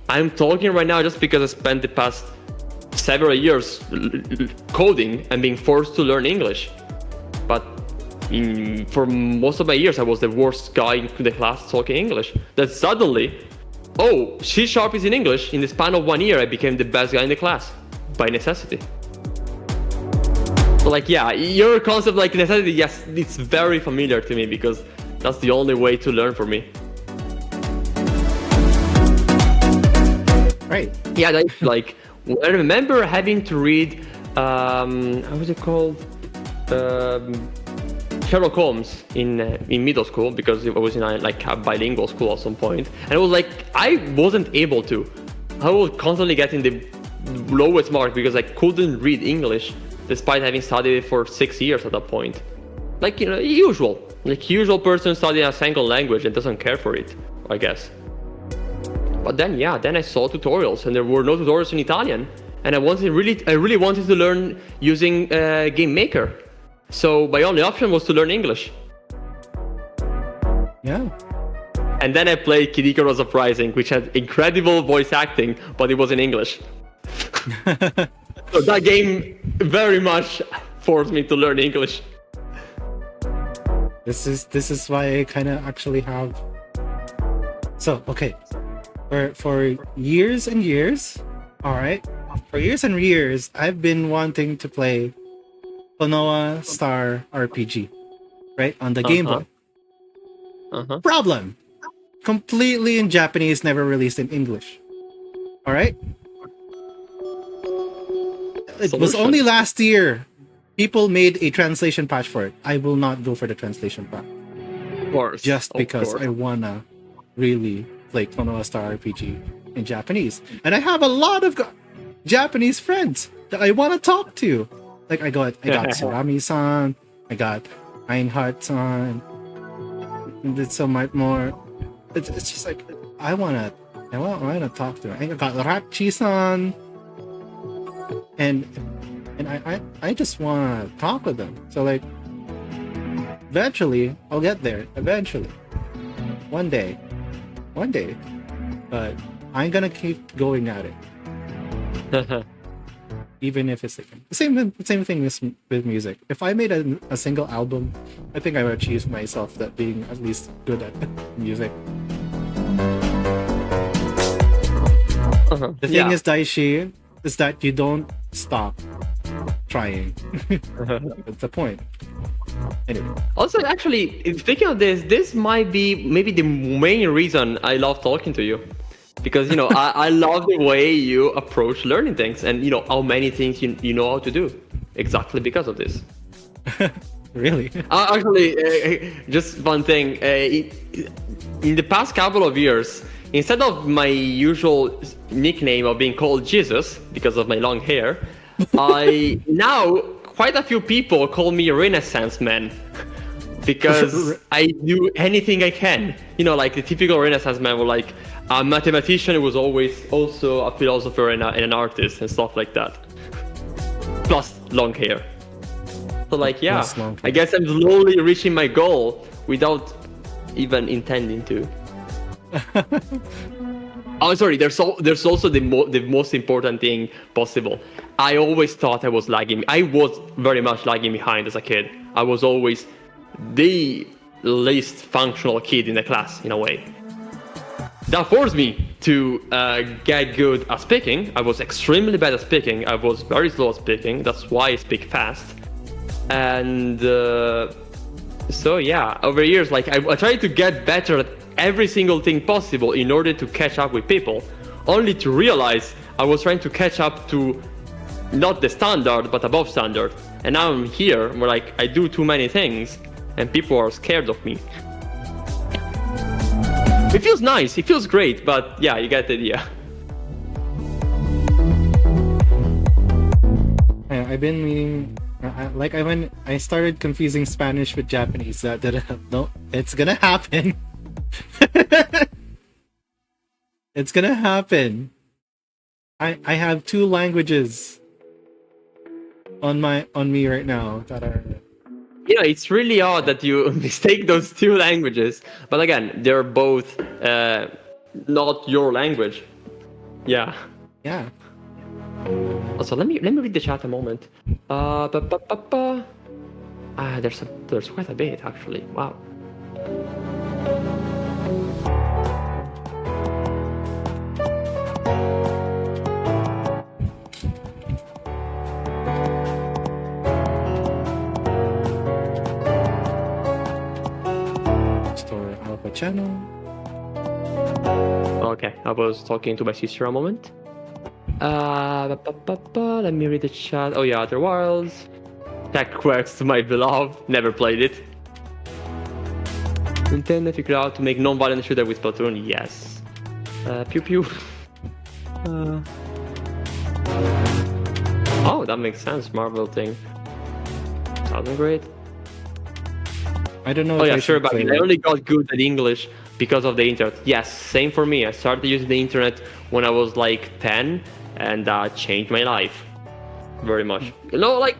I'm talking right now just because I spent the past several years coding and being forced to learn English. But for most of my years, I was the worst guy in the class talking English. Then suddenly, C# is in English. In the span of 1 year, I became the best guy in the class by necessity. So your concept like necessity, yes, it's very familiar to me because that's the only way to learn for me. right. Yeah, that's I remember having to read, how was it called? Sherlock Holmes in middle school because I was in a bilingual school at some point, and it was I wasn't able to. I was constantly getting the lowest mark because I couldn't read English despite having studied it for 6 years at that point. Usual person studying a single language and doesn't care for it, I guess. But then I saw tutorials, and there were no tutorials in Italian, and I really wanted to learn using Game Maker. So my only option was to learn English. Yeah. And then I played Kid Icarus Uprising, which had incredible voice acting, but it was in English. So that game very much forced me to learn English. This is why I kind of actually have. So okay, for years and years, all right. For years and years, I've been wanting to play Klonoa Star RPG, right, on the Game Boy. Problem: completely in Japanese, never released in English. All right. It was only last year people made a translation patch for it. I will not go for the translation patch. Of course. Just because I wanna really play Klonoa Star RPG in Japanese. And I have a lot of Japananize friends that I want to talk to. I got Surami-san, I got Reinhardt-san, and it's so much more. It's just I wanna talk to her. I got Rachi-san, and I just wanna talk with them. So eventually I'll get there. Eventually, one day, but I'm gonna keep going at it. Even if it's the same thing with music. If I made a single album, I think I would achieve myself that being at least good at music. The thing is, Daishi, is that you don't stop trying. That's the point. Anyway. Also, actually, speaking of this, this might be maybe the main reason I love talking to you. Because, you know, I love the way you approach learning things and, you know, how many things you know how to do. Exactly because of this. Really? Actually, just one thing. In the past couple of years, instead of my usual nickname of being called Jesus because of my long hair, I now quite a few people call me Renaissance man because I do anything I can. You know, like the typical Renaissance man were like a mathematician who was always also a philosopher and an artist and stuff like that. Plus long hair. So like, yeah, I guess I'm slowly reaching my goal without even intending to. Oh, sorry. There's also the most important thing possible. I always thought I was lagging. I was very much lagging behind as a kid. I was always the least functional kid in the class, in a way. That forced me to get good at speaking. I was extremely bad at speaking. I was very slow at speaking. That's why I speak fast. And so yeah, over years, like I tried to get better at every single thing possible in order to catch up with people, only to realize I was trying to catch up to not the standard, but above standard. And now I'm here where like I do too many things and people are scared of me. It feels nice, it feels great, but yeah, you get the idea. I've been meaning, when I started confusing Spanish with Japanese, no, it's gonna happen. It's gonna happen. I have two languages on me right now that are. You know, it's really odd that you mistake those two languages, but again, they're both not your language. Yeah. Yeah. Also, let me read the chat a moment. There's quite a bit actually. Wow. Store Alpha channel. Okay, I was talking to my sister a moment. Let me read the chat. Oh yeah, Other Worlds. Tech Quest, my beloved. Never played it. Nintendo figured out to make non-violent shooter with Splatoon. Yes. Pew pew. Oh, that makes sense. Marvel thing. Sounding great. I don't know. Oh yeah, sure, but I only got good at English because of the internet. Yes, same for me. I started using the internet when I was like 10, and that changed my life very much. You know, like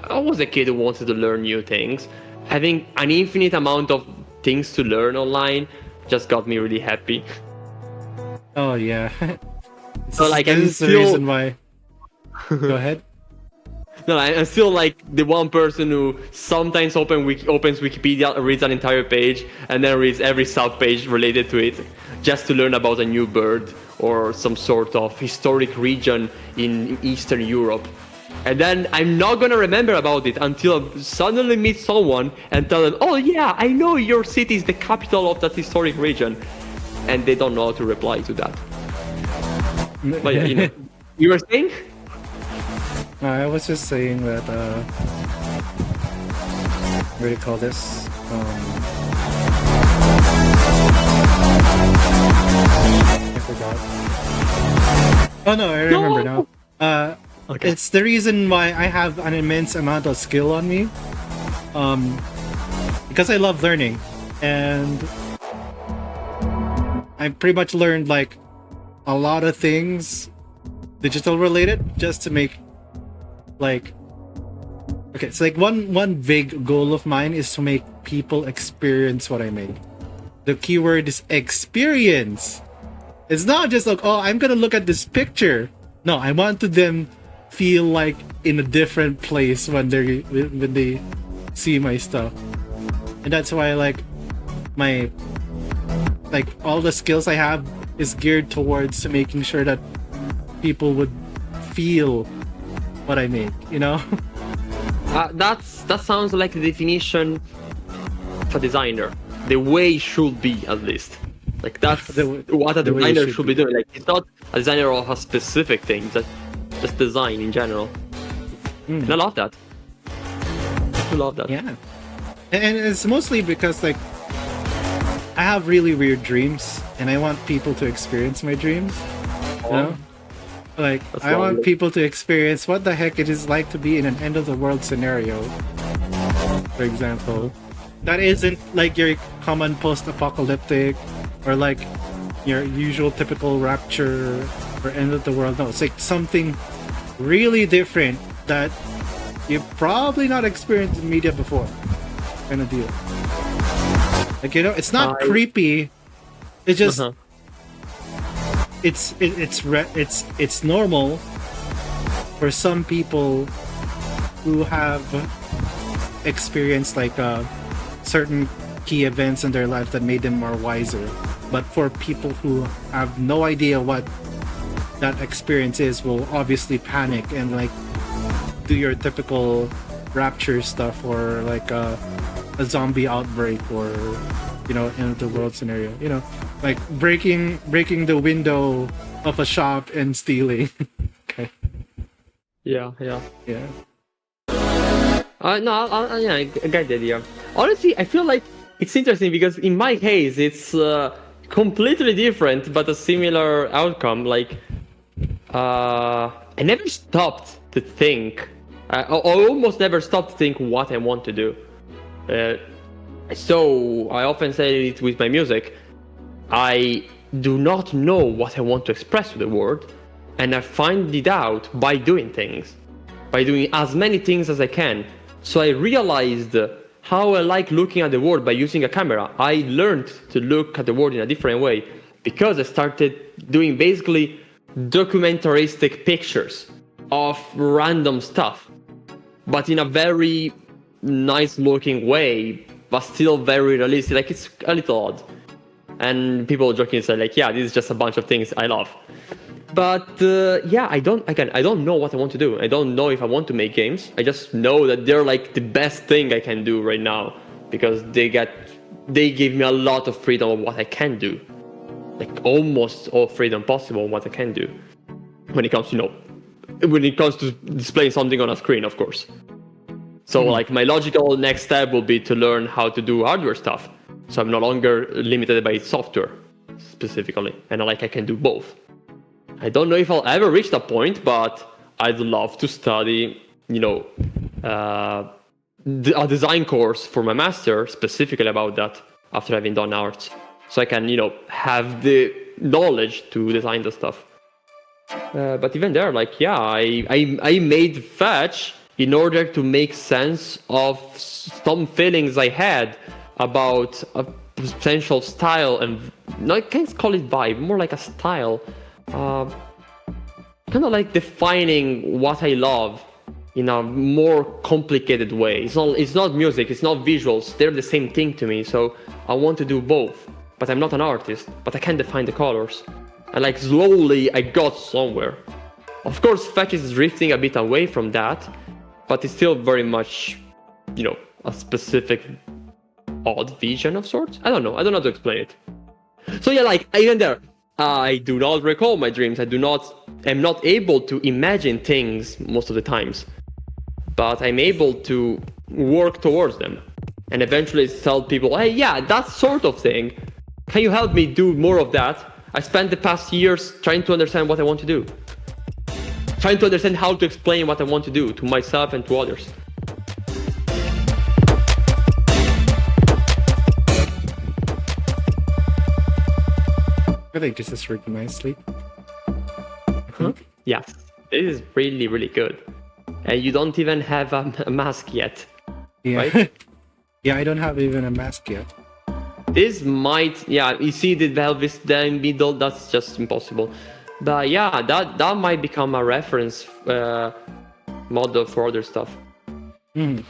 I was a kid who wanted to learn new things. Having an infinite amount of things to learn online just got me really happy. Oh yeah. So like this is the reason why. Go ahead. No, I'm still like the one person who sometimes opens Wikipedia, reads an entire page, and then reads every sub-page related to it, just to learn about a new bird or some sort of historic region in Eastern Europe. And then I'm not gonna remember about it until I suddenly meet someone and tell them, oh yeah, I know your city is the capital of that historic region. And they don't know how to reply to that. But yeah, you know, you were saying? I was just saying that, what do you call this? I forgot. Oh no, I remember now. Okay. It's the reason why I have an immense amount of skill on me. Because I love learning. And I pretty much learned like a lot of things digital related just to make like okay, so like one big goal of mine is to make people experience what I made. The keyword is experience. It's not just like, oh, I'm gonna look at this picture. No, I want them feel like in a different place when they see my stuff. And that's why like my all the skills I have is geared towards making sure that people would feel what I make, you know? That sounds like the definition of a designer. The way it should be, at least. Like that's what a designer should be doing. Like it's not a designer of a specific thing, just design in general. And I love that. I love that. Yeah. And it's mostly because like I have really weird dreams and I want people to experience my dreams. You know? Like I want people to experience what the heck it is like to be in an end of the world scenario. For example. That isn't like your common post-apocalyptic or like your usual typical rapture or end of the world. No, it's like something really different that you've probably not experienced in media before. Kind of deal. Like, you know, it's not creepy. It's just it's normal for some people who have experienced like certain key events in their life that made them more wiser. But for people who have no idea what that experience is, will obviously panic and like do your typical rapture stuff or like a zombie outbreak or, you know, end of the world scenario. You know, like breaking the window of a shop and stealing. Okay. Yeah. Yeah, I get the idea. Honestly, I feel like it's interesting because in my case, it's completely different, but a similar outcome. Like, I never stopped to think. I almost never stopped to think what I want to do. So I often say it with my music. I do not know what I want to express to the world, and I find it out by doing things, by doing as many things as I can. So I realized how I like looking at the world by using a camera. I learned to look at the world in a different way because I started doing basically documentaristic pictures of random stuff, but in a very nice looking way, but still very realistic. Like it's a little odd. And people joking say like, yeah, this is just a bunch of things I love. But yeah, I don't know what I want to do. I don't know if I want to make games. I just know that they're like the best thing I can do right now because they give me a lot of freedom of what I can do, like almost all freedom possible what I can do when it comes to displaying something on a screen, of course. So like my logical next step will be to learn how to do hardware stuff. So I'm no longer limited by software specifically, and I can do both. I don't know if I'll ever reach that point, but I'd love to study, a design course for my master specifically about that after having done arts. So I can, have the knowledge to design the stuff. But even there, I made Fetch in order to make sense of some feelings I had about a potential style and, I can't call it vibe, more like a style. Kind of like defining what I love in a more complicated way. It's not music, it's not visuals, they're the same thing to me, so I want to do both. But I'm not an artist, but I can define the colors. And slowly I got somewhere. Of course, Fetch is drifting a bit away from that, but it's still very much, a specific odd vision of sorts. I don't know how to explain it. So yeah, even there, I do not recall my dreams. I'm not able to imagine things most of the times, but I'm able to work towards them and eventually tell people, hey, yeah, that sort of thing. Can you help me do more of that? I spent the past years trying to understand what I want to do, trying to understand how to explain what I want to do to myself and to others. I think this is working nicely. Yes, this is really, really good. And you don't even have a mask yet, right? Yeah, I don't have even a mask yet. This might, you see the Velvis there in middle, that's just impossible. But yeah, that might become a reference model for other stuff. Okay,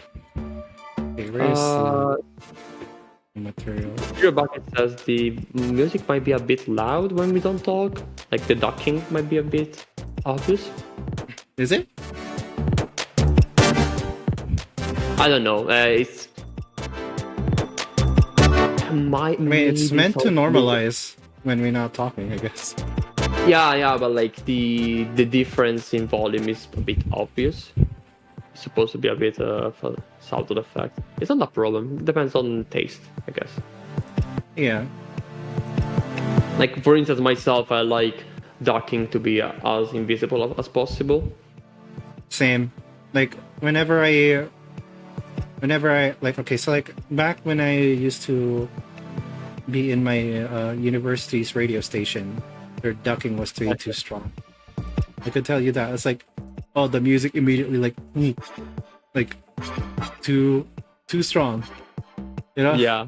where is the material? Your bucket says the music might be a bit loud when we don't talk. Like the ducking might be a bit. obvious. Is it? I don't know. It's I mean, it's meant to normalize when we're not talking, I guess. Yeah, but like the difference in volume is a bit obvious. It's supposed to be a bit of a subtle effect. It's not a problem. It depends on taste, I guess. Yeah. Like for instance, myself, I like ducking to be as invisible as possible. Same. Like whenever I like, okay, so like back when I used to be in my university's radio station, their ducking was too strong. I could tell you that. It's like, oh, the music immediately like too strong, you know? Yeah.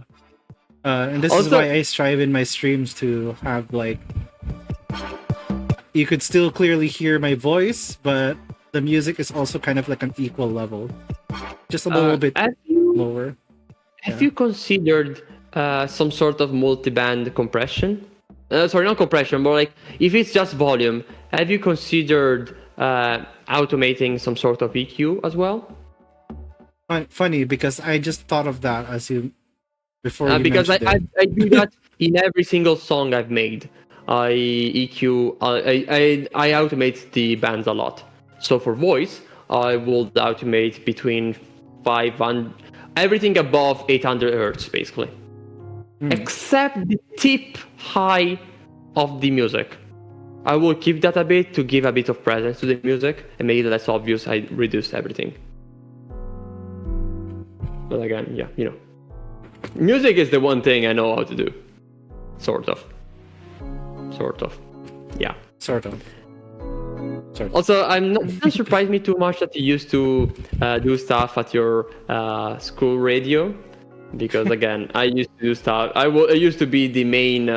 And this is Also- why I strive in my streams to have like, you could still clearly hear my voice, but the music is also kind of like an equal level, just a little bit lower. Have you considered some sort of multi-band compression? Sorry, not compression, but like if it's just volume, have you considered automating some sort of EQ as well? Funny, because I just thought of that as you before you because mentioned I do that in every single song I've made. I EQ, I automate the bands a lot. So for voice, I will automate between 500, everything above 800 hertz, basically. Except the tip high of the music. I will keep that a bit to give a bit of presence to the music and make it less obvious. I reduce everything. But again, yeah, you know. Music is the one thing I know how to do. Sort of. Yeah. Sort of. Also, it doesn't surprise me too much that you used to do stuff at your school radio, because again, I used to do stuff. I used to be the main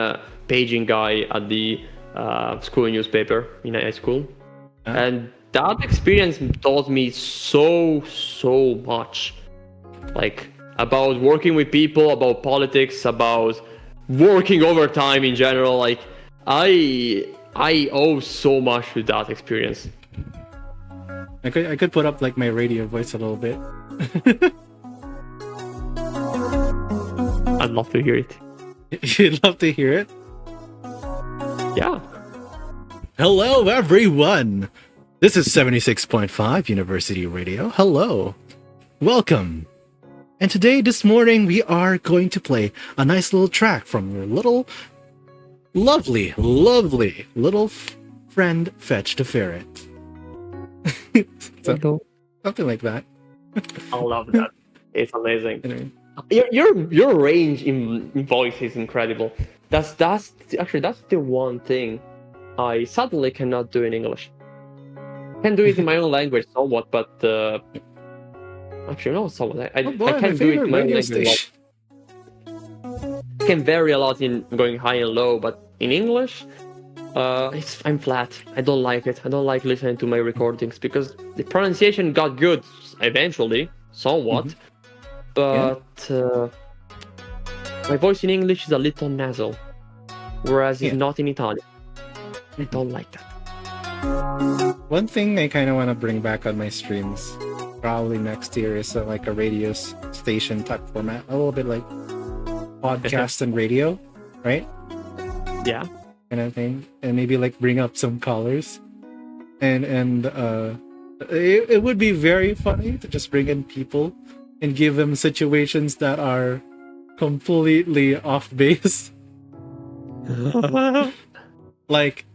paging guy at the school newspaper in high school, and that experience taught me so much, like about working with people, about politics, about working overtime in general. Like I owe so much to that experience. I could put up like my radio voice a little bit. I'd love to hear it. You'd love to hear it? Yeah. Hello, everyone! This is 76.5 University Radio. Hello. Welcome. And today, this morning, we are going to play a nice little track from your little, lovely little friend, Fech The Ferret. Something like that. I love that. It's amazing. Anyway. Your range in voice is incredible. That's the one thing I suddenly cannot do in English. I can do it in my own language somewhat, but actually no, somewhat. I can do it in my own language. I can vary a lot in going high and low, but in English, I'm flat. I don't like it. I don't like listening to my recordings because the pronunciation got good eventually, somewhat, but my voice in English is a little nasal, whereas it's not in Italian. I don't like that. One thing I kind of want to bring back on my streams, probably next year, is like a radio station type format, a little bit like podcast and radio, right? Yeah. Kind of thing, and maybe like bring up some callers, and it would be very funny to just bring in people and give them situations that are completely off base. Like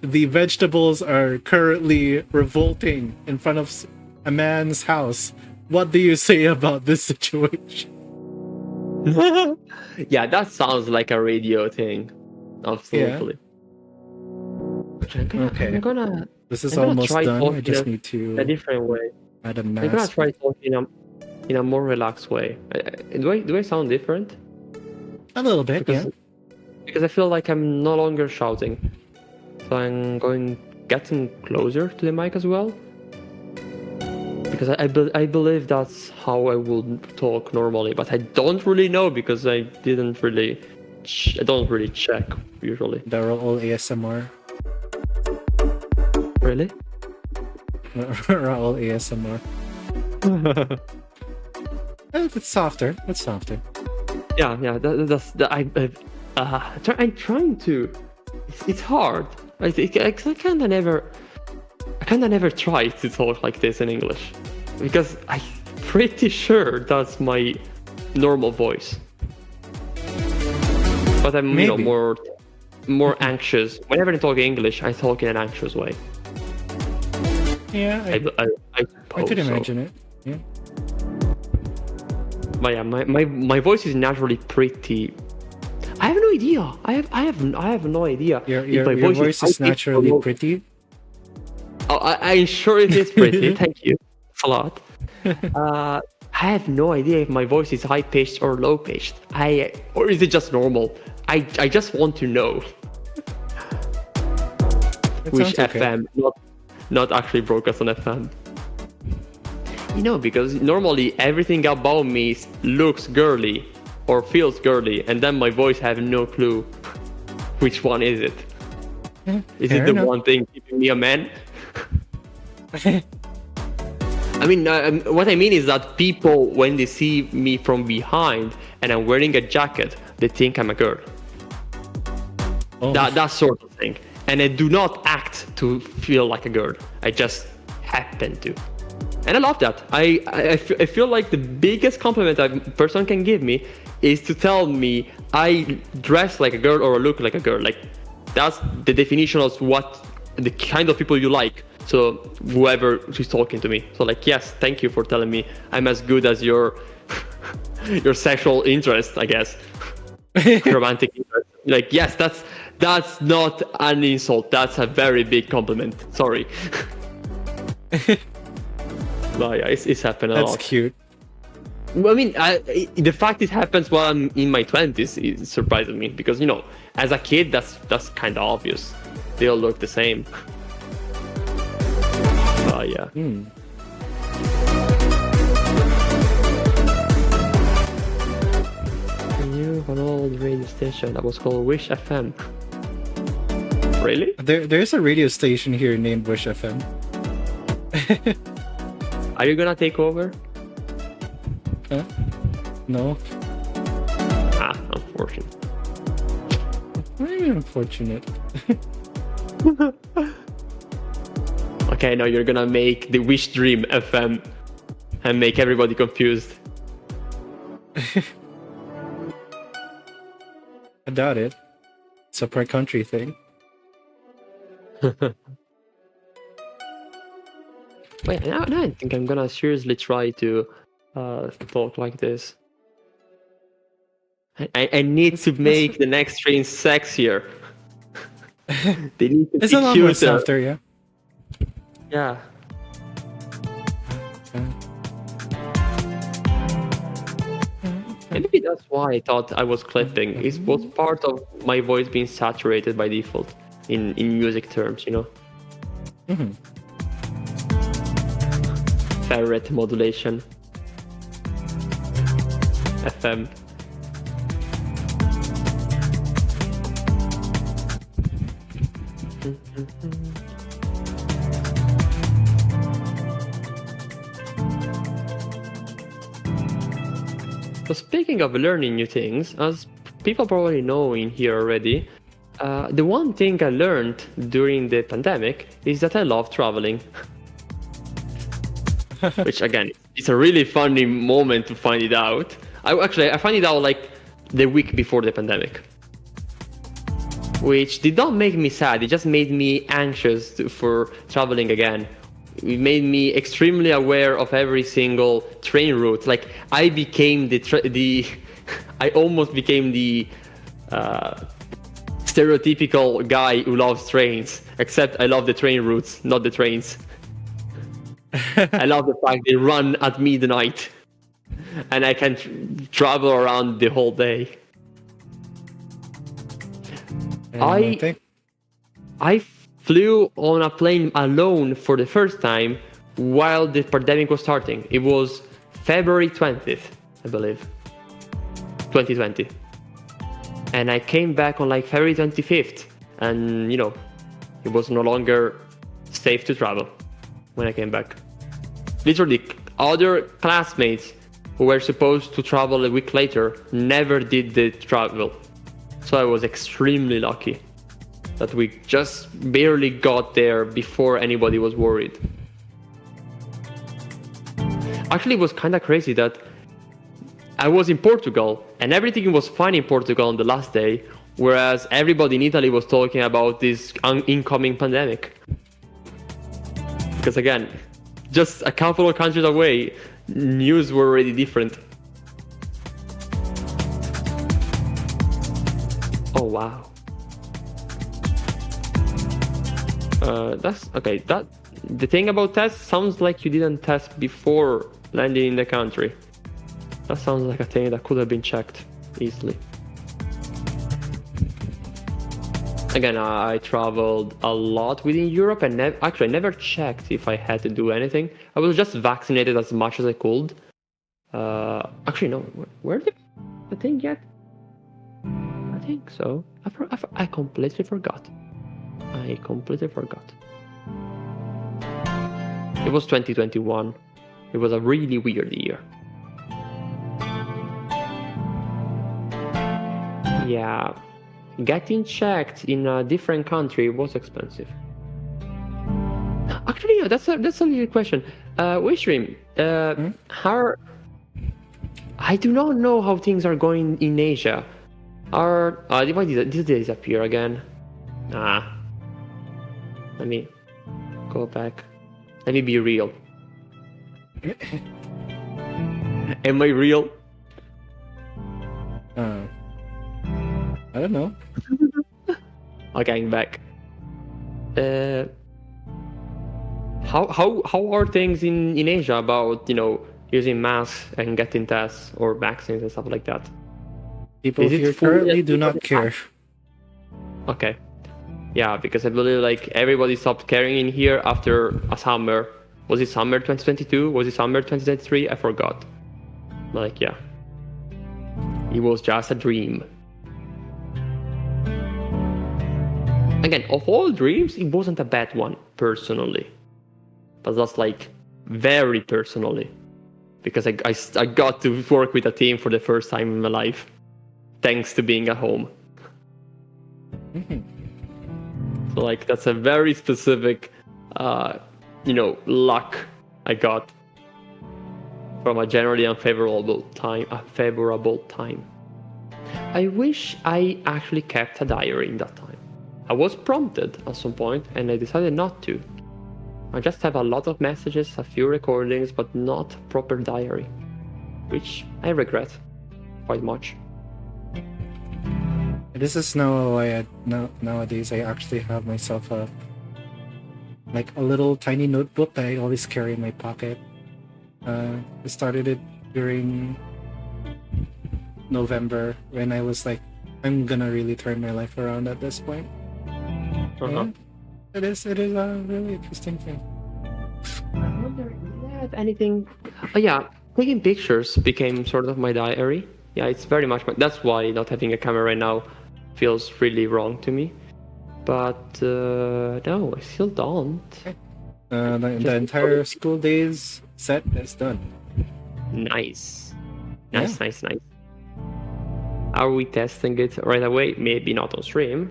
the vegetables are currently revolting in front of a man's house. What do you say about this situation? Yeah, that sounds like a radio thing. Absolutely. Okay. I'm gonna This is I'm gonna almost try done. I talking just need to a different way. add a I'm gonna mask. try talking in a more relaxed way. Do I sound different? A little bit, Because I feel like I'm no longer shouting. So I'm getting closer to the mic as well. Because I believe that's how I would talk normally, but I don't really know because I don't really check usually. They're all ASMR. Really? Raul ASMR. It's softer. It's softer. Yeah. I'm trying to. It's hard. I kind of never try to talk like this in English, because I'm pretty sure that's my normal voice. But I'm Maybe. more anxious. Whenever I talk English, I talk in an anxious way. Yeah, I could imagine it. Yeah. But yeah, my voice is naturally pretty. I have no idea. I have no idea. Your voice is naturally pretty. Oh, I'm sure it is pretty. Thank you. It's a lot. I have no idea if my voice is high pitched or low pitched. Or is it just normal? I just want to know. Which okay. FM, not actually broadcast on FM. Because normally everything about me looks girly or feels girly, and then my voice have no clue which one is it. Is it the one thing keeping me a man? I mean, what I mean is that people, when they see me from behind and I'm wearing a jacket, they think I'm a girl. Oh. That sort of thing. And I do not act to feel like a girl. I just happen to. And I love that. I feel like the biggest compliment a person can give me is to tell me I dress like a girl or look like a girl. Like, that's the definition of what the kind of people you like. So whoever is talking to me. So like, yes, thank you for telling me I'm as good as your sexual interest, I guess. Romantic interest. Like, yes, that's not an insult. That's a very big compliment. Sorry. But yeah, it's happened a lot. That's cute. I mean, the fact it happens while I'm in my 20s is surprising me, because as a kid, that's kind of obvious. They all look the same. Yeah. I knew an old radio station that was called Wish FM. Really? There's a radio station here named Wish FM. Are you gonna take over? Huh? No. Unfortunate. Very unfortunate. Okay, now you're gonna make the Wishdream FM and make everybody confused. I doubt it. It's a per country thing. Wait, now I think I'm gonna seriously try to talk like this. I need to make the next stream sexier. They need to It's be a lot more cuter. softer, yeah. Yeah. Maybe that's why I thought I was clipping. It was part of my voice being saturated by default in music terms, Mm-hmm. Ferret modulation. FM. So speaking of learning new things, as people probably know in here already, the one thing I learned during the pandemic is that I love traveling. Which again, it's a really funny moment to find it out. I found it out like the week before the pandemic. Which did not make me sad, it just made me anxious for traveling again. It made me extremely aware of every single train route. Like, I became I almost became the stereotypical guy who loves trains, except I love the train routes, not the trains. I love the fact they run at midnight and I can travel around the whole day. I flew on a plane alone for the first time while the pandemic was starting. It was February 20th, I believe, 2020. And I came back on like February 25th, and it was no longer safe to travel when I came back. Literally, other classmates who were supposed to travel a week later never did the travel. So I was extremely lucky that we just barely got there before anybody was worried. Actually, it was kind of crazy that I was in Portugal and everything was fine in Portugal on the last day, whereas everybody in Italy was talking about this incoming pandemic. Because again, just a couple of countries away, news were already different. Oh wow. That's okay. That the thing about tests sounds like you didn't test before landing in the country. That sounds like a thing that could have been checked easily. Again, I traveled a lot within Europe and actually I never checked if I had to do anything. I was just vaccinated as much as I could. Actually, no. Where did the thing yet? I think so. I completely forgot. I completely forgot. It was 2021. It was a really weird year. Yeah. Getting checked in a different country was expensive. Actually, yeah, that's a legit question. Wishdream, how? I do not know how things are going in Asia. Why did this disappear again? Let me go back. Let me be real. Am I real? I don't know. Okay, I'm back. How are things in Asia about, using masks and getting tests or vaccines and stuff like that? People here currently do not care. Okay. Yeah, because I believe like everybody stopped caring in here after a summer. Was it summer 2022? Was it summer 2023? I forgot. Like, yeah. It was just a dream. Again, of all dreams, it wasn't a bad one, personally. But that's like, very personally. Because I got to work with a team for the first time in my life. Thanks to being at home. So like, that's a very specific, luck I got from a generally unfavorable time. I wish I actually kept a diary in that time. I was prompted at some point and I decided not to. I just have a lot of messages, a few recordings, but not proper diary, which I regret quite much. This is now why nowadays I actually have myself a little tiny notebook that I always carry in my pocket. I started it during November when I was like, I'm gonna really turn my life around at this point. Yeah, it is a really interesting thing. I wonder if I have anything. Oh yeah, taking pictures became sort of my diary. Yeah, it's very much that's why not having a camera right now feels really wrong to me. But no, I still don't. The entire school days set is done. Nice. Are we testing it right away? Maybe not on stream.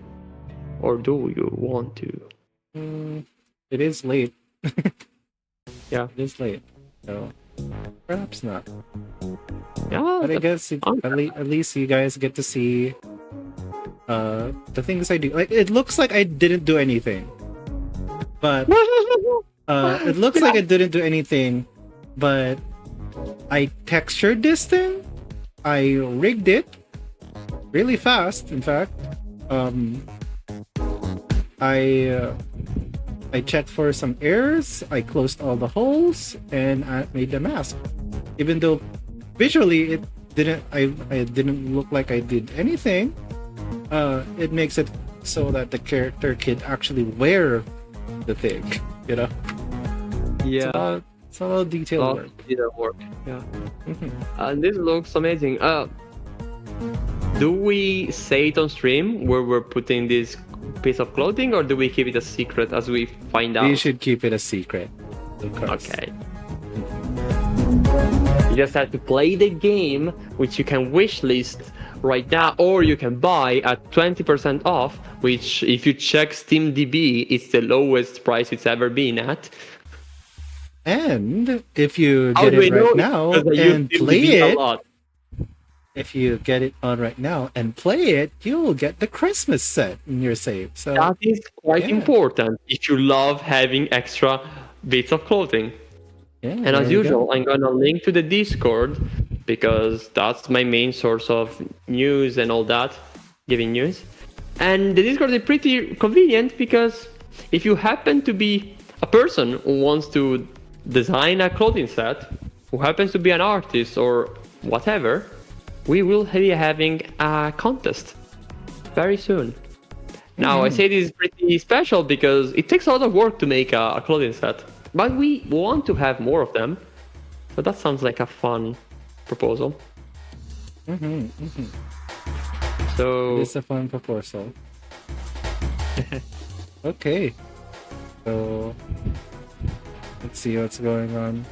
Or do you want to? It is late. Yeah. It is late. So perhaps not. Yeah, but I guess at least you guys get to see the things I do. Like, it looks like I didn't do anything. But it looks like I didn't do anything, but I textured this thing. I rigged it really fast, in fact. I checked for some errors, I closed all the holes, and I made the mask. Even though visually I didn't look like I did anything, it makes it so that the character could actually wear the thing, Yeah. It's all detailed work. Detailed work, yeah. And this looks amazing. Do we say it on stream where we're putting this piece of clothing, or do we keep it a secret as we find out? We should keep it a secret. Of course. Okay. You just have to play the game, which you can wishlist right now, or you can buy at 20% off, which, if you check SteamDB, it's the lowest price it's ever been at. And if you How get do we it know? right now Because I use and SteamDB play a it, lot. if you get it on right now and play it, you will get the Christmas set in your save. So That is quite yeah. important if you love having extra bits of clothing. yeah, And there as we usual, go. I'm gonna link to the Discord because that's my main source of news and all that, giving news. And the Discord is pretty convenient because if you happen to be a person who wants to design a clothing set, who happens to be an artist or whatever, we will be having a contest very soon. Now, I say this is pretty special because it takes a lot of work to make a clothing set, but we want to have more of them. So that sounds like a fun proposal. So It's a fun proposal. Okay. So let's see what's going on.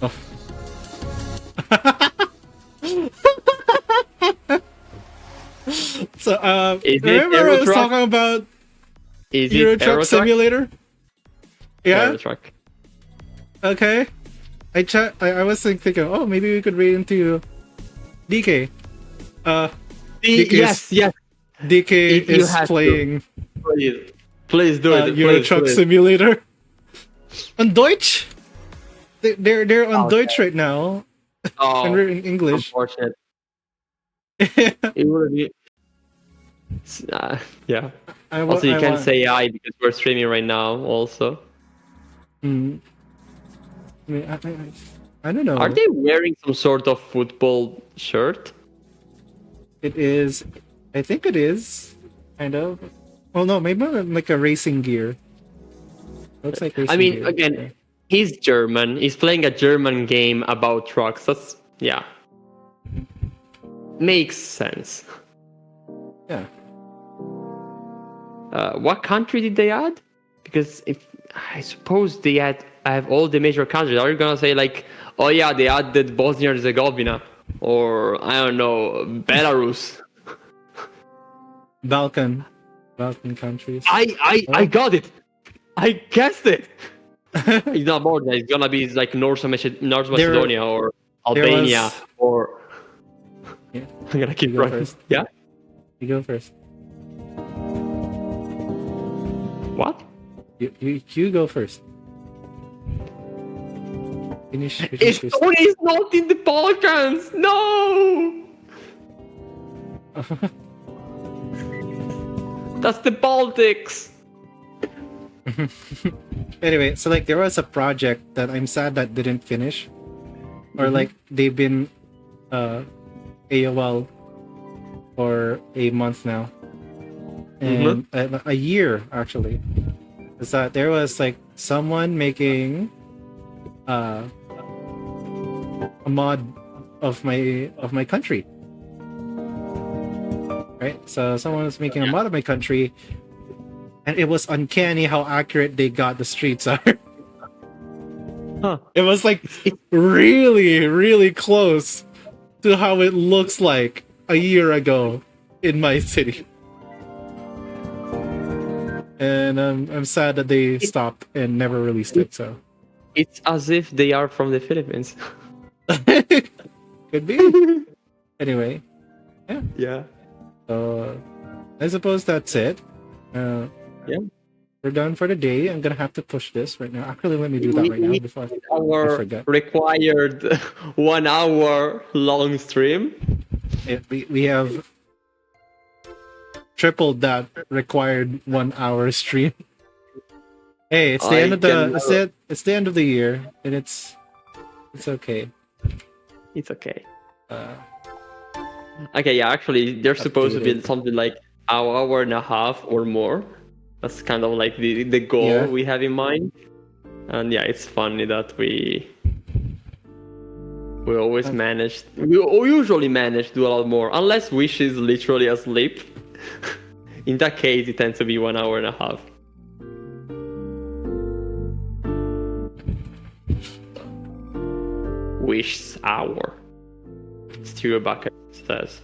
Oh. So Is it remember I Euro was Truck? talking about is Euro it Truck Aerotruck? Simulator? Yeah. Aerotruck. Okay. I was thinking, oh, maybe we could read into DK. DK Yes. DK You is have to. playing Please do it. Euro Please Truck do it. Simulator on Deutsch. They're on Okay. Deutsch right now, and Oh, we're in English. unfortunate. It would be. Yeah. Also, you can't say I because we're streaming right now. Also, I mean, I don't know. are they wearing some sort of football shirt? It is. I think it is kind of. Oh no, maybe like a racing gear. Looks like racing I mean, gear. again, he's German. He's playing a German game about trucks. That's yeah, makes sense. Yeah. What country did they add? Because if I suppose they have all the major countries. Are you gonna say like, oh yeah, they added Bosnia and Herzegovina, or I don't know, Belarus? Balkan countries. I got it. I guessed it. It's not Bosnia. It's gonna be like North Macedonia or Albania or. Yeah. I'm gonna keep You go running. first. Yeah. You go first. What? You go first. Finish your Estonia is not in the Balkans. No. That's the Baltics. Anyway, so like there was a project that I'm sad that didn't finish, or like they've been AOL for a month now, and a year actually. Is that there was like someone making a mod of my country, right? So someone was making a mod of my country, and it was uncanny how accurate they got the streets are. Huh. It was like really, really close to how it looks like a year ago in my city. And I'm sad that they stopped and never released it. So It's as if they are from the Philippines. could be. Anyway, Yeah. so I suppose that's it. Yeah. We're done for the day. I'm gonna have to push this right now. Actually, let me do that right now before I Our forget. required 1 hour long stream. We have tripled that required 1 hour stream. Hey, it's the end of it's the end of the year, and it's okay. It's okay. Uh, Okay, yeah, actually, there's supposed to be Updated. something like an hour and a half or more. That's kind of like the goal we have in mind. And yeah, it's funny that we always usually manage to do a lot more, unless Wish is literally asleep. In that case, it tends to be 1 hour and a half. Wish hour. Stereo bucket says.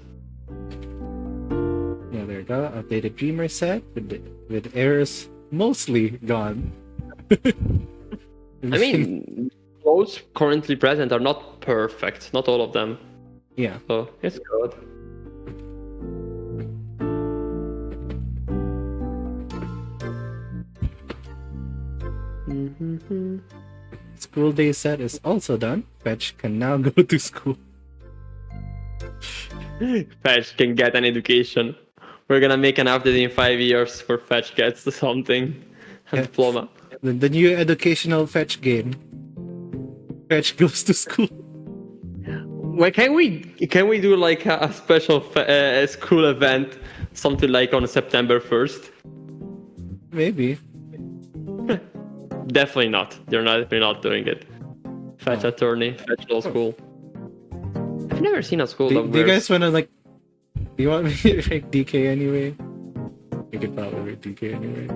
Yeah, there you go. Updated Dreamer set with errors mostly gone. I mean, clothes currently present are not perfect. Not all of them. yeah. So it's good. School day set is also done. Fetch can now go to school. Fetch can get an education. We're gonna make an update in 5 years for Fetch gets something. A Yeah. diploma. The new educational Fetch game. Fetch goes to school. Well, can we do like a special school event, something like on September 1st? Maybe. Definitely not. They're definitely not doing it. Fetch Oh. attorney, Fetch law school. I've never seen a school Do that you wears... guys want to like? Do you want me to rate DK anyway? We could probably rate DK anyway.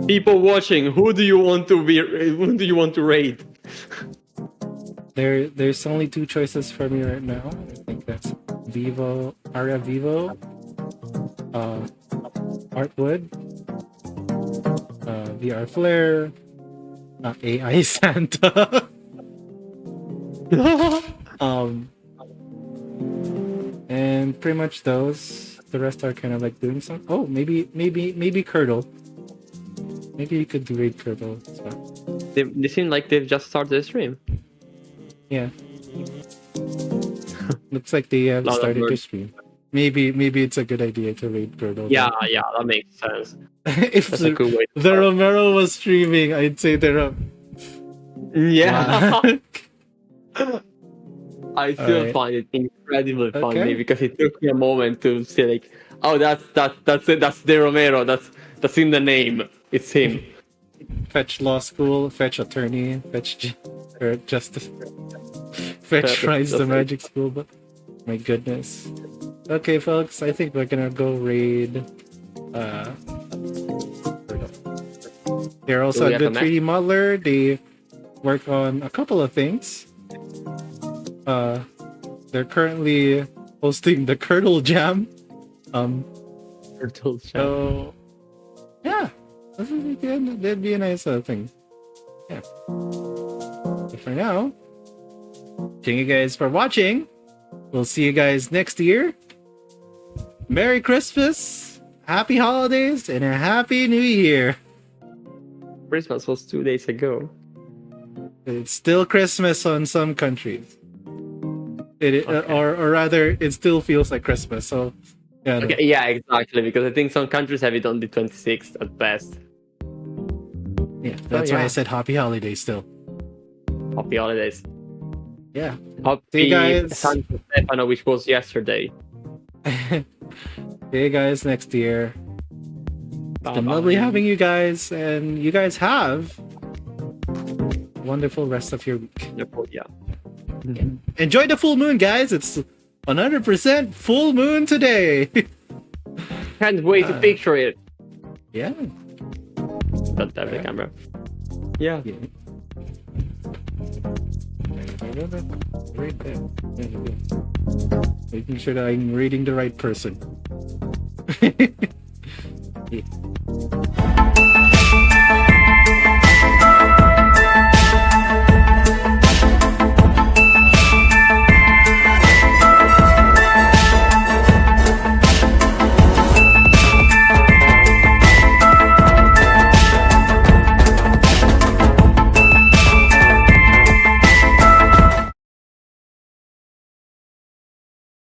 People watching, who do you want to rate? There's only two choices for me right now. I think that's Aria Vivo, Artwood, VR Flare, AI Santa. And pretty much those. The rest are kind of like doing some. Oh, maybe Curdle. Maybe you could do raid Curdle. So, They seem like they've just started the stream. yeah. Looks like they have Lot of started work. to stream. Maybe it's a good idea to raid Curdle. Yeah, that makes sense. If That's a good way to the Romero was streaming, I'd say they're up. Yeah. I still Alright. find it incredibly funny Okay. because it took me a moment to say like, oh, that's it. That's De Romero. That's in the name. It's him. Fetch law school, fetch attorney, or justice. Fetch tries the magic school, but my goodness. Okay, folks, I think we're gonna go raid. They're also Do we a have good a match? 3D modeler. They work on a couple of things. They're currently hosting the Curdle Jam. So yeah, that'd be a nice thing. Yeah. But for now, thank you guys for watching. We'll see you guys next year. Merry Christmas, Happy Holidays, and a Happy New Year. Christmas was 2 days ago. It's still Christmas on some countries. Okay. Or rather, it still feels like Christmas. So yeah, Okay, yeah, exactly. Because I think some countries have it on the 26th at best. yeah. That's why yeah. I said Happy Holidays still. Happy holidays. Yeah. Happy See you guys. San Stefano, which was yesterday. See you guys next year. It's been lovely having you guys, and you guys have a wonderful rest of your week. Yeah. Enjoy the full moon, guys. It's 100% full moon today. Can't wait to picture it. Yeah. Don't have the camera. Yeah. Yeah. Right there. There you go. Making sure that I'm reading the right person. Yeah.